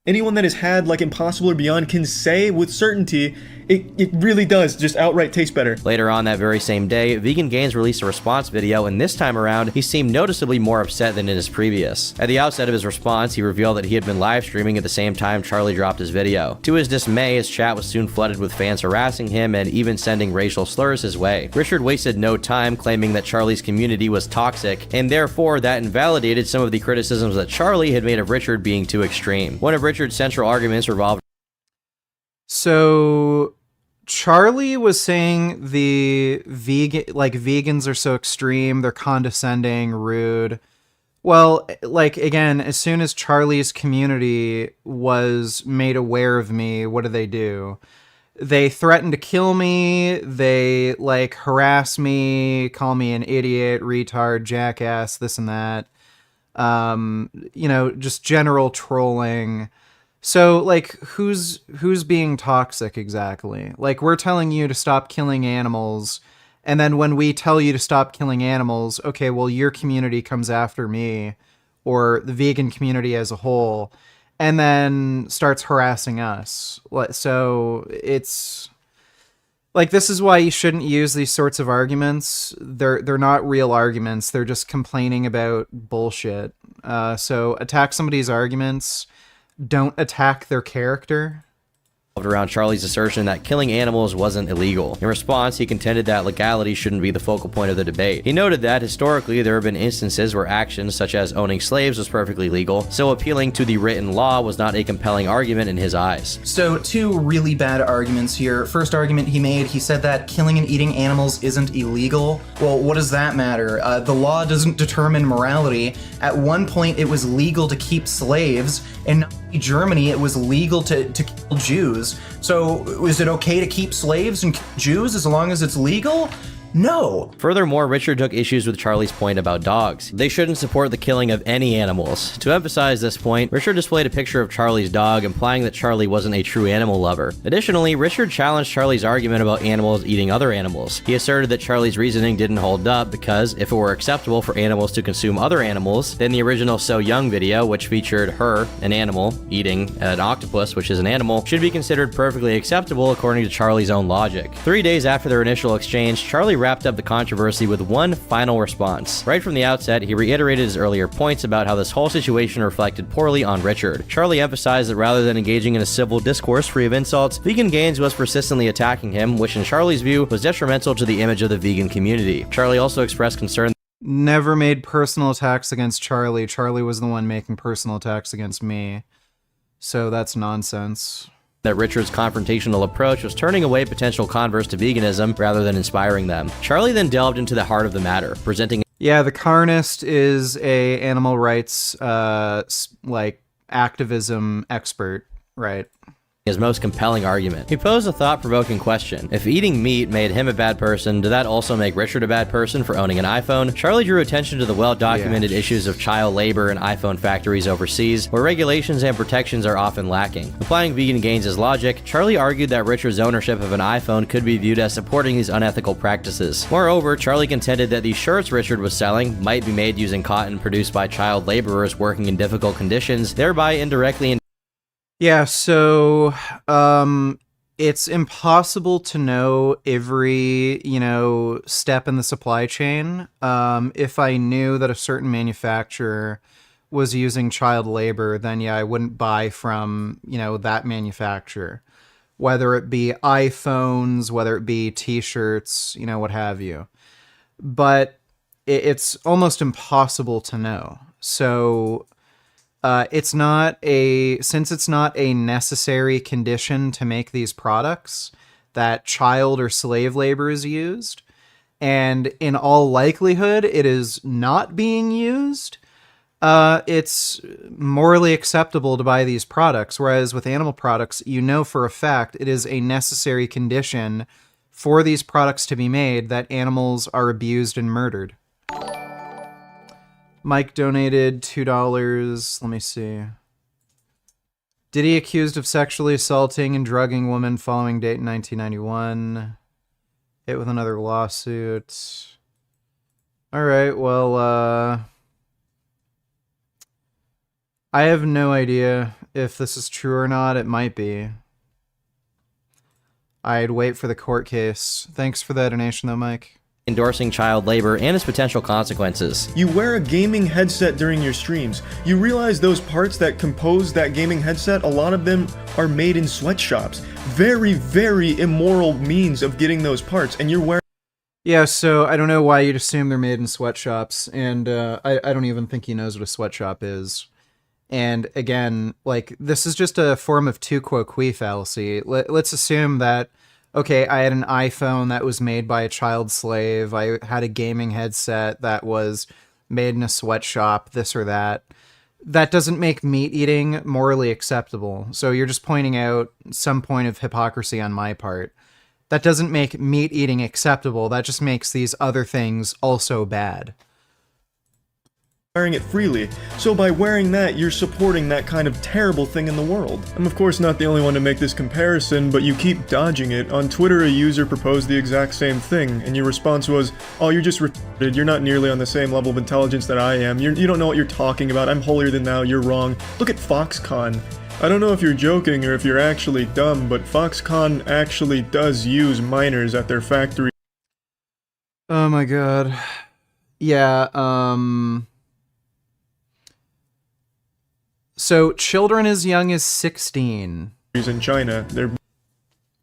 Anyone that has had like Impossible or Beyond can say with certainty, it really does just outright taste better. Later on that very same day, Vegan Gains released a response video, and this time around, he seemed noticeably more upset than in his previous. At the outset of his response, he revealed that he had been live streaming at the same time Charlie dropped his video. To his dismay, his chat was soon flooded with fans harassing him and even sending racial slurs his way. Richard wasted no time claiming that Charlie's community was toxic, and therefore that invalidated some of the criticisms that Charlie had made of Richard being too extreme. One of Richard's central arguments revolved. So Charlie was saying vegans are so extreme, they're condescending, rude. Well, again, as soon as Charlie's community was made aware of me, what do? They threatened to kill me, they harass me, call me an idiot, retard, jackass, this and that. Just general trolling. So, who's being toxic exactly? We're telling you to stop killing animals, and then when we tell you to stop killing animals, okay, well, your community comes after me, or the vegan community as a whole, and then starts harassing us. So, it's... this is why you shouldn't use these sorts of arguments. They're not real arguments, they're just complaining about bullshit. So, attack somebody's arguments... Don't attack their character. Around Charlie's assertion that killing animals wasn't illegal. In response, he contended that legality shouldn't be the focal point of the debate. He noted that historically there have been instances where actions such as owning slaves was perfectly legal, so appealing to the written law was not a compelling argument in his eyes. So two really bad arguments here. First argument he made, he said that killing and eating animals isn't illegal. Well, what does that matter? The law doesn't determine morality. At one point it was legal to keep slaves, and in Germany it was legal to kill Jews. So is it okay to keep slaves and kill Jews as long as it's legal? No. Furthermore, Richard took issues with Charlie's point about dogs. They shouldn't support the killing of any animals. To emphasize this point, Richard displayed a picture of Charlie's dog, implying that Charlie wasn't a true animal lover. Additionally, Richard challenged Charlie's argument about animals eating other animals. He asserted that Charlie's reasoning didn't hold up because if it were acceptable for animals to consume other animals, then the original So Young video, which featured her, an animal, eating an octopus, which is an animal, should be considered perfectly acceptable according to Charlie's own logic. 3 days after their initial exchange, Charlie wrapped up the controversy with one final response. Right from the outset, he reiterated his earlier points about how this whole situation reflected poorly on Richard. Charlie emphasized that rather than engaging in a civil discourse free of insults, Vegan Gains was persistently attacking him, which in Charlie's view was detrimental to the image of the vegan community. Charlie also expressed concern. Never made personal attacks against Charlie. Charlie was the one making personal attacks against me. So that's nonsense. That Richard's confrontational approach was turning away potential converts to veganism rather than inspiring them. Charlie then delved into the heart of the matter, presenting... Yeah, the Carnist is a animal rights, activism expert, right? his most compelling argument. He posed a thought-provoking question. If eating meat made him a bad person, did that also make Richard a bad person for owning an iPhone? Charlie drew attention to the well-documented issues of child labor in iPhone factories overseas, where regulations and protections are often lacking. Applying Vegan Gains' logic, Charlie argued that Richard's ownership of an iPhone could be viewed as supporting these unethical practices. Moreover, Charlie contended that the shirts Richard was selling might be made using cotton produced by child laborers working in difficult conditions, thereby indirectly Yeah, so it's impossible to know every, step in the supply chain. If I knew that a certain manufacturer was using child labor, then I wouldn't buy from, that manufacturer. Whether it be iPhones, whether it be t-shirts, what have you. But it's almost impossible to know. So since it's not a necessary condition to make these products that child or slave labor is used, and in all likelihood it is not being used, it's morally acceptable to buy these products. Whereas with animal products, for a fact it is a necessary condition for these products to be made that animals are abused and murdered. Mike donated $2. Let me see. Diddy accused of sexually assaulting and drugging woman following date in 1991. Hit with another lawsuit. All right, well, I have no idea if this is true or not. It might be. I'd wait for the court case. Thanks for that donation, though, Mike. Endorsing child labor and its potential consequences. You wear a gaming headset during your streams. You realize those parts that compose that gaming headset, a lot of them are made in sweatshops. Very, very immoral means of getting those parts, and you're wearing... Yeah, so I don't know why you'd assume they're made in sweatshops, and I don't even think he knows what a sweatshop is. And again, this is just a form of tu quo qui fallacy. Let's assume that, okay, I had an iPhone that was made by a child slave. I had a gaming headset that was made in a sweatshop, this or that. That doesn't make meat eating morally acceptable. So you're just pointing out some point of hypocrisy on my part. That doesn't make meat eating acceptable. That just makes these other things also bad. Wearing it freely, so by wearing that, you're supporting that kind of terrible thing in the world. I'm of course not the only one to make this comparison, but you keep dodging it. On Twitter, a user proposed the exact same thing, and your response was, oh, you're just retarded, you're not nearly on the same level of intelligence that I am, you don't know what you're talking about, I'm holier than thou, you're wrong. Look at Foxconn. I don't know if you're joking or if you're actually dumb, but Foxconn actually does use minors at their factory. Oh my god. Yeah, So, children as young as 16. In China, they're...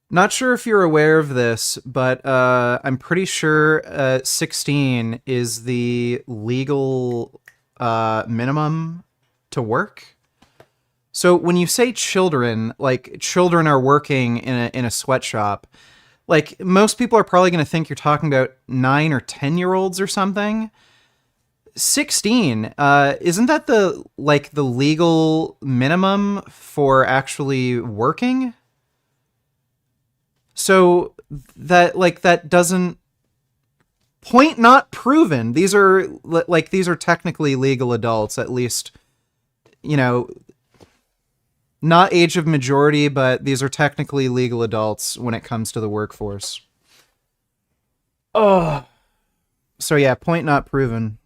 Not sure if you're aware of this, but I'm pretty sure 16 is the legal minimum to work. So when you say children, children are working in a sweatshop, most people are probably going to think you're talking about 9 or 10-year-olds or something. 16, isn't that the legal minimum for actually working? So that doesn't... Point not proven. These are technically legal adults, at least, not age of majority, but these are technically legal adults when it comes to the workforce. Oh. So yeah, point not proven.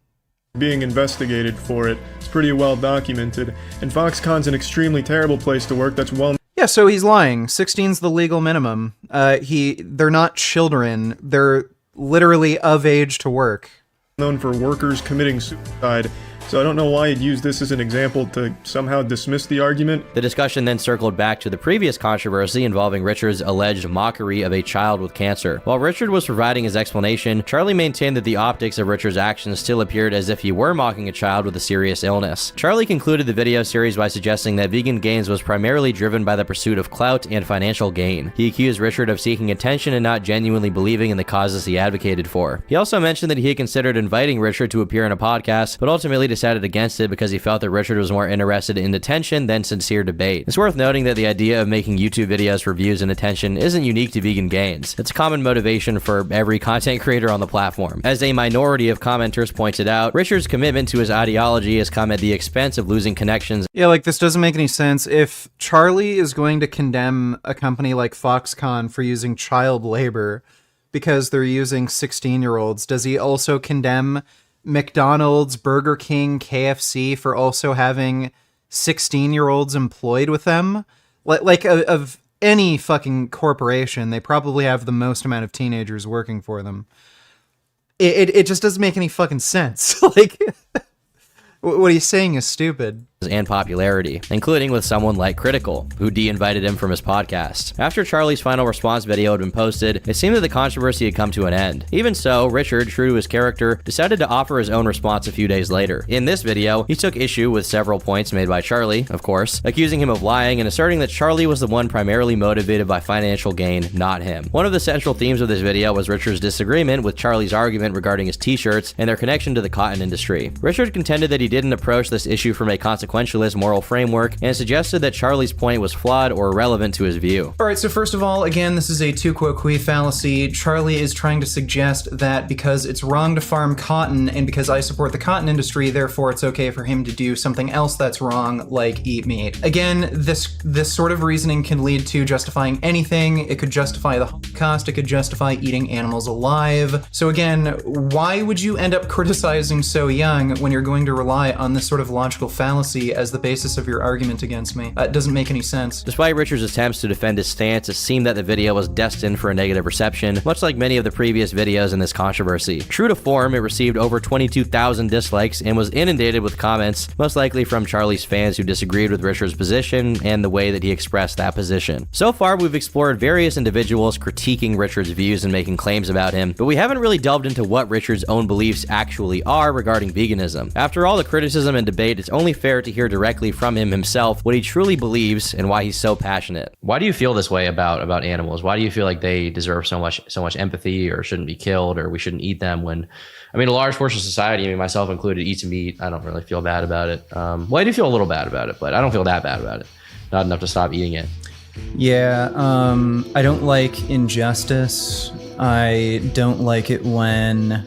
Being investigated for it. It's pretty well documented. And Foxconn's an extremely terrible place to work. That's well... Yeah, so he's lying. 16's the legal minimum. They're not children. They're literally of age to work. Known for workers committing suicide. So I don't know why he'd use this as an example to somehow dismiss the argument. The discussion then circled back to the previous controversy involving Richard's alleged mockery of a child with cancer. While Richard was providing his explanation, Charlie maintained that the optics of Richard's actions still appeared as if he were mocking a child with a serious illness. Charlie concluded the video series by suggesting that Vegan Gains was primarily driven by the pursuit of clout and financial gain. He accused Richard of seeking attention and not genuinely believing in the causes he advocated for. He also mentioned that he had considered inviting Richard to appear in a podcast, but ultimately decided decided against it because he felt that Richard was more interested in attention than sincere debate. It's worth noting that the idea of making YouTube videos for views and attention isn't unique to Vegan Gains. It's a common motivation for every content creator on the platform. As a minority of commenters pointed out, Richard's commitment to his ideology has come at the expense of losing connections. Yeah, like, this doesn't make any sense. If Charlie is going to condemn a company like Foxconn for using child labor because they're using 16-year-olds, does he also condemn McDonald's, Burger King, KFC for also having 16-year-olds employed with them? Like, of any fucking corporation, they probably have the most amount of teenagers working for them. It just doesn't make any fucking sense. Like, what he's saying is stupid. And popularity, including with someone like Critical, who de-invited him from his podcast. After Charlie's final response video had been posted, it seemed that the controversy had come to an end. Even so, Richard, true to his character, decided to offer his own response a few days later. In this video, he took issue with several points made by Charlie, of course, accusing him of lying and asserting that Charlie was the one primarily motivated by financial gain, not him. One of the central themes of this video was Richard's disagreement with Charlie's argument regarding his t-shirts and their connection to the cotton industry. Richard contended that he didn't approach this issue from a consequentialist moral framework and suggested that Charlie's point was flawed or irrelevant to his view. Alright, so first of all, again, this is a tu quo qui fallacy. Charlie is trying to suggest that because it's wrong to farm cotton and because I support the cotton industry, therefore it's okay for him to do something else that's wrong, like eat meat. Again, this sort of reasoning can lead to justifying anything. It could justify the Holocaust, it could justify eating animals alive. So again, why would you end up criticizing so young when you're going to rely on this sort of logical fallacy as the basis of your argument against me? It doesn't make any sense. Despite Richard's attempts to defend his stance, it seemed that the video was destined for a negative reception, much like many of the previous videos in this controversy. True to form, it received over 22,000 dislikes and was inundated with comments, most likely from Charlie's fans who disagreed with Richard's position and the way that he expressed that position. So far, we've explored various individuals critiquing Richard's views and making claims about him, but we haven't really delved into what Richard's own beliefs actually are regarding veganism. After all the criticism and debate, it's only fair to hear directly from him himself what he truly believes and why he's so passionate. Why do you feel this way about animals? Why do you feel like they deserve so much empathy or shouldn't be killed or we shouldn't eat them when, I mean, a large portion of society, I mean, myself included, eats meat. I don't really feel bad about it. Well, I do feel a little bad about it, but I don't feel that bad about it. Not enough to stop eating it. Yeah, I don't like injustice. I don't like it when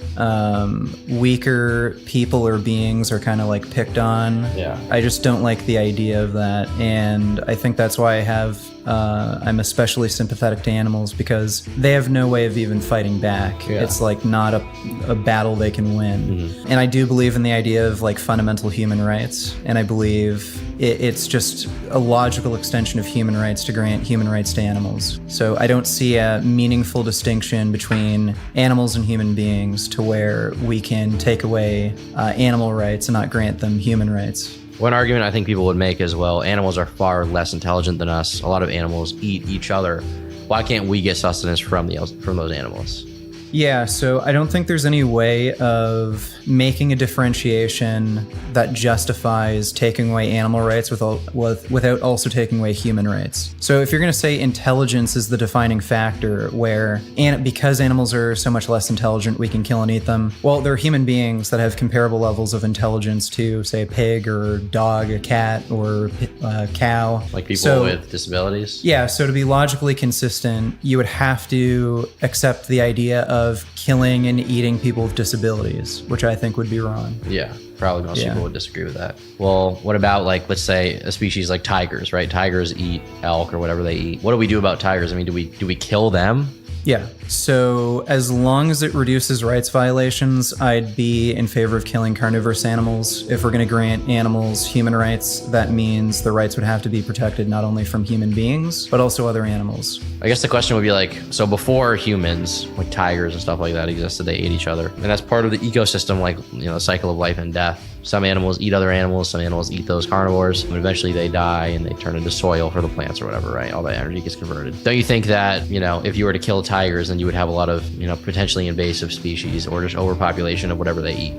weaker people or beings are kind of like picked on. Yeah. I just don't like the idea of that, and I think that's why I'm especially sympathetic to animals, because they have no way of even fighting back. Yeah. It's like not a battle they can win. Mm-hmm. And I do believe in the idea of like fundamental human rights, and I believe it's just a logical extension of human rights to grant human rights to animals. So I don't see a meaningful distinction between animals and human beings to where we can take away animal rights and not grant them human rights. One argument I think people would make is, well, animals are far less intelligent than us. A lot of animals eat each other. Why can't we get sustenance from those animals? Yeah, so I don't think there's any way of making a differentiation that justifies taking away animal rights without also taking away human rights. So if you're going to say intelligence is the defining factor, because animals are so much less intelligent, we can kill and eat them. Well, they're human beings that have comparable levels of intelligence to, say, a pig or dog, a cat, or a cow. Like people with disabilities? Yeah, so to be logically consistent, you would have to accept the idea of killing and eating people with disabilities, which I think would be wrong. Yeah, probably most people would disagree with that. Well, what about, like, let's say a species like tigers, right? Tigers eat elk or whatever they eat. What do we do about tigers? I mean, do we kill them? Yeah, so as long as it reduces rights violations, I'd be in favor of killing carnivorous animals. If we're going to grant animals human rights, that means the rights would have to be protected not only from human beings, but also other animals. I guess the question would be like, so before humans, like tigers and stuff like that existed, they ate each other. And that's part of the ecosystem, like, you know, the cycle of life and death. Some animals eat other animals, some animals eat those carnivores, and eventually they die and they turn into soil for the plants or whatever, right? All that energy gets converted. Don't you think that, you know, if you were to kill tigers, then you would have a lot of, you know, potentially invasive species or just overpopulation of whatever they eat?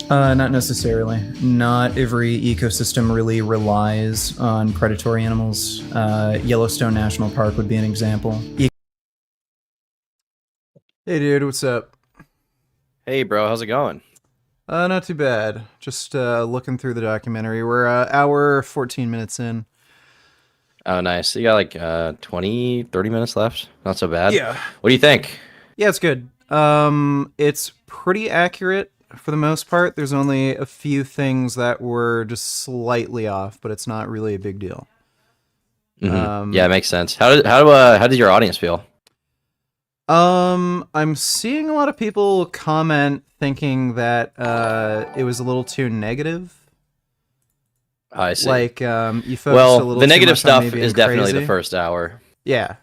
Not necessarily. Not every ecosystem really relies on predatory animals. Yellowstone National Park would be an example. Hey dude, what's up? Hey bro, how's it going? Not too bad. Just looking through the documentary. We're hour 14 minutes in. Oh, nice. You got like 20, 30 minutes left. Not so bad. Yeah. What do you think? Yeah, it's good. It's pretty accurate for the most part. There's only a few things that were just slightly off, but it's not really a big deal. Yeah, it makes sense. How did your audience feel? I'm seeing a lot of people comment thinking that it was a little too negative. I see. Like you focused a well, little the too negative much on stuff me being is definitely crazy. the first hour. Yeah.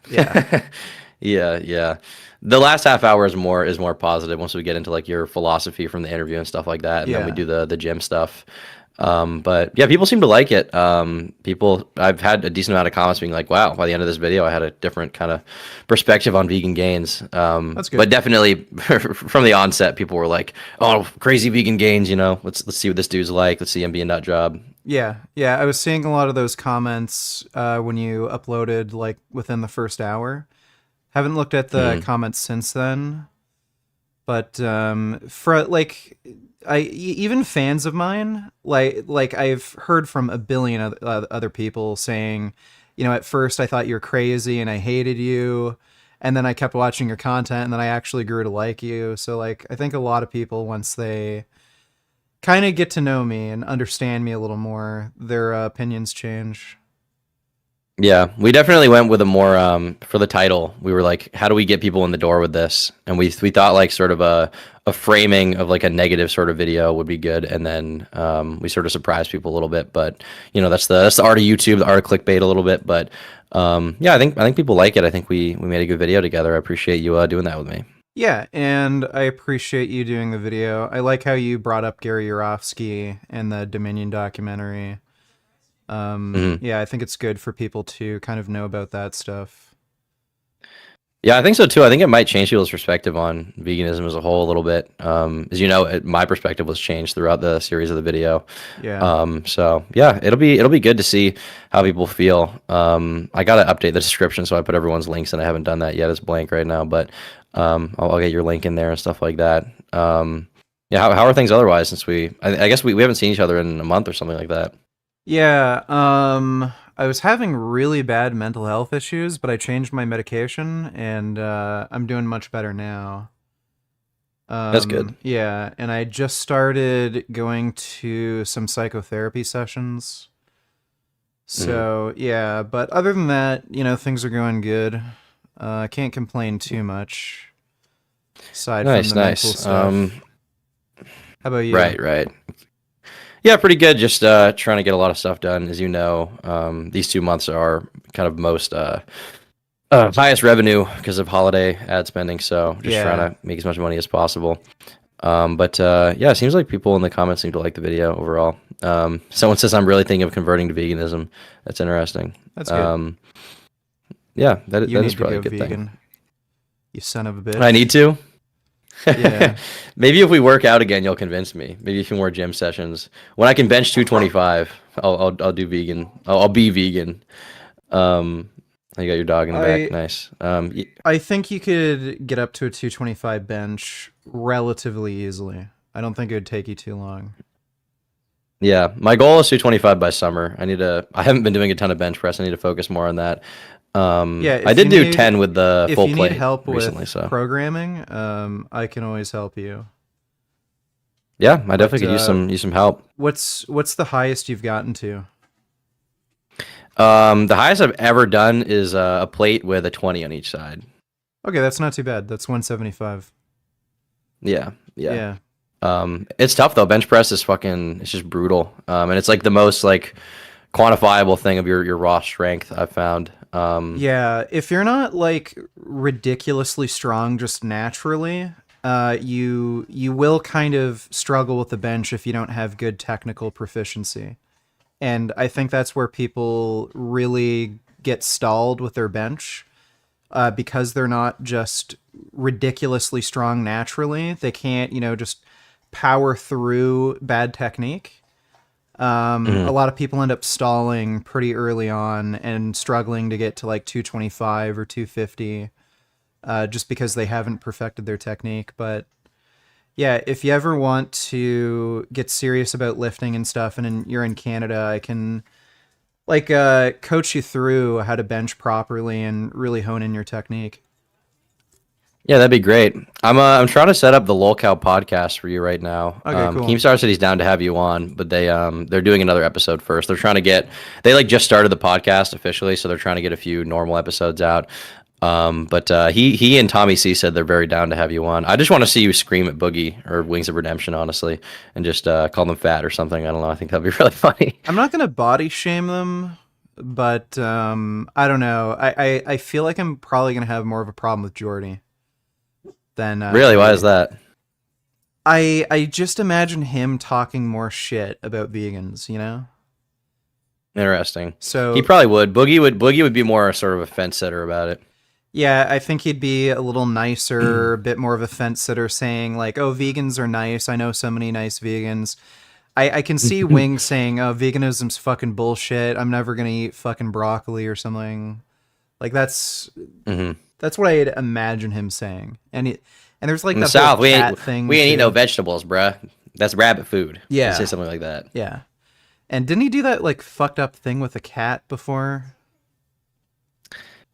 Yeah. The last half hour is more positive once we get into like your philosophy from the interview and stuff like that, and then we Yeah. do the gym stuff. But yeah, people seem to like it. I've had a decent amount of comments being like, "Wow, by the end of this video, I had a different kind of perspective on vegan gains." That's good. But definitely from the onset, people were like, "Oh, crazy vegan gains! You know, let's see what this dude's like. Let's see him be a nut job." Yeah. I was seeing a lot of those comments when you uploaded, like within the first hour. Haven't looked at the comments since then, but for like, even fans of mine, like I've heard from a billion other people saying, you know, at first I thought you're crazy and I hated you, and then I kept watching your content and then I actually grew to like you. So like, I think a lot of people, once they kind of get to know me and understand me a little more, their opinions change. Yeah, we definitely went with a more for the title. We were like, how do we get people in the door with this? And we thought like sort of a framing of like a negative sort of video would be good, and then we sort of surprised people a little bit. But you know, that's the art of YouTube, the art of clickbait a little bit. But yeah, I think people like it. I think we made a good video together. I appreciate you doing that with me. Yeah, and I appreciate you doing the video. I like how you brought up Gary Yourofsky and the Dominion documentary. Yeah, I think it's good for people to kind of know about that stuff. Yeah, I think so too. I think it might change people's perspective on veganism as a whole a little bit. As you know, my perspective was changed throughout the series of the video. Yeah. So yeah, it'll be good to see how people feel. I gotta update the description, so I put everyone's links, and I haven't done that yet. It's blank right now, but I'll get your link in there and stuff like that. Yeah, how are things otherwise? Since I guess we haven't seen each other in a month or something like that. Yeah, I was having really bad mental health issues, but I changed my medication, and I'm doing much better now. That's good. Yeah, and I just started going to some psychotherapy sessions. So, yeah, but other than that, you know, things are going good. I can't complain too much, aside from the mental stuff. How about you? Right. Yeah, pretty good. Just trying to get a lot of stuff done. As you know, these 2 months are kind of most highest revenue because of holiday ad spending. So just trying to make as much money as possible. But yeah, it seems like people in the comments seem to like the video overall. Someone says I'm really thinking of converting to veganism. That's interesting. That's good. Yeah, that You need is probably to a go good vegan. thing. You son of a bitch. I need to. Yeah. Maybe if we work out again, you'll convince me. Maybe a few more gym sessions. When I can bench 225, I'll do vegan. I'll be vegan. You got your dog in the back. Nice. I think you could get up to a 225 bench relatively easily. I don't think it would take you too long. Yeah, my goal is 225 by summer. I haven't been doing a ton of bench press. I need to focus more on that. I did do 10 with the full plate If you need help recently, with so programming, I can always help you. Yeah, I definitely could use some help. What's the highest you've gotten to? The highest I've ever done is a plate with a 20 on each side. Okay, that's not too bad. That's 175. Yeah. It's tough though. Bench press is it's just brutal. And it's like the most like quantifiable thing of your raw strength I've found. Yeah, if you're not like ridiculously strong just naturally, you will kind of struggle with the bench if you don't have good technical proficiency. And I think that's where people really get stalled with their bench, because they're not just ridiculously strong naturally. They can't, just power through bad technique. A lot of people end up stalling pretty early on and struggling to get to like 225 or 250, just because they haven't perfected their technique. But Yeah, if you ever want to get serious about lifting and stuff, and you're in Canada, I can like coach you through how to bench properly and really hone in your technique. Yeah, that'd be great. I'm trying to set up the Lolcow podcast for you right now. Okay, cool. Keemstar said he's down to have you on, but they're doing another episode first. They're trying to they like just started the podcast officially, so they're trying to get a few normal episodes out. But he and Tommy C said they're very down to have you on. I just want to see you scream at Boogie or Wings of Redemption, honestly, and just call them fat or something. I don't know. I think that'd be really funny. I'm not gonna body shame them, but I don't know. I feel like I'm probably gonna have more of a problem with Jordy than Really? Why is that? I just imagine him talking more shit about vegans, you know? Interesting. So he probably would. Boogie would be more sort of a fence sitter about it. Yeah, I think he'd be a little nicer, a bit more of a fence sitter, saying like, "Oh, vegans are nice. I know so many nice vegans." I can see Wing saying, "Oh, veganism's fucking bullshit. I'm never gonna eat fucking broccoli or something." Like that's what I'd imagine him saying. And there's like In the that South, whole we cat ain't thing. we ain't eat too. no vegetables, bruh. That's rabbit food. Yeah, Say something like that. Yeah, and didn't he do that like fucked up thing with a cat before?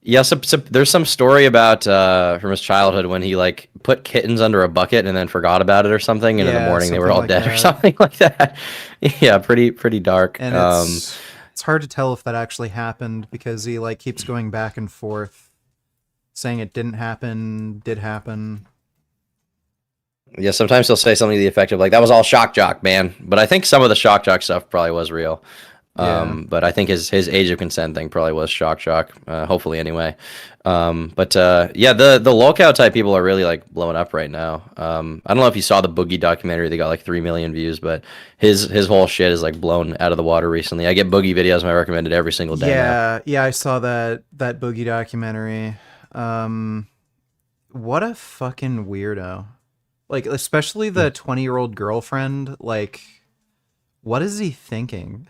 Yeah, so there's some story about from his childhood when he like put kittens under a bucket and then forgot about it or something, and in the morning they were all dead or something like that. Yeah, pretty dark. And it's hard to tell if that actually happened because he like keeps going back and forth, saying it didn't happen, did happen. Yeah, sometimes he'll say something to the effect of like, "That was all shock jock, man." But I think some of the shock jock stuff probably was real. But I think his age of consent thing probably was shock jock, hopefully anyway. But yeah, the Lolcow type people are really like blowing up right now. I don't know if you saw the Boogie documentary; they got like 3 million views, but his whole shit is like blown out of the water recently. I get Boogie videos, and I recommend it every single day. Yeah, I saw that Boogie documentary. What a fucking weirdo! Like, especially the 20-year-old girlfriend. Like, what is he thinking?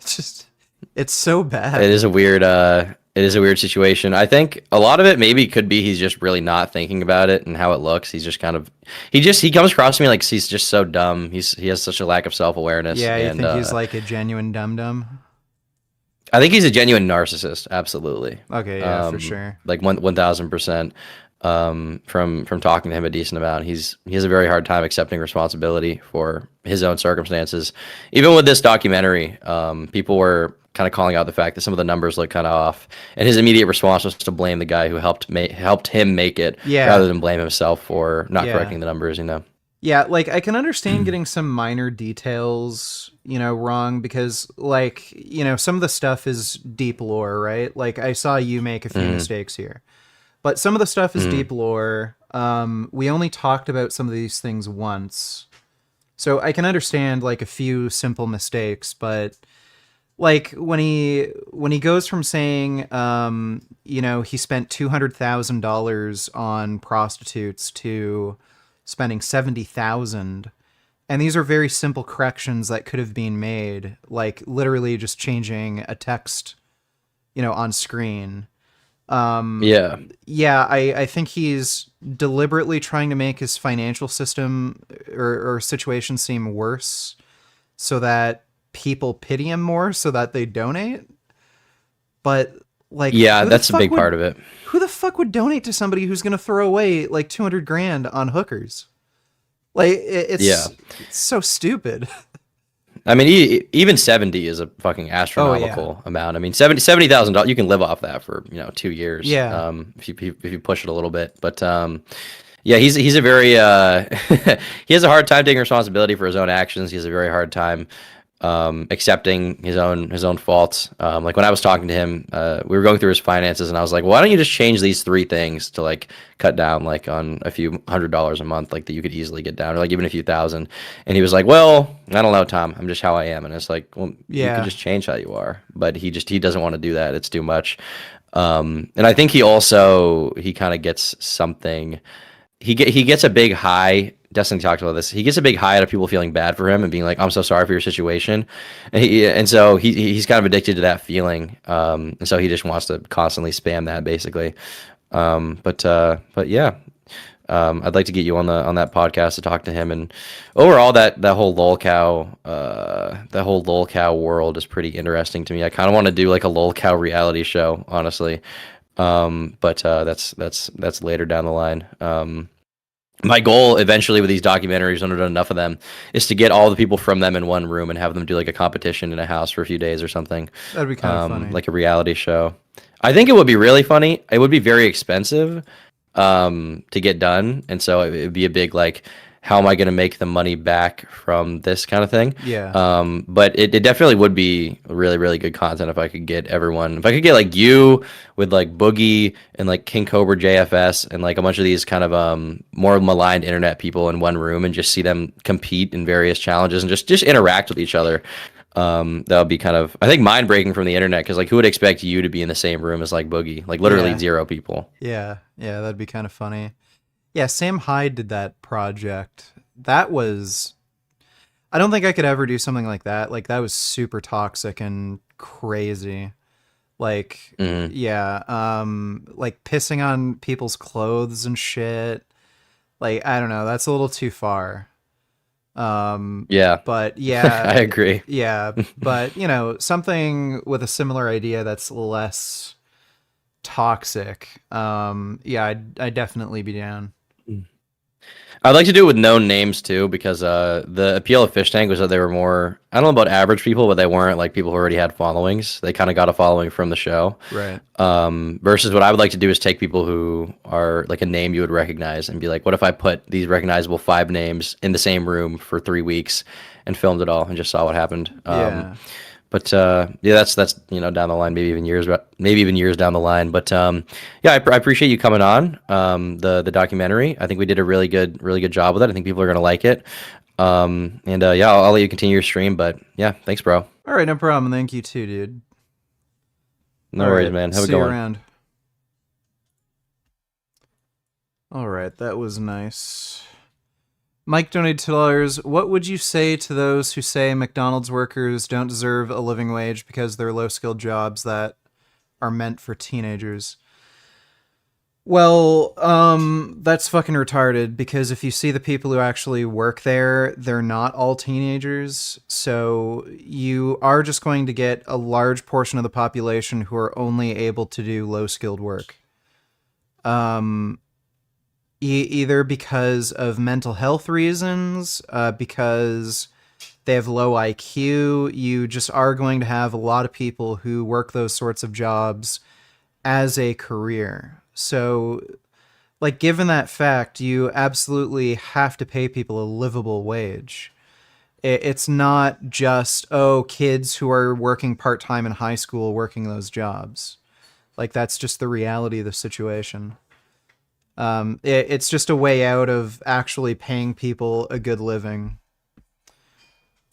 It's so bad. It is a weird situation. I think a lot of it maybe could be he's just really not thinking about it and how it looks. He's just kind of he comes across to me like he's just so dumb. He has such a lack of self-awareness. Yeah, you think he's like a genuine dum-dum? I think he's a genuine narcissist, absolutely. Okay, yeah, for sure. Like 1000%. From talking to him a decent amount, he has a very hard time accepting responsibility for his own circumstances. Even with this documentary, people were kind of calling out the fact that some of the numbers look kind of off, and his immediate response was to blame the guy who helped him make it, rather than blame himself for not correcting the numbers. You know. Yeah, like I can understand getting some minor details, wrong because like, some of the stuff is deep lore, right? Like I saw you make a few mistakes here. But some of the stuff is deep lore. We only talked about some of these things once. So I can understand like a few simple mistakes, but like when he goes from saying he spent $200,000 on prostitutes to spending $70,000, and these are very simple corrections that could have been made, like literally just changing a text on screen. I think he's deliberately trying to make his financial system or situation seem worse so that people pity him more so that they donate. But like, that's a big part of it. Who the fuck would donate to somebody who's going to throw away like $200,000 on hookers? Like it's so stupid. I mean, even 70 is a fucking astronomical amount. I mean, $70,000, you can live off that for 2 years. Yeah. If you push it a little bit, but he's a very he has a hard time taking responsibility for his own actions. He has a very hard time accepting his own faults. Like when I was talking to him, we were going through his finances, and I was like, "Why don't you just change these 3 things to like cut down like on a few $100s a month, like that you could easily get down, or like even a few thousand?" And he was like, "Well, I don't know, Tom. I'm just how I am." And it's like, well, you can just change how you are, but he doesn't want to do that. It's too much. And I think he kind of gets something. He gets a big high. Destiny talked about this. He gets a big high out of people feeling bad for him and being like, "I'm so sorry for your situation," and so he's kind of addicted to that feeling. And so he just wants to constantly spam that, basically. But yeah, I'd like to get you on that podcast to talk to him. And overall, that whole lolcow world is pretty interesting to me. I kind of want to do like a lolcow reality show, honestly. But that's later down the line. My goal eventually with these documentaries, when I've done enough of them, is to get all the people from them in one room and have them do like a competition in a house for a few days or something. That'd be kind of funny. Like a reality show. I think it would be really funny. It would be very expensive to get done. And so it would be a big, like, how am I going to make the money back from this kind of thing? Yeah. But it definitely would be really, really good content if I could get everyone. If I could get like you with like Boogie and like King Cobra JFS and like a bunch of these kind of more maligned internet people in one room and just see them compete in various challenges and just interact with each other. That would be kind of, I think, mind breaking from the internet, because like who would expect you to be in the same room as like Boogie? Like literally 0 people. Yeah, that'd be kind of funny. Yeah, Sam Hyde did that project. That was... I don't think I could ever do something like that. Like, that was super toxic and crazy. Like, yeah, like pissing on people's clothes and shit. Like, I don't know. That's a little too far. Yeah. But, yeah. I agree. Yeah, but, you know, something with a similar idea that's less toxic. Yeah, I'd definitely be down. I'd like to do it with known names too, because the appeal of Fish Tank was that they were more, I don't know about average people, but they weren't like people who already had followings. They kind of got a following from the show. Right. Versus what I would like to do is take people who are like a name you would recognize and be like, what if I put these recognizable 5 names in the same room for 3 weeks and filmed it all and just saw what happened. Yeah. But yeah, that's down the line, maybe even years down the line. But yeah, I appreciate you coming on the documentary. I think we did a really good job with it. I think people are gonna like it. And yeah, I'll let you continue your stream. But yeah, thanks, bro. All right, no problem. Thank you too, dude. No worries, man. Have a good one. See you around. All right, that was nice. Mike donated $2. What would you say to those who say McDonald's workers don't deserve a living wage because they're low-skilled jobs that are meant for teenagers? Well, that's fucking retarded, because if you see the people who actually work there, they're not all teenagers. So you are just going to get a large portion of the population who are only able to do low-skilled work. Either because of mental health reasons, because they have low IQ, you just are going to have a lot of people who work those sorts of jobs as a career. So, like, given that fact, you absolutely have to pay people a livable wage. It's not just, kids who are working part-time in high school working those jobs. Like, that's just the reality of the situation. It's just a way out of actually paying people a good living.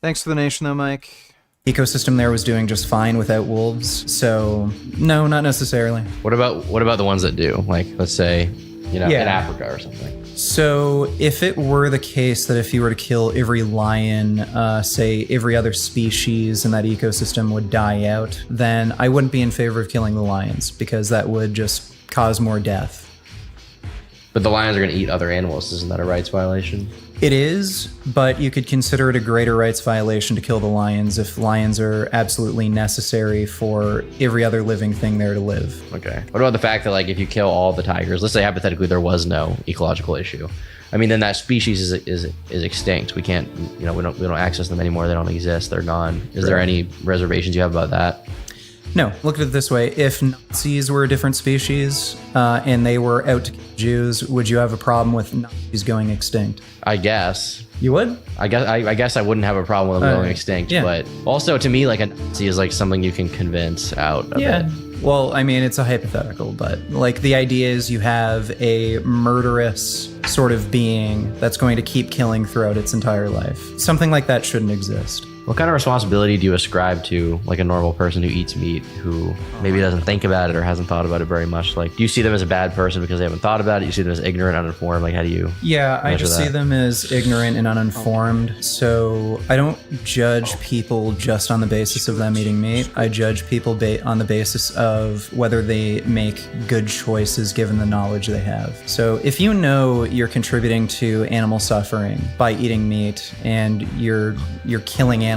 Thanks for the donation, though, Mike. Ecosystem there was doing just fine without wolves, so no, not necessarily. What about the ones that do? Like, let's say, in Africa or something. So if it were the case that if you were to kill every lion, say every other species in that ecosystem would die out, then I wouldn't be in favor of killing the lions, because that would just cause more death. But the lions are going to eat other animals. Isn't that a rights violation? It is, but you could consider it a greater rights violation to kill the lions if lions are absolutely necessary for every other living thing there to live. Okay. What about the fact that, like, if you kill all the tigers, let's say hypothetically there was no ecological issue, I mean, then that species is extinct. We can't, we don't access them anymore. They don't exist. They're gone. Is there any reservations you have about that? No, look at it this way. If Nazis were a different species and they were out to kill Jews, would you have a problem with Nazis going extinct? I guess. You would? I guess I wouldn't have a problem with them going extinct, yeah. But also to me, like, a Nazi is like something you can convince out of it. Well, I mean, it's a hypothetical, but like the idea is you have a murderous sort of being that's going to keep killing throughout its entire life. Something like that shouldn't exist. What kind of responsibility do you ascribe to like a normal person who eats meat, who maybe doesn't think about it or hasn't thought about it very much? Like, do you see them as a bad person because they haven't thought about it? You see them as ignorant, uninformed? Like, how do you? Yeah, I just see them as ignorant and uninformed. So I don't judge people just on the basis of them eating meat. I judge people on the basis of whether they make good choices given the knowledge they have. So if you know you're contributing to animal suffering by eating meat and you're killing animals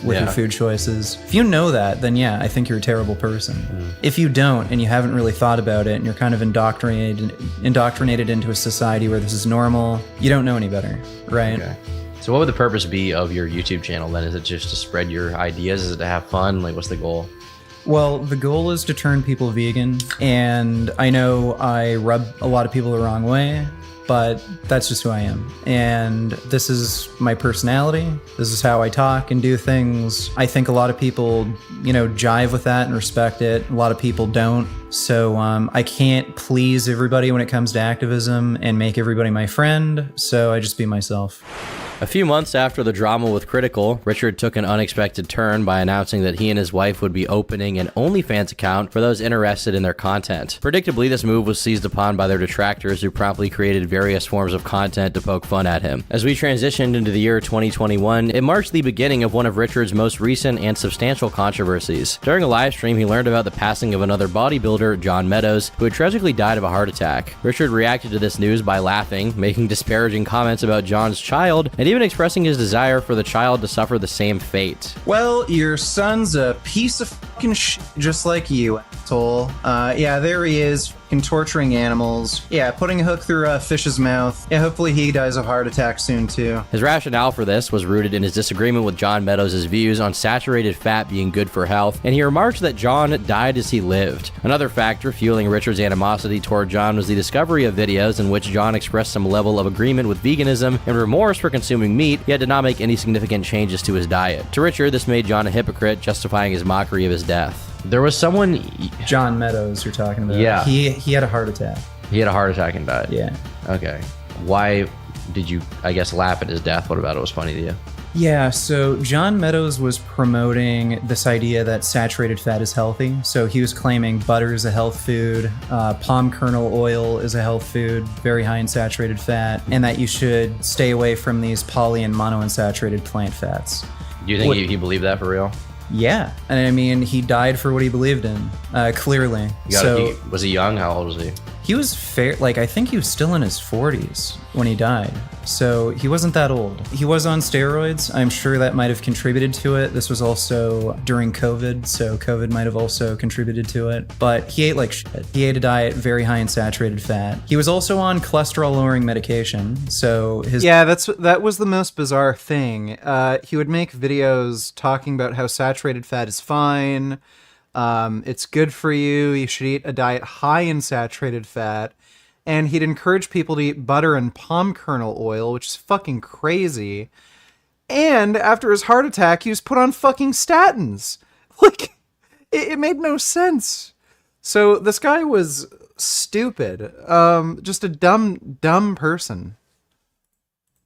with your food choices, if you know that, then yeah, I think you're a terrible person. If you don't and you haven't really thought about it and you're kind of indoctrinated into a society where this is normal, you don't know any better, right? Okay. So what would the purpose be of your YouTube channel then? Is it just to spread your ideas? Is it to have fun? Like, what's the goal? Well, the goal is to turn people vegan, and I know I rub a lot of people the wrong way, but that's just who I am. And this is my personality. This is how I talk and do things. I think a lot of people, jive with that and respect it. A lot of people don't. So I can't please everybody when it comes to activism and make everybody my friend. So I just be myself. A few months after the drama with Critical, Richard took an unexpected turn by announcing that he and his wife would be opening an OnlyFans account for those interested in their content. Predictably, this move was seized upon by their detractors, who promptly created various forms of content to poke fun at him. As we transitioned into the year 2021, it marked the beginning of one of Richard's most recent and substantial controversies. During a live stream, he learned about the passing of another bodybuilder, John Meadows, who had tragically died of a heart attack. Richard reacted to this news by laughing, making disparaging comments about John's child, and even expressing his desire for the child to suffer the same fate. Well, your son's a piece of fucking shit, just like you, asshole. Yeah, there he is, torturing animals. Yeah, putting a hook through a fish's mouth. Yeah, hopefully he dies of a heart attack soon, too. His rationale for this was rooted in his disagreement with John Meadows' views on saturated fat being good for health, and he remarked that John died as he lived. Another factor fueling Richard's animosity toward John was the discovery of videos in which John expressed some level of agreement with veganism and remorse for consuming meat, yet did not make any significant changes to his diet. To Richard, this made John a hypocrite, justifying his mockery of his death. There was someone... John Meadows you're talking about. Yeah. He had a heart attack. He had a heart attack and died? Yeah. Okay. Why did you, I guess, laugh at his death? What about it was funny to you? Yeah, so John Meadows was promoting this idea that saturated fat is healthy. So he was claiming butter is a health food, palm kernel oil is a health food, very high in saturated fat, and that you should stay away from these poly and monounsaturated plant fats. Do you think he believed that for real? Yeah, and I mean, he died for what he believed in, clearly. Was he young? How old was he? He was I think he was still in his 40s when he died. So he wasn't that old. He was on steroids. I'm sure that might have contributed to it. This was also during COVID, so COVID might have also contributed to it. But he ate like shit. He ate a diet very high in saturated fat. He was also on cholesterol-lowering medication, so his... Yeah, that was the most bizarre thing. He would make videos talking about how saturated fat is fine, it's good for you, you should eat a diet high in saturated fat, and he'd encourage people to eat butter and palm kernel oil, which is fucking crazy. And after his heart attack, he was put on fucking statins. Like, it made no sense. So this guy was stupid. Just a dumb person.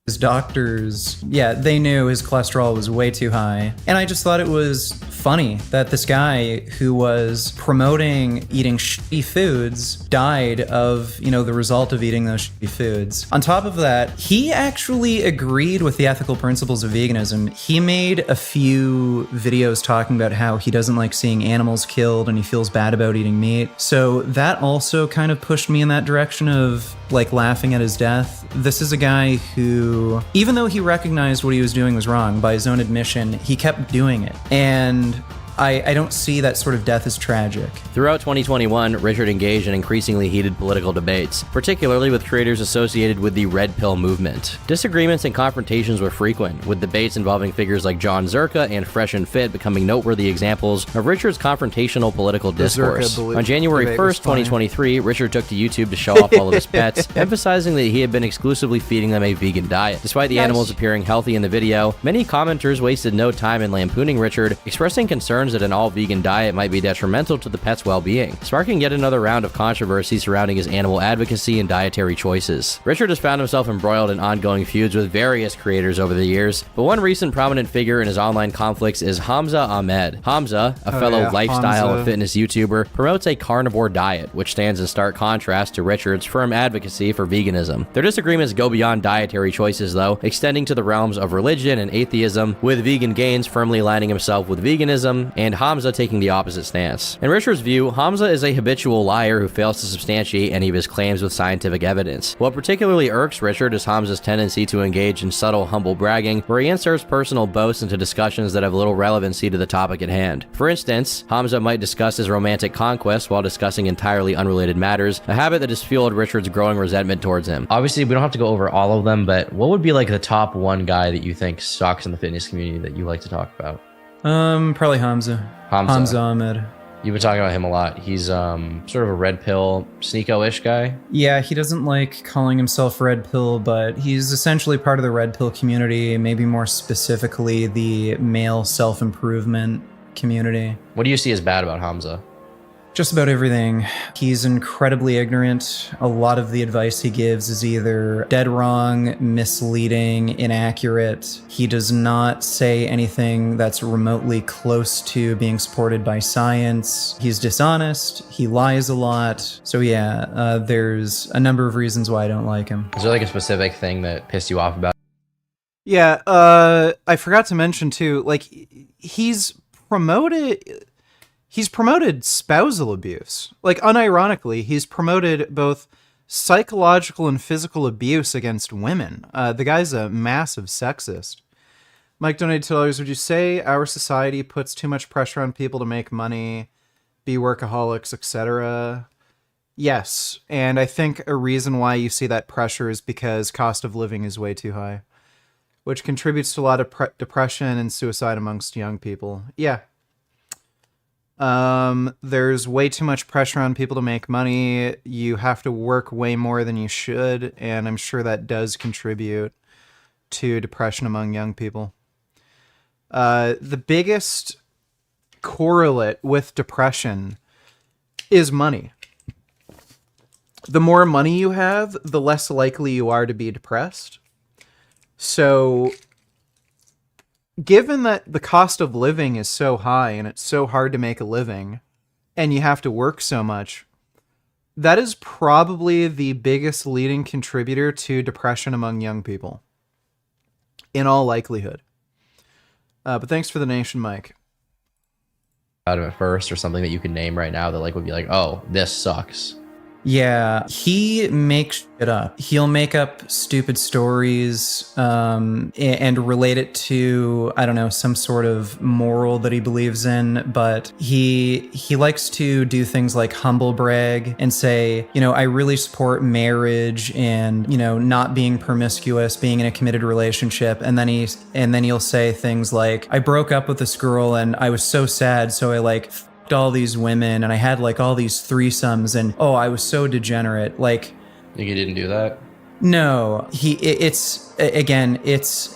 His doctors, they knew his cholesterol was way too high. And I just thought it was funny that this guy who was promoting eating shitty foods died of, the result of eating those shitty foods. On top of that, he actually agreed with the ethical principles of veganism. He made a few videos talking about how he doesn't like seeing animals killed and he feels bad about eating meat. So that also kind of pushed me in that direction of laughing at his death. This is a guy who, even though he recognized what he was doing was wrong, by his own admission, he kept doing it. And I don't see that sort of death as tragic. Throughout 2021, Richard engaged in increasingly heated political debates, particularly with creators associated with the Red Pill movement. Disagreements and confrontations were frequent, with debates involving figures like John Zerka and Fresh and Fit becoming noteworthy examples of Richard's confrontational political discourse. On January 1st, 2023, Richard took to YouTube to show off all of his pets, emphasizing that he had been exclusively feeding them a vegan diet. Despite the animals appearing healthy in the video, many commenters wasted no time in lampooning Richard, expressing concerns that an all-vegan diet might be detrimental to the pet's well-being, sparking yet another round of controversy surrounding his animal advocacy and dietary choices. Richard has found himself embroiled in ongoing feuds with various creators over the years, but one recent prominent figure in his online conflicts is Hamza Ahmed. Hamza, a fellow lifestyle and fitness YouTuber, promotes a carnivore diet, which stands in stark contrast to Richard's firm advocacy for veganism. Their disagreements go beyond dietary choices, though, extending to the realms of religion and atheism, with Vegan Gains firmly aligning himself with veganism, and Hamza taking the opposite stance. In Richard's view, Hamza is a habitual liar who fails to substantiate any of his claims with scientific evidence. What particularly irks Richard is Hamza's tendency to engage in subtle, humble bragging, where he inserts personal boasts into discussions that have little relevancy to the topic at hand. For instance, Hamza might discuss his romantic conquest while discussing entirely unrelated matters, a habit that has fueled Richard's growing resentment towards him. Obviously, we don't have to go over all of them, but what would be like the top one guy that you think sucks in the fitness community that you like to talk about? Probably Hamza. Hamza Ahmed. You've been talking about him a lot. He's sort of a red pill, sneako-ish guy. Yeah, he doesn't like calling himself red pill, but he's essentially part of the red pill community, maybe more specifically the male self-improvement community. What do you see as bad about Hamza? Just about everything. He's incredibly ignorant. A lot of the advice he gives is either dead wrong, misleading, inaccurate. He does not say anything that's remotely close to being supported by science. He's dishonest. He lies a lot. So yeah, there's a number of reasons why I don't like him. Is there like a specific thing that pissed you off about? Yeah, I forgot to mention too, like, he's promoted spousal abuse. Like, unironically, he's promoted both psychological and physical abuse against women. The guy's a massive sexist. Mike donated $2. Would you say our society puts too much pressure on people to make money, be workaholics, etc.? Yes, and I think a reason why you see that pressure is because cost of living is way too high, which contributes to a lot of depression and suicide amongst young people. Yeah. There's way too much pressure on people to make money. You have to work way more than you should, and I'm sure that does contribute to depression among young people. The biggest correlate with depression is money. The more money you have, the less likely you are to be depressed. So, given that the cost of living is so high and it's so hard to make a living and you have to work so much, that is probably the biggest leading contributor to depression among young people, in all likelihood. But thanks for the donation, Mike. Out of it first, or something that you could name right now that like would be like, oh, this sucks. Yeah, he makes shit up. He'll make up stupid stories and relate it to, I don't know, some sort of moral that he believes in. But he likes to do things like humble brag and say, you know, I really support marriage and, you know, not being promiscuous, being in a committed relationship. And then he'll say things like, I broke up with this girl and I was so sad, so I like all these women and I had like all these threesomes and oh, I was so degenerate. Like, you didn't do that? No, it's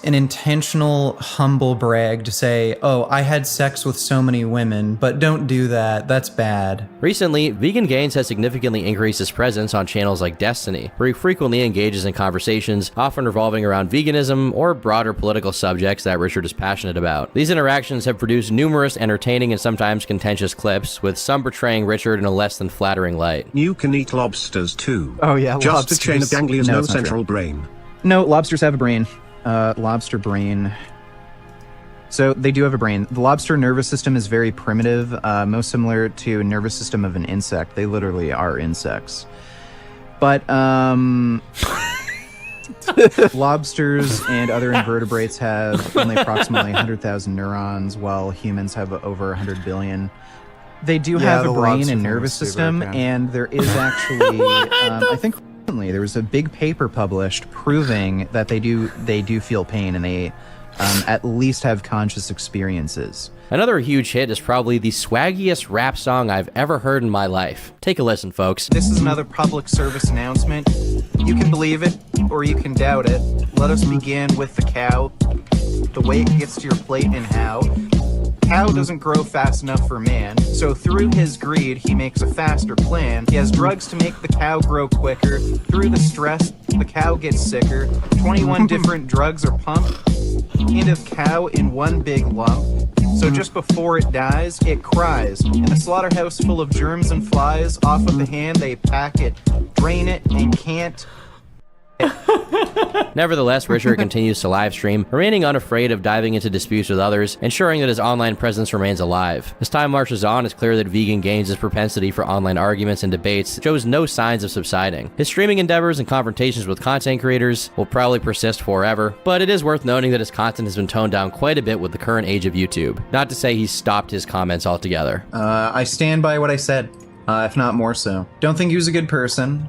an intentional humble brag to say, oh, I had sex with so many women, but don't do that. That's bad. Recently, Vegan Gains has significantly increased his presence on channels like Destiny, where he frequently engages in conversations, often revolving around veganism or broader political subjects that Richard is passionate about. These interactions have produced numerous entertaining and sometimes contentious clips, with some portraying Richard in a less than flattering light. You can eat lobsters too. Oh yeah, just lobsters. a chain of ganglions, no central true. brain. No, lobsters have a brain. Lobster brain. So they do have a brain. The lobster nervous system is very primitive, most similar to a nervous system of an insect. They literally are insects. But lobsters and other invertebrates have only approximately 100,000 neurons, while humans have over 100 billion. They do have a brain and nervous system, and there is actually, I think recently there was a big paper published proving that they do feel pain, and they at least have conscious experiences. Another huge hit is probably the swaggiest rap song I've ever heard in my life. Take a listen, folks. This is another public service announcement. You can believe it, or you can doubt it. Let us begin with the cow, the way it gets to your plate and how. cow doesn't grow fast enough for man, so through his greed, he makes a faster plan. He has drugs to make the cow grow quicker. Through the stress, the cow gets sicker. 21 different drugs are pumped into the cow in one big lump. So just before it dies, it cries. In a slaughterhouse full of germs and flies, off with the hand they pack it, drain it, and can't. Nevertheless, Richard continues to live stream, remaining unafraid of diving into disputes with others, ensuring that his online presence remains alive. As time marches on, it's clear that Vegan Gains' propensity for online arguments and debates shows no signs of subsiding. His streaming endeavors and confrontations with content creators will probably persist forever, but it is worth noting that his content has been toned down quite a bit with the current age of YouTube. Not to say he's stopped his comments altogether. I stand by what I said, if not more so. Don't think he was a good person.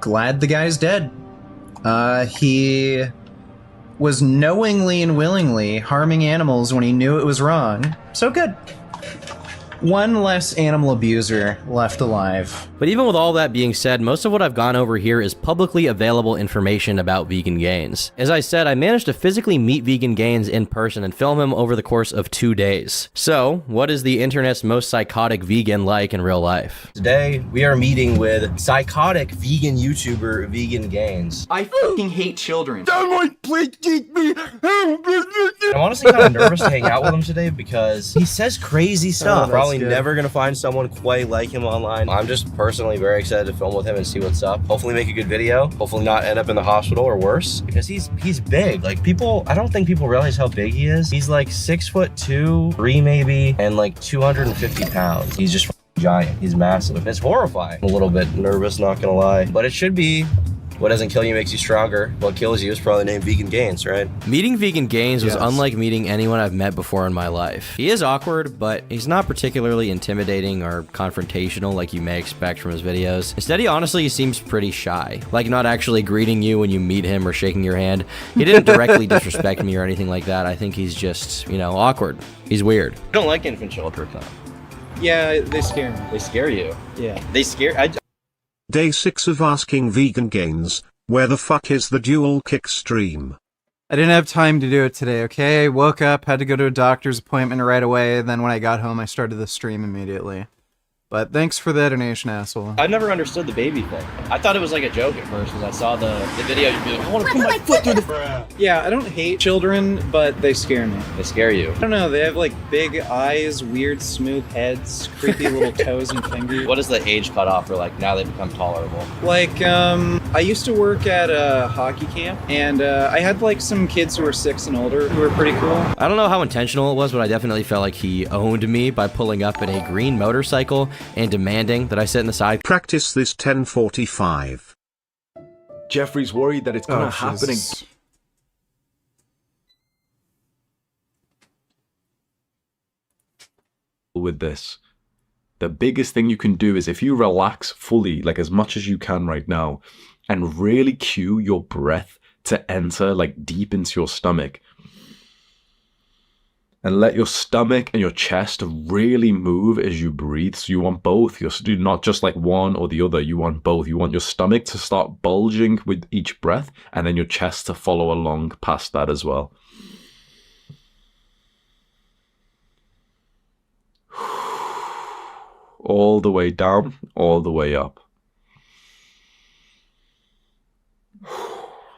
Glad the guy's dead. He was knowingly and willingly harming animals when he knew it was wrong. So good. One less animal abuser left alive. But even with all that being said, most of what I've gone over here is publicly available information about Vegan Gains. As I said, I managed to physically meet Vegan Gains in person and film him over the course of 2 days. So, what is the internet's most psychotic vegan like in real life? Today, we are meeting with psychotic vegan YouTuber Vegan Gains. I fucking hate children. I'm honestly kind of nervous to hang out with him today because he says crazy stuff. Probably never gonna find someone quite like him online. I'm just personally very excited to film with him and see what's up. Hopefully make a good video. Hopefully not end up in the hospital or worse, because he's big. Like, people, I don't think people realize how big he is. He's like 6'2", 3 maybe, and like 250 pounds. He's just giant. He's massive. It's horrifying. I'm a little bit nervous, not gonna lie, but it should be. What doesn't kill you makes you stronger. What kills you is probably named Vegan Gains, right? Meeting Vegan Gains was unlike meeting anyone I've met before in my life. He is awkward, but he's not particularly intimidating or confrontational like you may expect from his videos. Instead, he seems pretty shy, like not actually greeting you when you meet him or shaking your hand. He didn't directly disrespect me or anything like that. I think he's just, you know, awkward. He's weird. I don't like infant children, though. Yeah, they scare me. They scare you? Yeah. They scare... Day 6 of asking Vegan Gains, where the fuck is the dual kick stream? I didn't have time to do it today, okay? I woke up, had to go to a doctor's appointment right away, then when I got home I started the stream immediately. But thanks for the donation, asshole. I never understood the baby thing. I thought it was like a joke at first, because I saw the video, you'd be like, I want to put my foot through the... Yeah, I don't hate children, but they scare me. They scare you. I don't know, they have like big eyes, weird smooth heads, creepy little toes and fingers. What is the age cutoff for, like, now they become tolerable? Like, I used to work at a hockey camp, and I had like some kids who were 6 and older who were pretty cool. I don't know how intentional it was, but I definitely felt like he owned me by pulling up in a green motorcycle and demanding that I sit in the side. Practice this 10:45. Jeffrey's worried that it's gonna happen again. With this, the biggest thing you can do is if you relax fully, like as much as you can right now, and really cue your breath to enter like deep into your stomach, and let your stomach and your chest really move as you breathe. So you want both. You're not just like one or the other. You want both. You want your stomach to start bulging with each breath, and then your chest to follow along past that as well. All the way down, all the way up.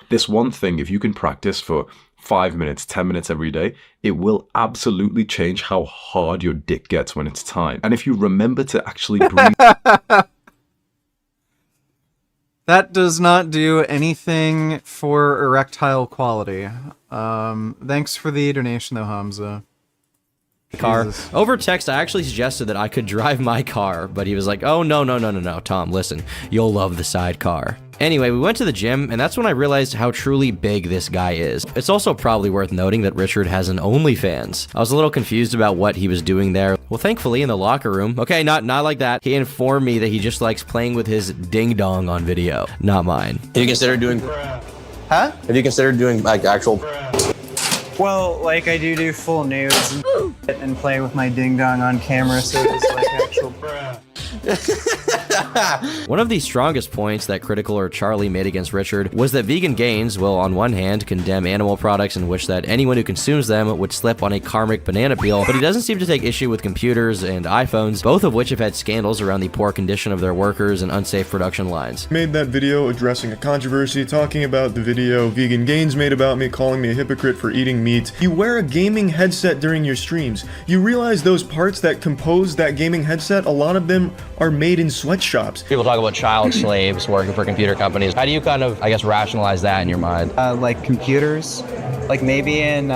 This one thing, if you can practice for 5 minutes, 10 minutes every day, it will absolutely change how hard your dick gets when it's time. And if you remember to actually breathe... That does not do anything for erectile quality. Thanks for the donation though, Hamza. Car. Jesus. Over text, I actually suggested that I could drive my car, but he was like, oh, no, Tom, listen, you'll love the sidecar. Anyway, we went to the gym, and that's when I realized how truly big this guy is. It's also probably worth noting that Richard has an OnlyFans. I was a little confused about what he was doing there. Well, thankfully, in the locker room, okay, not like that, he informed me that he just likes playing with his ding-dong on video. Not mine. Have you considered doing... Huh? Have you considered doing, like, actual... Well, like I do full nudes and play with my ding dong on camera, so it's like actual. One of the strongest points that Critical or Charlie made against Richard was that Vegan Gains will, on one hand, condemn animal products and wish that anyone who consumes them would slip on a karmic banana peel, but he doesn't seem to take issue with computers and iPhones, both of which have had scandals around the poor condition of their workers and unsafe production lines. Made that video addressing a controversy, talking about the video Vegan Gains made about me, calling me a hypocrite for eating meat. You wear a gaming headset during your streams. You realize those parts that compose that gaming headset, a lot of them are made in sweatshops. People talk about child slaves working for computer companies. How do you kind of, I guess, rationalize that in your mind? Like computers, like maybe in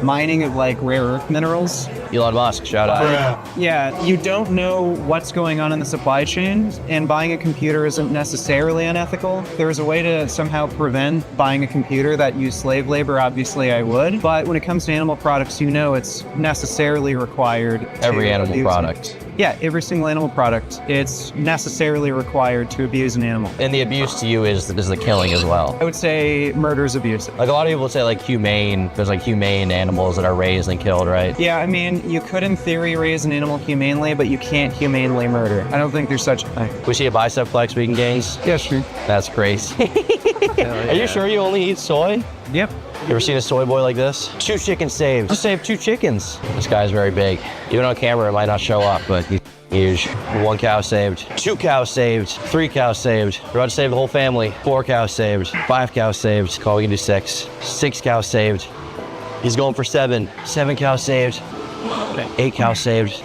mining of like rare earth minerals. Elon Musk, shout out. Yeah, you don't know what's going on in the supply chain, and buying a computer isn't necessarily unethical. There's a way to somehow prevent buying a computer that used slave labor. Obviously, I would. But when it comes to animal products, you know it's necessarily required. Every animal product. Yeah, every single animal product. It's necessarily required to abuse an animal. And the abuse to you is the killing as well. I would say murder is abusive. Like a lot of people say like humane, there's like humane animals that are raised and killed, right? Yeah, I mean, you could in theory raise an animal humanely, but you can't humanely murder. I don't think there's such a thing. We see a bicep flex, Vegan Gains? Yeah, sure. That's crazy. Are you sure you only eat soy? Yep. You ever seen a soy boy like this? 2 chickens saved. Just saved 2 chickens. This guy's very big. Even on camera, it might not show up, but he's huge. 1 cow saved, 2 cows saved, 3 cows saved. We're about to save the whole family. 4 cows saved, 5 cows saved. Call, we can do 6. 6 cows saved. He's going for 7. 7 cows saved. 8 cows saved.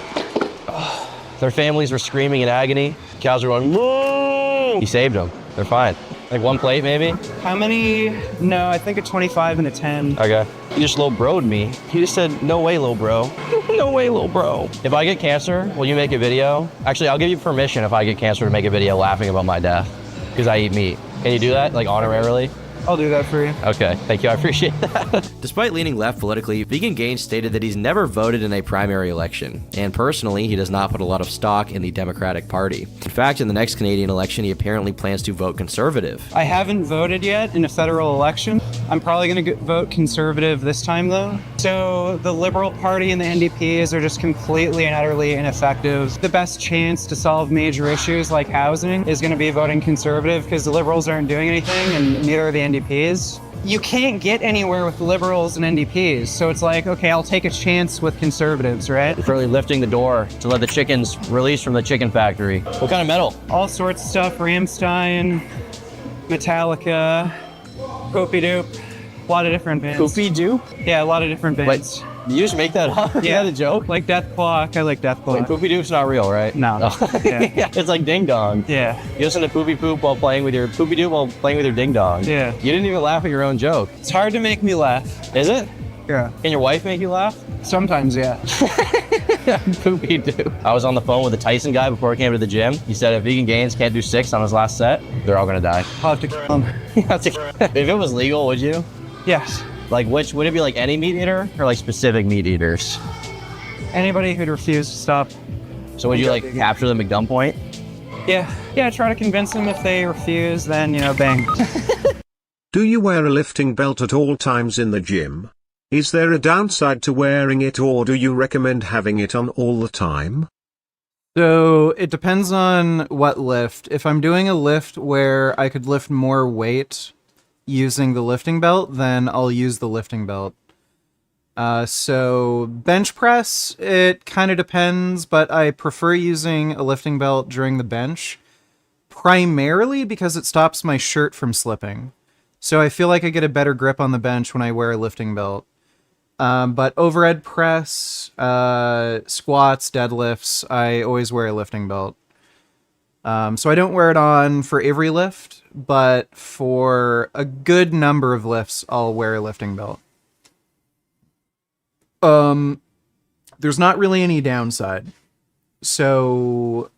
Their families were screaming in agony. Cows were going, moo! He saved them. They're fine. Like 1 plate, maybe? How many? No, I think a 25 and a 10. Okay. You just low bro'd me. You just said, no way, little bro. No way, little bro. If I get cancer, will you make a video? Actually, I'll give you permission if I get cancer to make a video laughing about my death. Because I eat meat. Can you do that, like honorarily? I'll do that for you. Okay, thank you, I appreciate that. Despite leaning left politically, Vegan Gains stated that he's never voted in a primary election, and personally, he does not put a lot of stock in the Democratic Party. In fact, in the next Canadian election, he apparently plans to vote Conservative. I haven't voted yet in a federal election. I'm probably going to vote Conservative this time, though. So the Liberal Party and the NDPs are just completely and utterly ineffective. The best chance to solve major issues like housing is going to be voting Conservative because the Liberals aren't doing anything, and neither are the NDPs. You can't get anywhere with Liberals and NDPs, so it's like, okay, I'll take a chance with Conservatives, right? It's really lifting the door to let the chickens release from the chicken factory. What kind of metal? All sorts of stuff, Rammstein, Metallica, Poopy Doop, a lot of different bands. Poopy Doop? Yeah, a lot of different bands. Wait, you just make that up? Yeah, the joke? Like Death Clock, I like Death Clock. Wait, Poopy Doop's not real, right? No. Yeah. It's like Ding Dong. Yeah. You listen to Poopy Poop while playing with your Poopy Doop while playing with your Ding Dong. Yeah. You didn't even laugh at your own joke. It's hard to make me laugh. Is it? Yeah. Can your wife make you laugh? Sometimes, yeah. Poopy Doop. I was on the phone with the Tyson guy before I came to the gym. He said if Vegan Gains can't do 6 on his last set, they're all gonna die. I'll have to kill him. If it was legal, would you? Yes. Like which, would it be like any meat eater or like specific meat eaters? Anybody who'd refuse to stop. So would you like capture them at gunpoint? Yeah. Yeah, try to convince them. If they refuse, then, you know, bang. Do you wear a lifting belt at all times in the gym? Is there a downside to wearing it, or do you recommend having it on all the time? So it depends on what lift. If I'm doing a lift where I could lift more weight using the lifting belt, then I'll use the lifting belt. So bench press, it kind of depends, but I prefer using a lifting belt during the bench, primarily because it stops my shirt from slipping. So I feel like I get a better grip on the bench when I wear a lifting belt. But overhead press, squats, deadlifts, I always wear a lifting belt. So I don't wear it on for every lift, but for a good number of lifts, I'll wear a lifting belt. There's not really any downside. So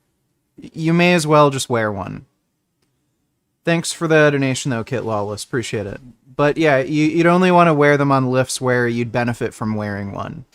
you may as well just wear one. Thanks for the donation though, Kit Lawless. Appreciate it. But yeah, you'd only want to wear them on lifts where you'd benefit from wearing one.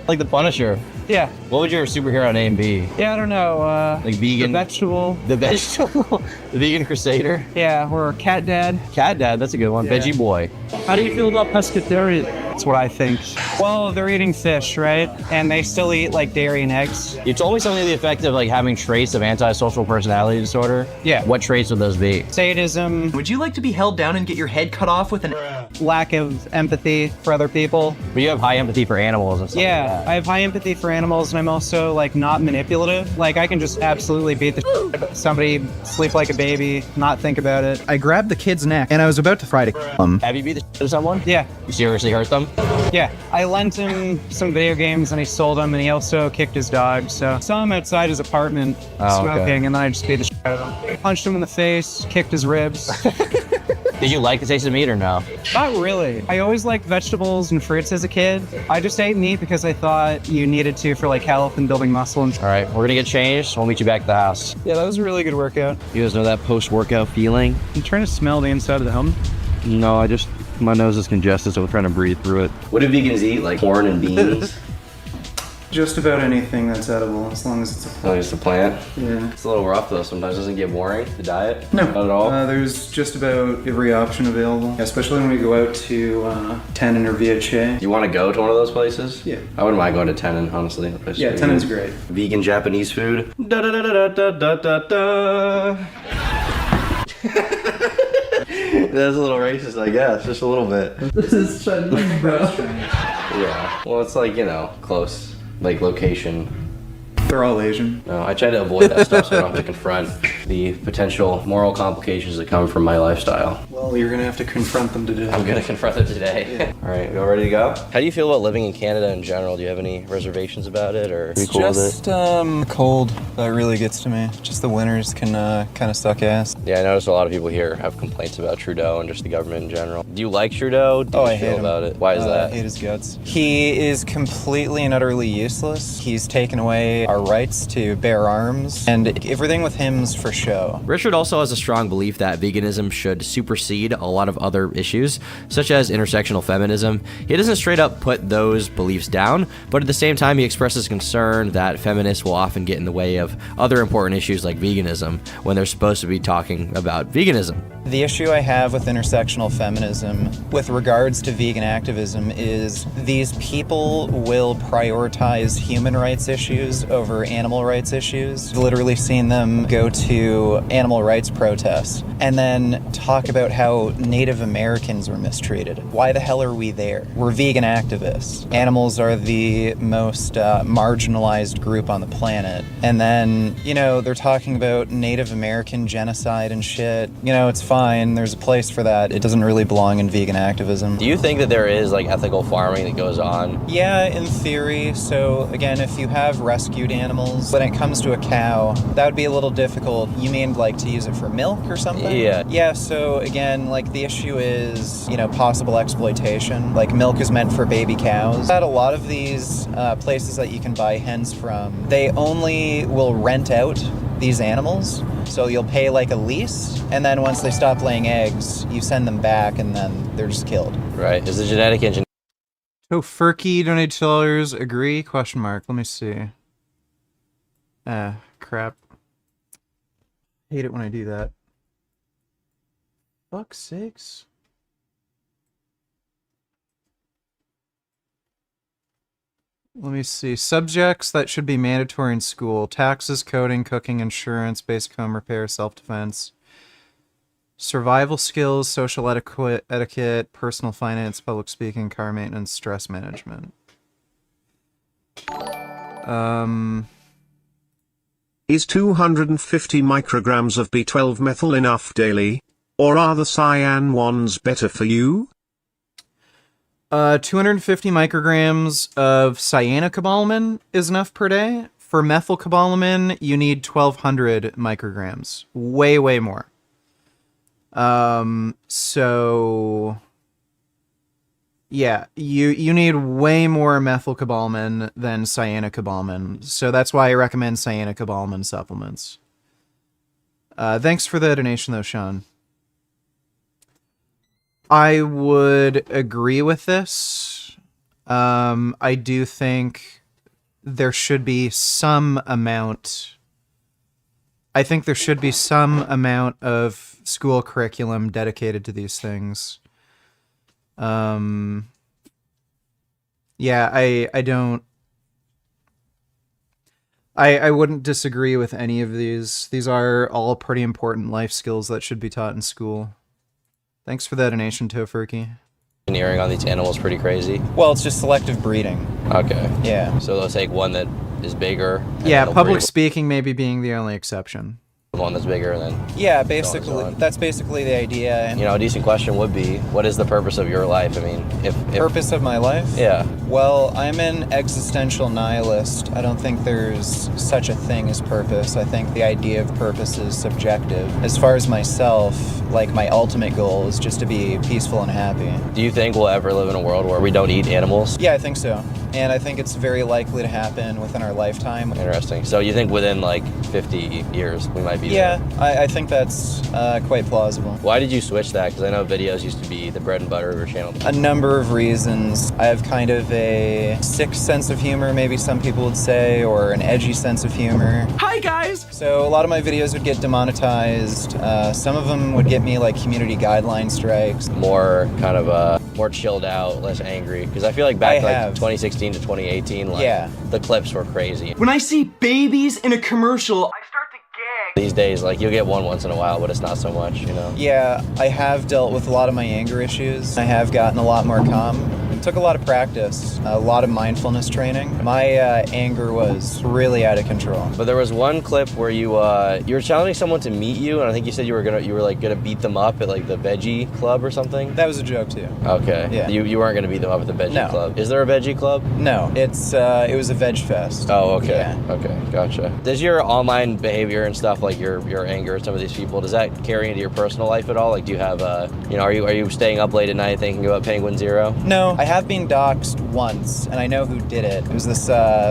Like the Punisher. Yeah. What would your superhero name be? Yeah, I don't know. Like vegan? The vegetable. The vegetable? The vegan crusader? Yeah, or cat dad. Cat dad, that's a good one. Yeah. Veggie boy. How do you feel about pescatarian? That's what I think. Well, they're eating fish, right? And they still eat like dairy and eggs. You told me something to the effect of like having traits of antisocial personality disorder. Yeah. What traits would those be? Sadism. Would you like to be held down and get your head cut off with an... Lack of empathy for other people. But you have high empathy for animals and stuff Yeah, like that. I have high empathy for animals, and I'm also like not manipulative. Like I can just absolutely beat the shit out of somebody, sleep like a baby, not think about it. I grabbed the kid's neck and I was about to try to kill him. Have you beat the shit out of someone? Yeah. You seriously hurt them? Yeah, I lent him some video games and he sold them, and he also kicked his dog. So I saw him outside his apartment smoking, and then I just beat the shit out of him. Punched him in the face, kicked his ribs. Did you like the taste of meat or no? Not really. I always liked vegetables and fruits as a kid. I just ate meat because I thought you needed to for like health and building muscle and All right, we're gonna get changed. We'll meet you back at the house. Yeah, that was a really good workout. You guys know that post-workout feeling? I'm trying to smell the inside of the helmet. No, my nose is congested, so we're trying to breathe through it. What do vegans eat? Like corn and beans? Just about anything that's edible, as long as it's a Oh, it's a plant? Yeah. It's a little rough though. Sometimes doesn't it get boring, the diet? No. Not at all? There's just about every option available, especially when we go out to Tenon or Viache. You want to go to one of those places? Yeah. I wouldn't mind going to Tenon, honestly. That place is Yeah, pretty Tenon's good. great. Vegan Japanese food. Da da da da da da da da. That's a little racist, I guess. Just a little bit. This is Chinese, bro. Yeah. Well, it's like, you know, close. Like location. They're all Asian. No, I try to avoid that stuff so I don't have to confront the potential moral complications that come from my lifestyle. Well, you're gonna have to confront them today. I'm gonna confront them today. All right, you all ready to go? How do you feel about living in Canada in general? Do you have any reservations about it, or It's just cold that really gets to me. Just the winters can kind of suck ass. Yeah, I noticed a lot of people here have complaints about Trudeau and just the government in general. Do you like Trudeau? Do you I feel hate him. about it? Why is that? I hate his guts. He is completely and utterly useless. He's taken away our rights to bear arms, and everything with him's for show. Richard also has a strong belief that veganism should supersede a lot of other issues, such as intersectional feminism. He doesn't straight up put those beliefs down, but at the same time he expresses concern that feminists will often get in the way of other important issues like veganism when they're supposed to be talking about veganism. The issue I have with intersectional feminism with regards to vegan activism is these people will prioritize human rights issues over animal rights issues. I've literally seen them go to animal rights protests and then talk about how Native Americans were mistreated. Why the hell are we there? We're vegan activists. Animals are the most marginalized group on the planet. And then, you know, they're talking about Native American genocide and shit. You know, it's fine. There's a place for that. It doesn't really belong in vegan activism. Do you think that there is like ethical farming that goes on? Yeah, in theory. So again, if you have rescued animals, when it comes to a cow, that would be a little difficult. You mean like to use it for milk or something? Yeah. Yeah, so again, like the issue is, you know, possible exploitation. Like milk is meant for baby cows. At a lot of these places that you can buy hens from, they only will rent out these animals. So you'll pay like a lease, and then once they stop laying eggs, you send them back, and then they're just killed. Right. Is the genetic engineering? So Furky donated $2. Agree? Question mark. Let me see. Crap. Hate it when I do that. Fuck's sakes. Let me see. Subjects that should be mandatory in school. Taxes, coding, cooking, insurance, basic home repair, self-defense. Survival skills, social etiquette, personal finance, public speaking, car maintenance, stress management. Is 250 micrograms of B12 methyl enough daily? Or are the cyan ones better for you? 250 micrograms of cyanocobalamin is enough per day. For methylcobalamin, you need 1,200 micrograms. Way, way more. So yeah, you need way more methylcobalamin than cyanocobalamin. So that's why I recommend cyanocobalamin supplements. Thanks for the donation though, Sean. I would agree with this. I do think there should be some amount. I think there should be some amount of school curriculum dedicated to these things. Yeah, I don't. I wouldn't disagree with any of these. These are all pretty important life skills that should be taught in school. Thanks for that donation, Tofurky. Engineering on these animals pretty crazy. Well, it's just selective breeding. Okay. Yeah. So they'll take one that is bigger. and Yeah, then they'll public breed speaking maybe being the only exception. one that's bigger, and then Yeah, so on and basically, so on. that's basically the idea. And You know, a decent question would be, what is the purpose of your life? I mean, if purpose of my life? Yeah. Well, I'm an existential nihilist. I don't think there's such a thing as purpose. I think the idea of purpose is subjective. As far as myself, like my ultimate goal is just to be peaceful and happy. Do you think we'll ever live in a world where we don't eat animals? Yeah, I think so. And I think it's very likely to happen within our lifetime. Interesting. So you think within like 50 years we might be Yeah, there? I think that's quite plausible. Why did you switch that? Because I know videos used to be the bread and butter of your channel. A number of reasons. I have kind of a sick sense of humor, maybe some people would say, or an edgy sense of humor. Hi, guys! So a lot of my videos would get demonetized. Some of them would get me like community guideline strikes. More kind of more chilled out, less angry. Because I feel like back like 2016 to 2018, like the clips were crazy. When I see babies in a commercial, These days, like you'll get one once in a while, but it's not so much, you know. Yeah, I have dealt with a lot of my anger issues. I have gotten a lot more calm. It took a lot of practice, a lot of mindfulness training. My anger was really out of control. But there was one clip where you were challenging someone to meet you, and I think you said you were gonna beat them up at like the veggie club or something. That was a joke too. Okay. Yeah. You weren't gonna beat them up at the veggie club. Is there a veggie club? No, it was a veg fest. Oh, okay. Yeah. Okay, gotcha. Does your online behavior and stuff, like your anger at some of these people, does that carry into your personal life at all? Like, do you have are you staying up late at night thinking about Penguin Zero? No, I have been doxxed once, and I know who did it. It was this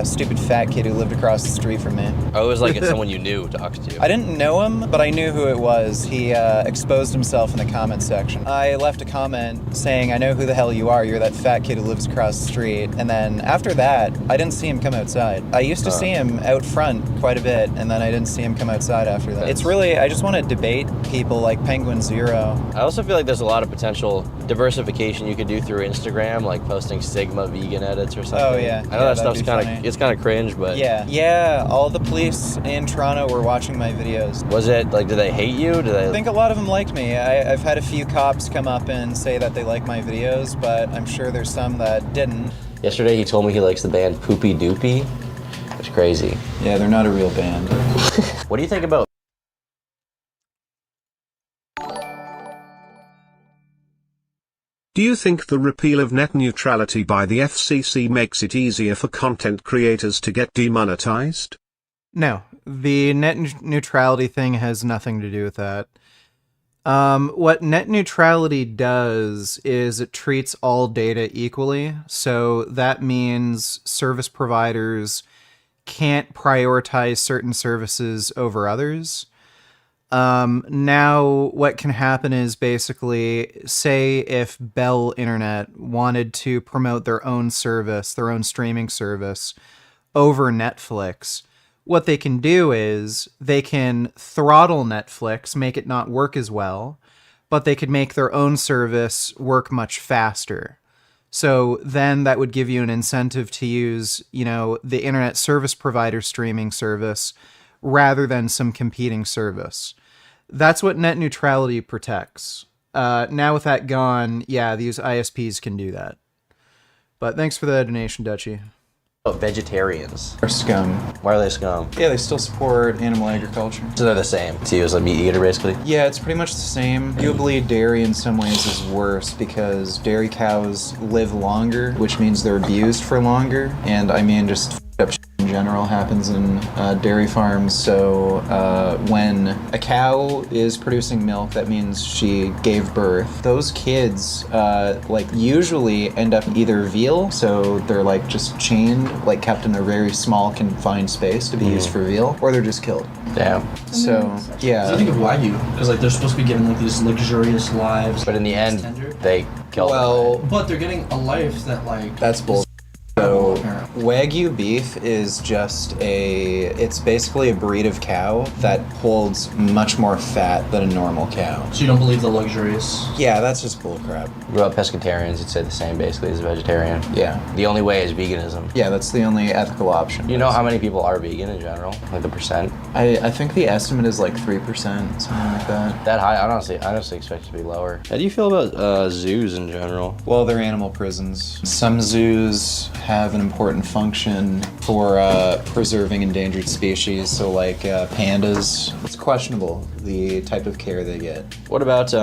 stupid fat kid who lived across the street from me. Oh, it was like it's someone you knew doxed you. I didn't know him, but I knew who it was. He exposed himself in the comment section. I left a comment saying, "I know who the hell you are. You're that fat kid who lives across the street." And then after that, I didn't see him come outside. I used to see him out front quite a bit, and then I didn't see him come outside after that. It's really, I just want to debate people like Penguin Zero. I also feel like there's a lot of potential diversification you could do through Instagram, like posting Sigma vegan edits or something. Oh, yeah. I know that stuff's it's kind of cringe, but Yeah, all the police in Toronto were watching my videos. Was it like, do they hate you? I think a lot of them liked me. I've had a few cops come up and say that they like my videos, but I'm sure there's some that didn't. Yesterday he told me he likes the band Poopy Doopy. It's crazy. Yeah, they're not a real band. What do you think about Do you think the repeal of net neutrality by the FCC makes it easier for content creators to get demonetized? No, the net neutrality thing has nothing to do with that. What net neutrality does is it treats all data equally. So that means service providers can't prioritize certain services over others. Now what can happen is basically, say if Bell Internet wanted to promote their own service, their own streaming service over Netflix, what they can do is they can throttle Netflix, make it not work as well, but they could make their own service work much faster. So then that would give you an incentive to use, the internet service provider streaming service rather than some competing service. That's what net neutrality protects. Now with that gone, yeah, these ISPs can do that. But thanks for the donation, Dutchie. vegetarians? They're scum. Why are they scum? Yeah, they still support animal agriculture. So they're the same. To you as a meat eater, basically? Yeah, it's pretty much the same. Arguably, dairy in some ways is worse because dairy cows live longer, which means they're abused for longer. And I mean, just up shit in general happens in dairy farms. So when a cow is producing milk, that means she gave birth. Those kids usually end up either veal, so they're like just chained, like kept in a very small confined space to be used for veal, or they're just killed. Damn. So yeah. I think of Wagyu, because like they're supposed to be given like these luxurious lives. But in the end, they kill them. But they're getting a life that like that's bull. So Wagyu beef is it's basically a breed of cow that holds much more fat than a normal cow. So you don't believe the luxurious? Yeah, that's just bullcrap. What about pescatarians? You'd say the same basically as a vegetarian. Yeah. The only way is veganism. Yeah, that's the only ethical option. You know how many people are vegan in general? Like the percent? I think the estimate is like 3%, something like that. That high? I honestly expect it to be lower. How do you feel about zoos in general? Well, they're animal prisons. Some zoos have an important function for preserving endangered species, so like pandas. It's questionable, the type of care they get. What about,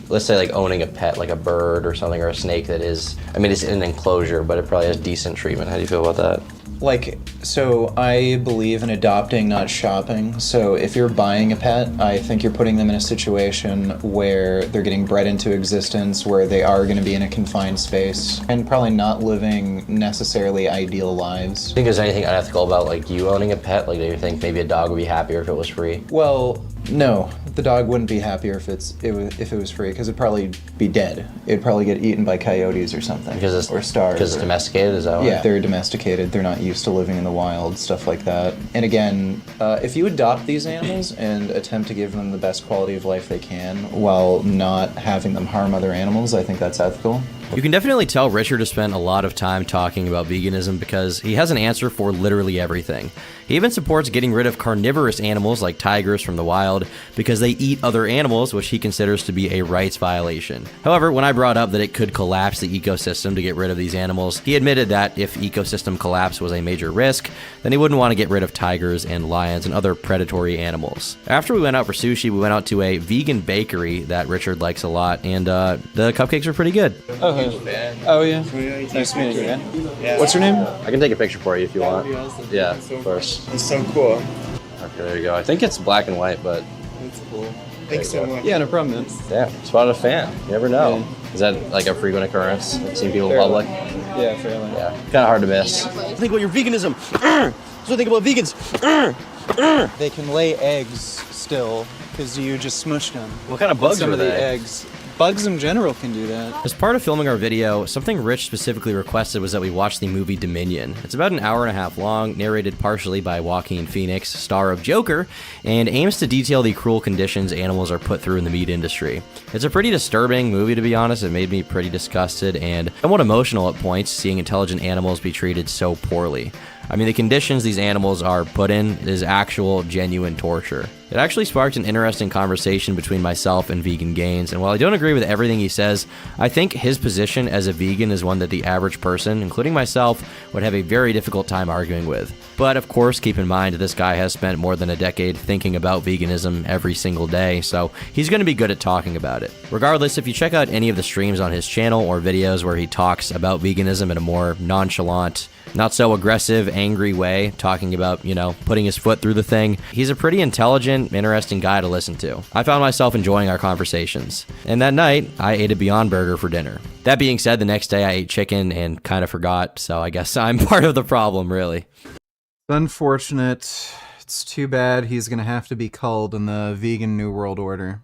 let's say like owning a pet, like a bird or something, or a snake that is, I mean, it's in an enclosure, but it probably has decent treatment. How do you feel about that? Like, so I believe in adopting, not shopping. So if you're buying a pet, I think you're putting them in a situation where they're getting bred into existence, where they are going to be in a confined space, and probably not living necessarily ideal lives. Do you think there's anything unethical about like you owning a pet? Like, do you think maybe a dog would be happier if it was free? Well, no, the dog wouldn't be happier if it was free, because it'd probably be dead. It'd probably get eaten by coyotes or something, or starve. Because it's domesticated, is that why? Yeah, they're domesticated. They're not used to living in the wild, stuff like that. And again, if you adopt these animals and attempt to give them the best quality of life they can while not having them harm other animals, I think that's ethical. You can definitely tell Richard has spent a lot of time talking about veganism because he has an answer for literally everything. He even supports getting rid of carnivorous animals like tigers from the wild because they eat other animals, which he considers to be a rights violation. However, when I brought up that it could collapse the ecosystem to get rid of these animals, he admitted that if ecosystem collapse was a major risk, then he wouldn't want to get rid of tigers and lions and other predatory animals. After we went out for sushi, we went out to a vegan bakery that Richard likes a lot, and the cupcakes are pretty good. Oh yeah. Nice meeting you, man. What's your name? I can take a picture for you if you want. Yeah, of course. It's so cool. Okay, there you go. I think it's black and white, but... That's cool. Thanks so much. Yeah, no problem, man. Yeah, spotted a fan. You never know. Yeah. Is that like a frequent occurrence? Like seeing people in public? Yeah, fairly. Yeah, kind of hard to miss. Think about your veganism. So think about vegans. They can lay eggs still because you just smushed them. What kind of bugs Some are of the they? eggs. Bugs in general can do that. As part of filming our video, something Rich specifically requested was that we watch the movie Dominion. It's about an hour and a half long, narrated partially by Joaquin Phoenix, star of Joker, and aims to detail the cruel conditions animals are put through in the meat industry. It's a pretty disturbing movie, to be honest. It made me pretty disgusted and somewhat emotional at points, seeing intelligent animals be treated so poorly. I mean, the conditions these animals are put in is actual, genuine torture. It actually sparked an interesting conversation between myself and Vegan Gains, and while I don't agree with everything he says, I think his position as a vegan is one that the average person, including myself, would have a very difficult time arguing with. But of course, keep in mind this guy has spent more than a decade thinking about veganism every single day, so he's going to be good at talking about it. Regardless, if you check out any of the streams on his channel or videos where he talks about veganism in a more nonchalant, not so aggressive, angry way, talking about, putting his foot through the thing, he's a pretty intelligent, interesting guy to listen to. I found myself enjoying our conversations. And that night, I ate a Beyond Burger for dinner. That being said, the next day I ate chicken and kind of forgot, so I guess I'm part of the problem, really. Unfortunate. It's too bad he's gonna have to be culled in the vegan New World Order.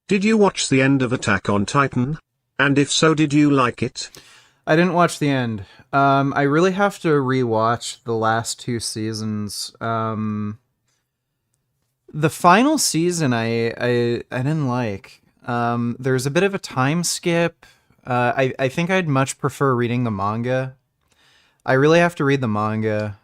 Did you watch the end of Attack on Titan? And if so, did you like it? I didn't watch the end. I really have to rewatch the last two seasons. The final season I didn't like. There's a bit of a time skip. I think I'd much prefer reading the manga. I really have to read the manga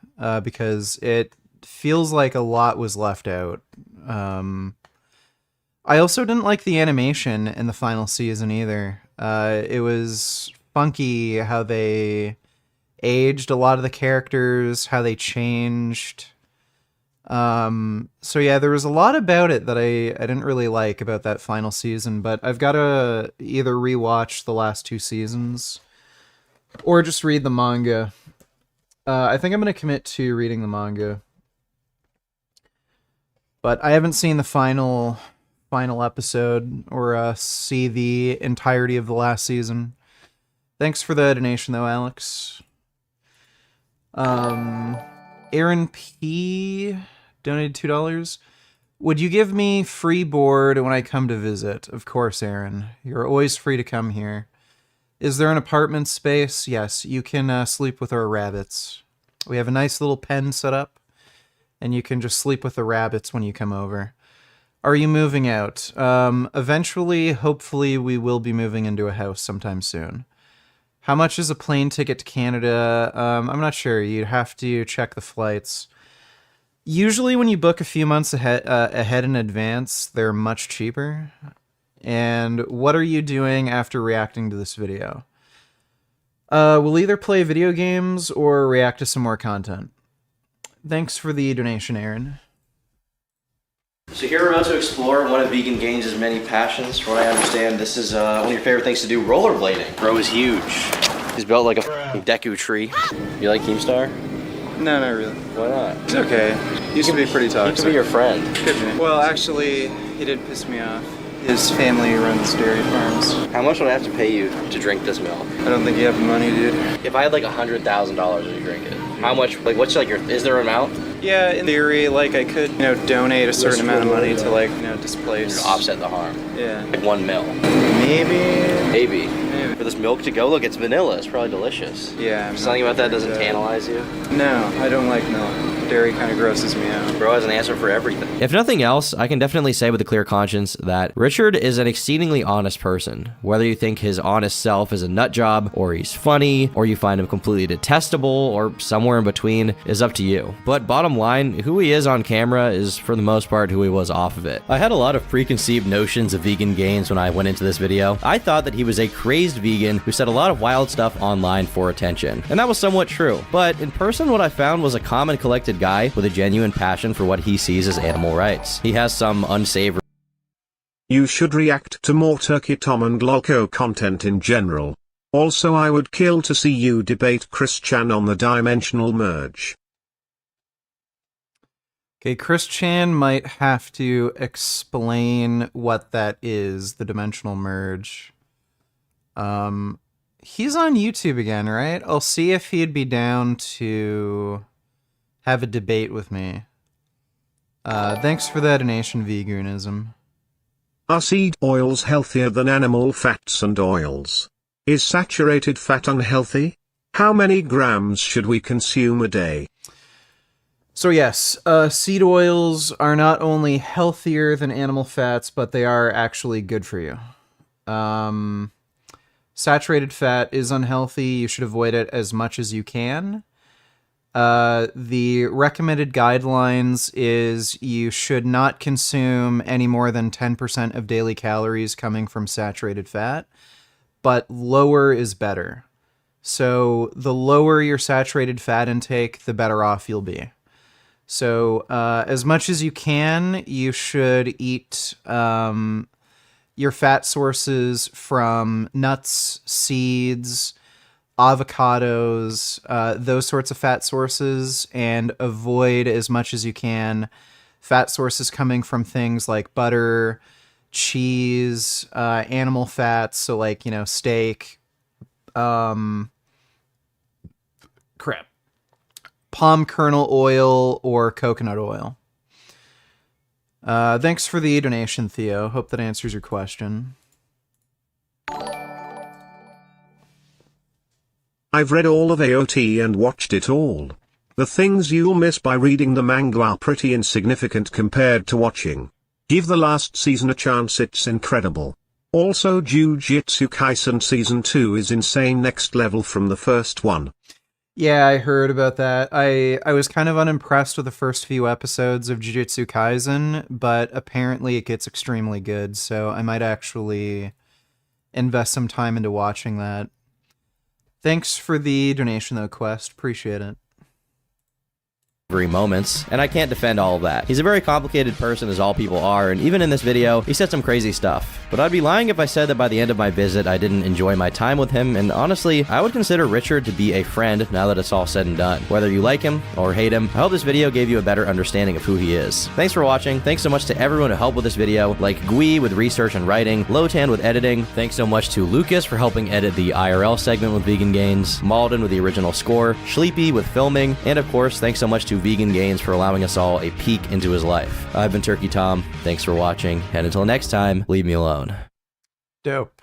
because it feels like a lot was left out. I also didn't like the animation in the final season either. It was funky how they aged a lot of the characters, how they changed. So yeah, there was a lot about it that I didn't really like about that final season, but I've got to either rewatch the last two seasons or just read the manga. I think I'm going to commit to reading the manga. But I haven't seen the final episode or see the entirety of the last season. Thanks for the donation though, Alex. Aaron P donated $2. Would you give me free board when I come to visit? Of course, Aaron. You're always free to come here. Is there an apartment space? Yes, you can sleep with our rabbits. We have a nice little pen set up, and you can just sleep with the rabbits when you come over. Are you moving out? Eventually, hopefully, we will be moving into a house sometime soon. How much is a plane ticket to Canada? I'm not sure. You'd have to check the flights. Usually when you book a few months ahead in advance, they're much cheaper. And what are you doing after reacting to this video? We'll either play video games or react to some more content. Thanks for the donation, Aaron. So here we're about to explore one of Vegan Gaines' many passions. From what I understand, this is one of your favorite things to do, rollerblading. Bro is huge. He's built like a Deku tree. You like Keemstar? No, not really. Why not? It's okay. Used to be pretty toxic. He could be your friend. Could be. Well, actually, he did piss me off. His family runs dairy farms. How much would I have to pay you to drink this milk? I don't think you have the money, dude. If I had like $100,000 to drink it, how much, like what's like your, is there an amount? Yeah, in theory, like I could, donate a certain amount of money to like, displace. To offset the harm. Yeah. Like 1 mil. Maybe. For this milk to go, look, it's vanilla. It's probably delicious. Yeah. Something about that doesn't tantalize you? No, I don't like milk. Dairy kind of grosses me out. Bro has an answer for everything. If nothing else, I can definitely say with a clear conscience that Richard is an exceedingly honest person. Whether you think his honest self is a nut job, or he's funny, or you find him completely detestable, or somewhere in between, is up to you. But bottom line, who he is on camera is for the most part who he was off of it. I had a lot of preconceived notions of Vegan Gaines when I went into this video. I thought that he was a crazed vegan who said a lot of wild stuff online for attention. And that was somewhat true. But in person, what I found was a calm and collected guy with a genuine passion for what he sees as animal rights. He has some unsavory. You should react to more Turkey Tom and Lolko content in general. Also, I would kill to see you debate Chris Chan on the dimensional merge. Okay, Chris Chan might have to explain what that is, the dimensional merge. He's on YouTube again, right? I'll see if he'd be down to have a debate with me. Thanks for that donation, veganism. Are seed oils healthier than animal fats and oils? Is saturated fat unhealthy? How many grams should we consume a day? So yes, seed oils are not only healthier than animal fats, but they are actually good for you. Saturated fat is unhealthy. You should avoid it as much as you can. The recommended guidelines is you should not consume any more than 10% of daily calories coming from saturated fat, but lower is better. So the lower your saturated fat intake, the better off you'll be. So as much as you can, you should eat your fat sources from nuts, seeds, avocados, those sorts of fat sources, and avoid as much as you can fat sources coming from things like butter, cheese, animal fats, so like, steak, palm kernel oil, or coconut oil. Thanks for the donation, Theo. Hope that answers your question. I've read all of AOT and watched it all. The things you'll miss by reading the manga are pretty insignificant compared to watching. Give the last season a chance, it's incredible. Also, Jujutsu Kaisen Season 2 is insane, next level from the first one. Yeah, I heard about that. I was kind of unimpressed with the first few episodes of Jujutsu Kaisen, but apparently it gets extremely good, so I might actually invest some time into watching that. Thanks for the donation, though, Quest. Appreciate it. Moments, and I can't defend all of that. He's a very complicated person, as all people are, and even in this video, he said some crazy stuff. But I'd be lying if I said that by the end of my visit, I didn't enjoy my time with him, and honestly, I would consider Richard to be a friend now that it's all said and done. Whether you like him or hate him, I hope this video gave you a better understanding of who he is. Thanks for watching. Thanks so much to everyone who helped with this video, like Gui with research and writing, Lotan with editing. Thanks so much to Lucas for helping edit the IRL segment with Vegan Gaines, Malden with the original score, Sleepy with filming, and of course, thanks so much to Vegan Gaines for allowing us all a peek into his life. I've been Turkey Tom. Thanks for watching, and until next time, leave me alone. Dope.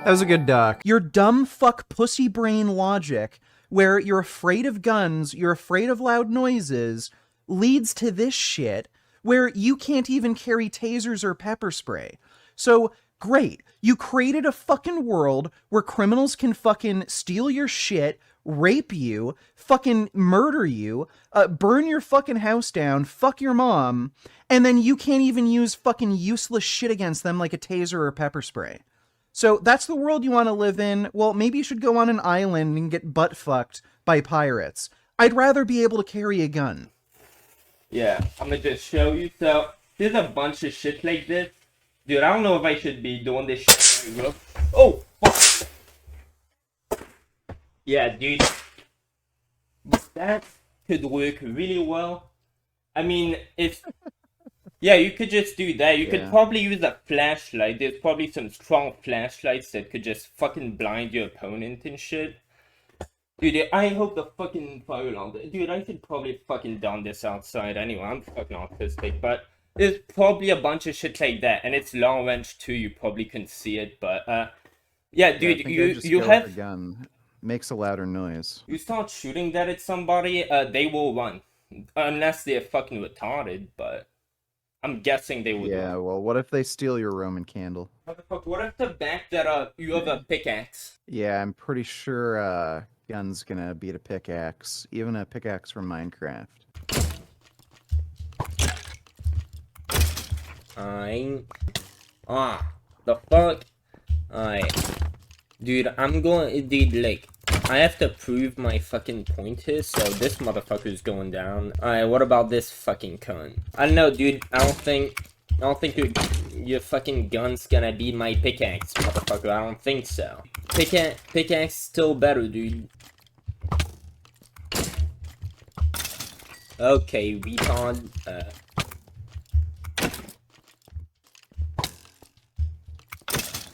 That was a good doc. Your dumb fuck pussy brain logic, where you're afraid of guns, you're afraid of loud noises, leads to this shit, where you can't even carry tasers or pepper spray. So, great. You created a fucking world where criminals can fucking steal your shit, rape you, fucking murder you, burn your fucking house down, fuck your mom, and then you can't even use fucking useless shit against them like a taser or pepper spray. So that's the world you want to live in. Well, maybe you should go on an island and get butt fucked by pirates. I'd rather be able to carry a gun. Yeah, I'm gonna just show you. So, there's a bunch of shit like this. Dude, I don't know if I should be doing this shit. Oh, fuck. Yeah, dude. That could work really well. I mean, if... Yeah, you could just do that. You could probably use a flashlight. There's probably some strong flashlights that could just fucking blind your opponent and shit. Dude, I hope the fucking fire alarm... Dude, I should probably fucking don this outside anyway. I'm fucking autistic, but... There's probably a bunch of shit like that, and it's long range too. You probably couldn't see it, but yeah, dude, you have a gun. Makes a louder noise. You start shooting that at somebody, they will run, unless they're fucking retarded. But I'm guessing they would. Yeah, well, what if they steal your Roman candle? What if the back that you have a pickaxe? Yeah, I'm pretty sure gun's gonna beat a pickaxe, even a pickaxe from Minecraft. The fuck? Dude, I'm going, dude, like, I have to prove my fucking point here, so this motherfucker's going down. Alright, what about this fucking cunt? I don't know, dude, I don't think your fucking gun's gonna beat my pickaxe, motherfucker, I don't think so. Pickaxe still better, dude. Okay, retard,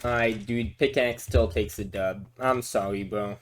Alright, dude, pickaxe still takes a dub. I'm sorry, bro.